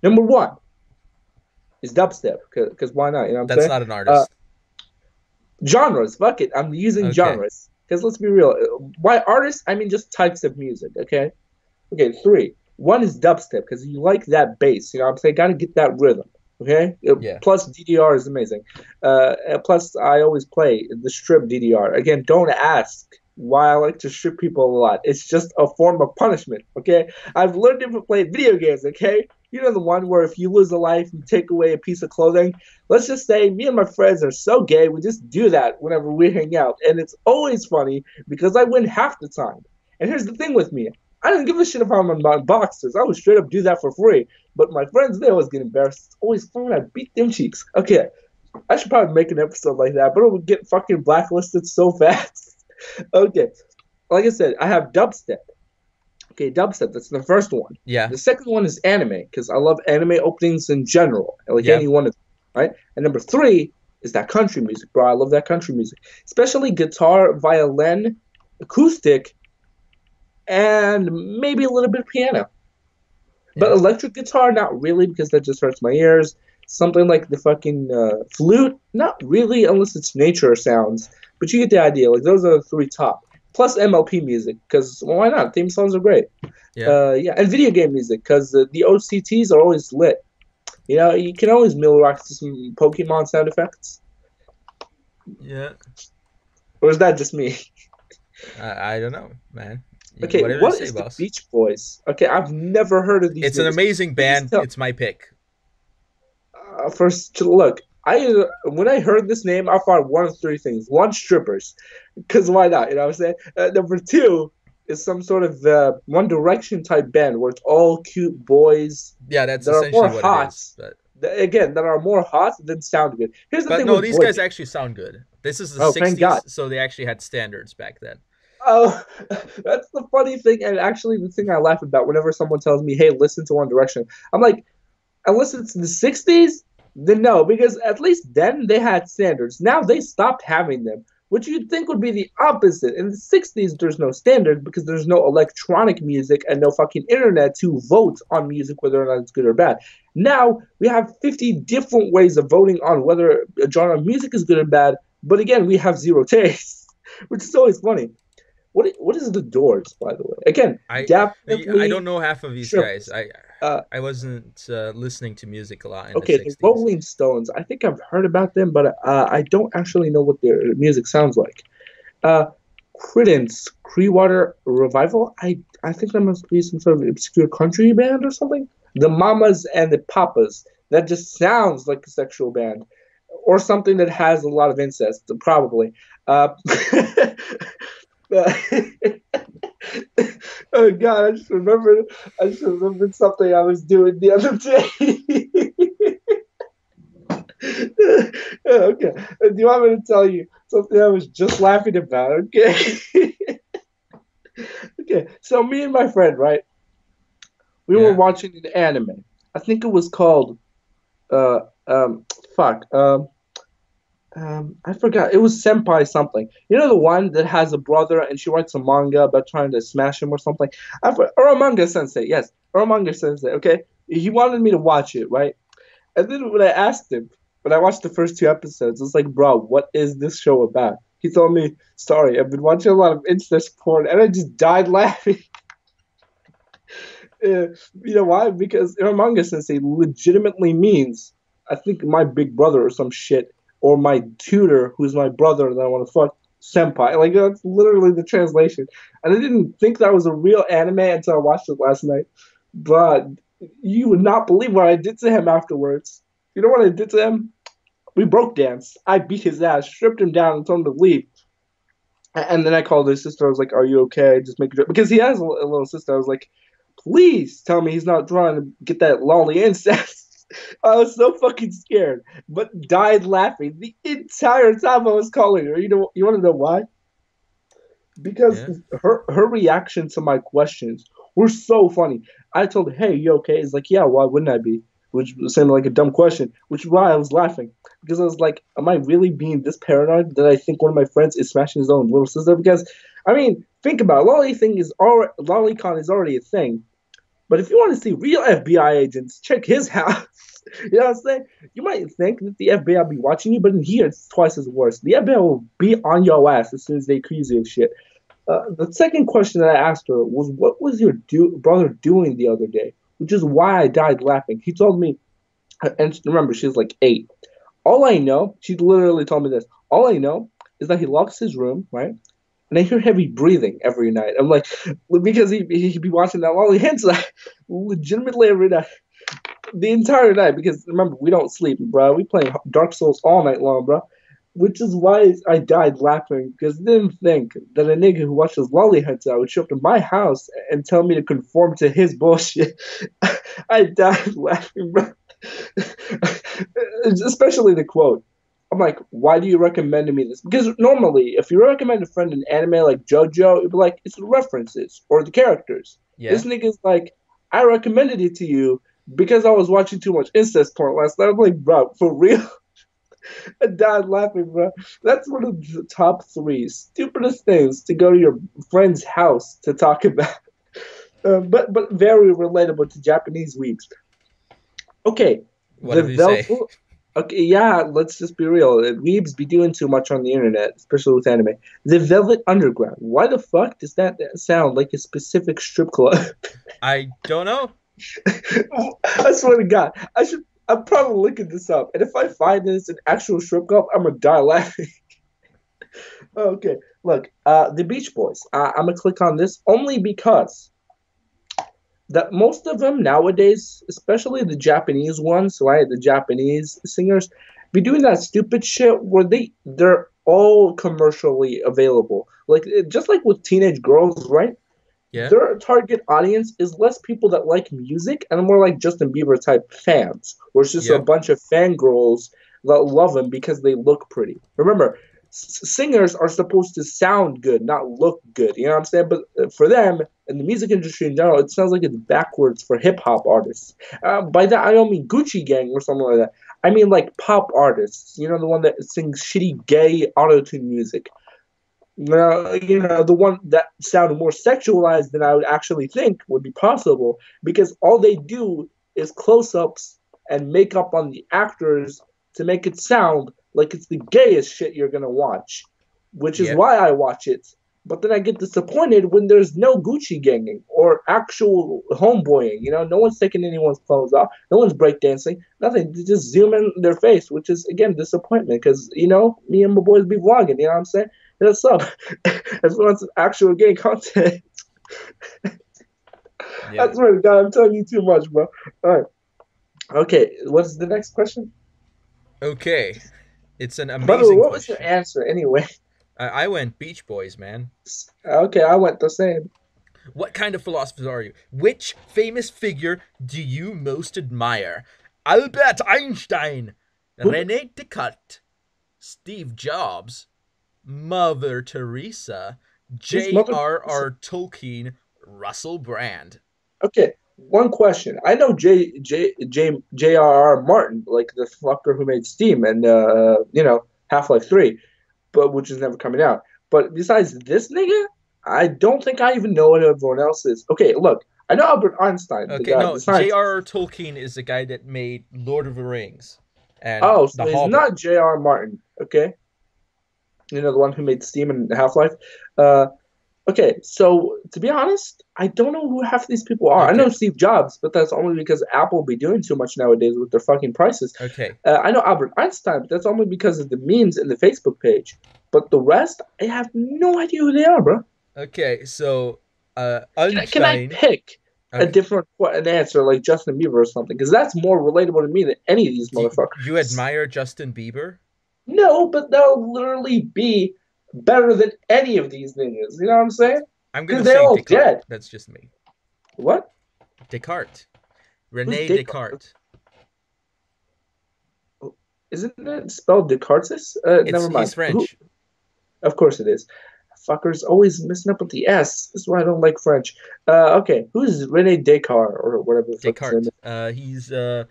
number one is dubstep because why not? You know what I'm That's saying? not an Uh, artist. Genres, fuck it, I'm using Okay. genres because let's be real. By artists, I mean just types of music. Okay, okay, three. One is dubstep because you like that bass. You know what I'm saying? Got to get that rhythm. Okay. Yeah. Plus DDR is amazing. Plus I always play the strip DDR. Again, don't ask why I like to strip people a lot. It's just a form of punishment. Okay. I've learned it from playing video games. Okay. You know the one where if you lose a life, you take away a piece of clothing. Let's just say me and my friends are so gay. We just do that whenever we hang out, and it's always funny because I win half the time. And here's the thing with me. I didn't give a shit if I'm on my boxers. I would straight up do that for free. But my friends, they always get embarrassed. It's always fun when I beat them cheeks. Okay, I should probably make an episode like that, but it would get fucking blacklisted so fast. Okay, like I said, I have dubstep. Okay, dubstep, that's the first one. Yeah. The second one is anime, because I love anime openings in general, like Yeah. any one of them, right? And number three is that country music, bro. I love that country music, especially guitar, violin, acoustic, and maybe a little bit of piano. But Yeah. electric guitar, not really, because that just hurts my ears. Something like the fucking flute, not really, unless it's nature sounds. But you get the idea. Like those are the three top. Plus MLP music, because well, why not? Theme songs are great. Yeah. Yeah, and video game music, because the OCTs are always lit. You know, you can always mill rock to some Pokemon sound effects. Yeah. Or is that just me? I don't know, man. Okay, Whatever you what say, is the boss. Beach Boys? Okay, I've never heard of these It's an niggas. amazing Please band. tell. It's my pick. First, look, I when I heard this name, I thought one of three things: one, strippers, because why not? You know what I'm saying? Number two is some sort of One Direction type band where it's all cute boys Yeah, that's that are more essentially what it hot. is. But Again, that are more hot than sound good. Here's the but thing no, with these boy guys bands. actually sound good. This is the Oh, thank God. '60s, so they actually had standards back then. Oh, that's the funny thing, and actually the thing I laugh about whenever someone tells me, "Hey, listen to One Direction." I'm like, I listened to the '60s. Then no, because at least then they had standards. Now they stopped having them, which you'd think would be the opposite. In the '60s, there's no standards because there's no electronic music and no fucking internet to vote on music whether or not it's good or bad. Now we have 50 different ways of voting on whether a genre of music is good or bad. But again, we have zero taste, which is always funny. What is the Doors, by the way? Again, I don't definitely know half of these guys. strippers. Uh, I wasn't listening to music a lot in the okay, the '60s. Rolling Stones. I think I've heard about them, but I don't actually know what their music sounds like. Uh, Credence, Clearwater Revival. I think that must be some sort of obscure country band or something. The Mamas and the Papas. That just sounds like a sexual band, or something that has a lot of incest, probably. Uh, oh God, I just remembered something I was doing the other day. Okay. Do you want me to tell you something I was just laughing about? Okay. Okay. So me and my friend, right? We were Yeah, watching an anime. I think it was called uh um fuck. I forgot. It was Senpai something. You know the one that has a brother and she writes a manga about trying to smash him or something? Or a manga sensei, yes. Or a manga sensei, okay? He wanted me to watch it, right? And then when I asked him, when I watched the first two episodes, I was like, bro, what is this show about? He told me, sorry, I've been watching a lot of incest porn, and I just died laughing. You know why? Because Manga Sensei legitimately means, I think my big brother or some shit, or my tutor, who's my brother that I want to fuck, senpai. Like, that's literally the translation. And I didn't think that was a real anime until I watched it last night. But you would not believe what I did to him afterwards. You know what I did to him? We broke dance. I beat his ass, stripped him down, and told him to leave. And then I called his sister. I was like, "Are you okay?" Just make it because he has a little sister. I was like, "Please tell me he's not trying to get that lolly incest." I was so fucking scared, but died laughing the entire time I was calling her. You want to know why? Because yeah. her reaction to my questions were so funny. I told her, "Hey, you okay?" It's like, "Yeah, why wouldn't I be?" Which sounded like a dumb question, which is why I was laughing because I was like, "Am I really being this paranoid that I think one of my friends is smashing his own little sister?" Because I mean, think about it. Lolicon is already a thing, but if you want to see real FBI agents, check his house. You know what I'm saying? You might think that the FBI will be watching you, but in here it's twice as worse. The FBI will be on your ass as soon as they accuse you of shit. The second question that I asked her was, "What was your brother doing the other day?" Which is why I died laughing. He told me, and remember, she was like 8. All I know, she literally told me this. All I know is that he locks his room, right? And I hear heavy breathing every night. I'm like, because he'd be watching that Lolly Hentai legitimately every night, the entire night. Because remember, we don't sleep, bro. We play Dark Souls all night long, bro. Which is why I died laughing because I didn't think that a nigga who watches Lolly Hentai would show up to my house and tell me to conform to his bullshit. I died laughing, bro. Especially the quote. I'm like, why do you recommend me this? Because normally, if you recommend a friend an anime like JoJo, it'd be like, it's the references or the characters. Yeah. This nigga's like, I recommended it to you because I was watching too much incest porn last night. I'm like, bro, for real? I died laughing, bro. That's one of the top three stupidest things to go to your friend's house to talk about. But very relatable to Japanese weeks. Okay, the Whatever you say. Velvet. Okay, yeah, let's just be real. Weebs be doing too much on the internet, especially with anime. The Velvet Underground. Why the fuck does that sound like a specific strip club? I don't know. I swear to God, I'm probably looking this up, and if I find that it's an actual strip club, I'm gonna die laughing. Okay, look, the Beach Boys. I'm gonna click on this only because that most of them nowadays, especially the Japanese ones, right? The Japanese singers, be doing that stupid shit where they're all commercially available. Like just like with teenage girls, right? Yeah. Their target audience is less people that like music and more like Justin Bieber type fans, where it's just a Yeah. bunch of fangirls that love him because they look pretty. Remember, singers are supposed to sound good, not look good. You know what I'm saying? But for them, in the music industry in general, it sounds like it's backwards for hip hop artists. By that, I don't mean Gucci Gang or something like that. I mean like pop artists. You know, the one that sings shitty gay auto-tune music. The one that sounded more sexualized than I would actually think would be possible because all they do is close ups and makeup on the actors to make it sound like it's the gayest shit you're gonna watch, which is Yeah. why I watch it. But then I get disappointed when there's no Gucci ganging or actual homeboying. No one's taking anyone's clothes off, no one's breakdancing, nothing. They just zoom in their face, which is again disappointment because me and my boys be vlogging. You know what I'm saying? Hit us up if you want some actual gay content. Yeah. I swear to God, I'm telling you too much, bro. All right. Okay, what's the next question? Okay. It's an By the way, amazing what was your question. answer anyway? I went Beach Boys, man. Okay, I went the same. What kind of philosophers are you? Which famous figure do you most admire? Albert Einstein, Who? René Descartes, Steve Jobs, Mother Teresa, Who's Mother? J.R.R. Tolkien, Russell Brand. Okay, one question. I know J.R.R. Martin, like the fucker who made Steam and Half-Life 3, but which is never coming out. But besides this nigga, I don't think I even know what everyone else is. Okay, look, I know Albert Einstein, the Okay, guy, no, the scientist. J.R.R. Tolkien is the guy that made Lord of the Rings and Oh, The so he's Hobbit. not J.R. Martin, okay? The one who made Steam and Half-Life. Uh, Okay, so to be honest, I don't know who half of these people are. I know Okay, Steve Jobs, but that's only because Apple be doing too much nowadays with their fucking prices. okay, I know Albert Einstein, but that's only because of the memes in the Facebook page. But the rest, I have no idea who they are, bro. okay. So, Can I Einstein. pick a Okay, different an answer like Justin Bieber or something? Because that's more relatable to me than any of these you motherfuckers. admire Justin Bieber? No, but they'll literally be better than any of these niggas. You know what I'm saying? I'm gonna Because they're say all Descartes. dead. That's just me. What? Descartes. Who's Rene Descartes? Descartes. Isn't it spelled Descartes? It's Never he's mind. Who? French. Of course it is. Fuckers always messing up with the S. This is why I don't like French. Okay, who's Rene Descartes or whatever the fuck his name Descartes. is?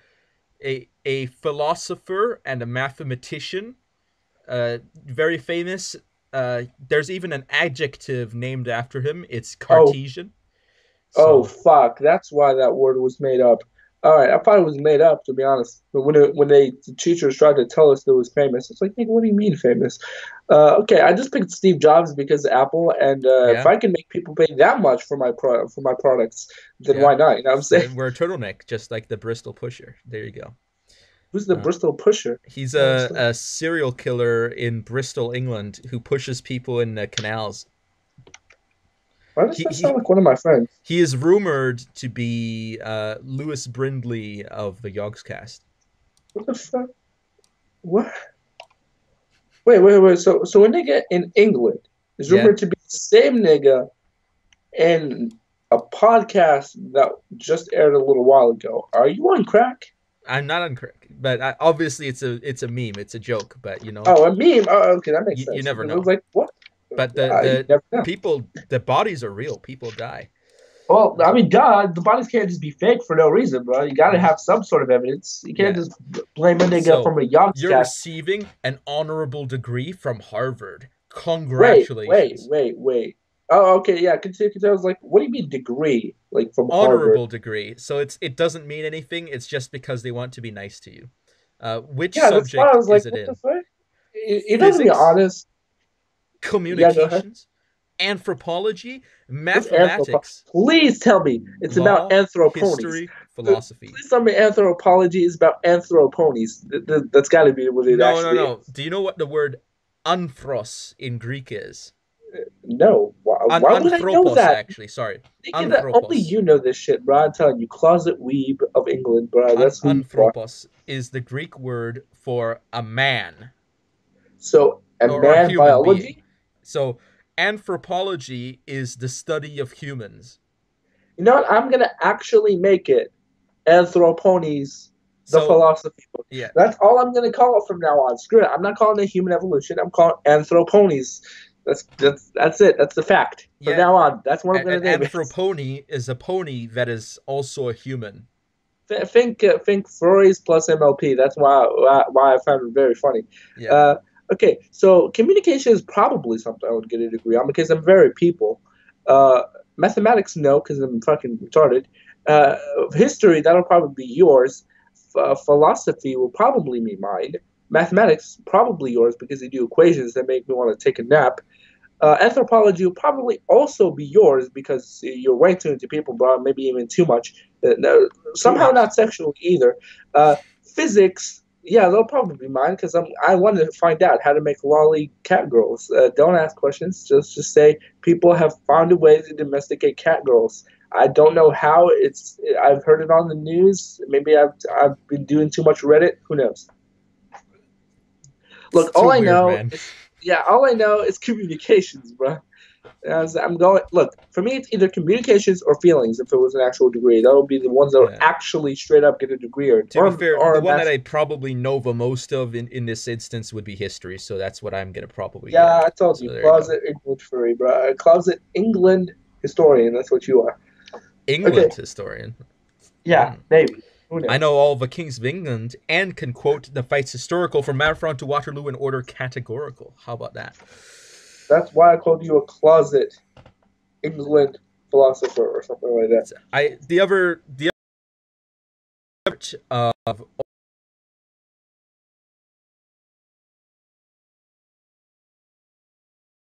He's a philosopher and a mathematician. Very famous. There's even an adjective named after him. It's Oh, Cartesian. oh, So fuck. That's why that word was made up. All right, I thought it was made up to be honest. But the teachers tried to tell us that it was famous, it's like, nigga, what do you mean famous? Okay, I just picked Steve Jobs because of Apple, and if yeah, I can make people pay that much for my products, then yeah. why not? You know what I'm saying? So we're a turtleneck, just like the Bristol Pusher. There you go. Who's the Uh, Bristol Pusher? he's I don't understand. a serial killer in Bristol, England, who pushes people in the canals. Why does He that sound he like one of my friends? he is rumored to be Lewis Brindley of the Yogscast. What the fuck? What? Wait. So a nigga in England is Yeah, rumored to be the same nigga in a podcast that just aired a little while ago. Are you on crack? I'm not incorrect, but obviously it's a meme, it's a joke, but Oh, a meme. Oh, okay, that makes you sense. never Because I was know. like, what? But You the never know. people, the bodies are real. People die. Well, I mean, God, the bodies can't just be fake for no reason, bro. You got to Yeah, have some sort of evidence. You can't yeah. just blame a nigga So from a you're Yogscast. receiving an honorable degree from Harvard. Wait, Congratulations. wait, wait. Oh, okay, yeah. Continue. I was like, what do you mean degree? Like from Harvard? Honorable degree. So it doesn't mean anything. It's just because they want to be nice to you. Which Yeah, that's why I subject was like, is it what the in? fuck? To be Physics, honest, yeah, go ahead. communications, anthropology, What's anthropology? mathematics, Please tell me it's about law, anthroponies. history, philosophy. Please tell me anthropology is about anthroponies. That's got to be what it No, no, actually no. is. Do you know what the word anthros in Greek is? No, why would I know Anthropos, that? actually. Sorry. Thinking that only Anthropos. you know this shit, bro. I'm telling you, closet weeb of England, bro. That's who you are. Anthropos is the Greek word for a man So, a or man human being. biology. So anthropology is the study of humans. You know what? I'm gonna actually make it anthroponies, the So philosophy book. yeah, That's all I'm gonna call it from now on. Screw it. I'm not calling it human evolution. I'm calling it anthroponies. That's it. That's the fact. From yeah. now on, that's what I'm gonna An name it. anthropony is a pony that is also a human. Think Furries plus MLP. That's why I found it very funny. Yeah. Uh, okay, so communication is probably something I would get a degree on because I'm very people. Uh, Mathematics, no, because I'm fucking retarded. Uh, History, that'll probably be yours. Philosophy will probably be mine. Mathematics, probably yours because they do equations that make me want to take a nap. Anthropology will probably also be yours because you're way too into people, bro. Maybe even too much. No, Too somehow much. not sexual either. Physics, yeah, they'll probably be mine because I want to find out how to make lolly cat girls. Don't ask questions. Just say people have found a way to domesticate cat girls. I don't know how. I've heard it on the news. Maybe I've been doing too much Reddit. Who knows? It's Look, too weird, man. all I know is communications, bro. As I'm going, look, for me, it's either communications or feelings. If it was an actual degree, that would be the ones that would Yeah. actually straight up get a degree To be fair, or the a one that master. I probably know the most of in this instance would be history, so that's what I'm gonna probably get. Yeah, I told you, So there you go. closet England furry, bro. Closet England historian. That's what you are. Okay, England historian. yeah, maybe. Who I knows? know all the kings of England and can quote the fights historical from Marathon to Waterloo in order categorical. How about that? That's why I called you a closet England philosopher or something like that. I the other of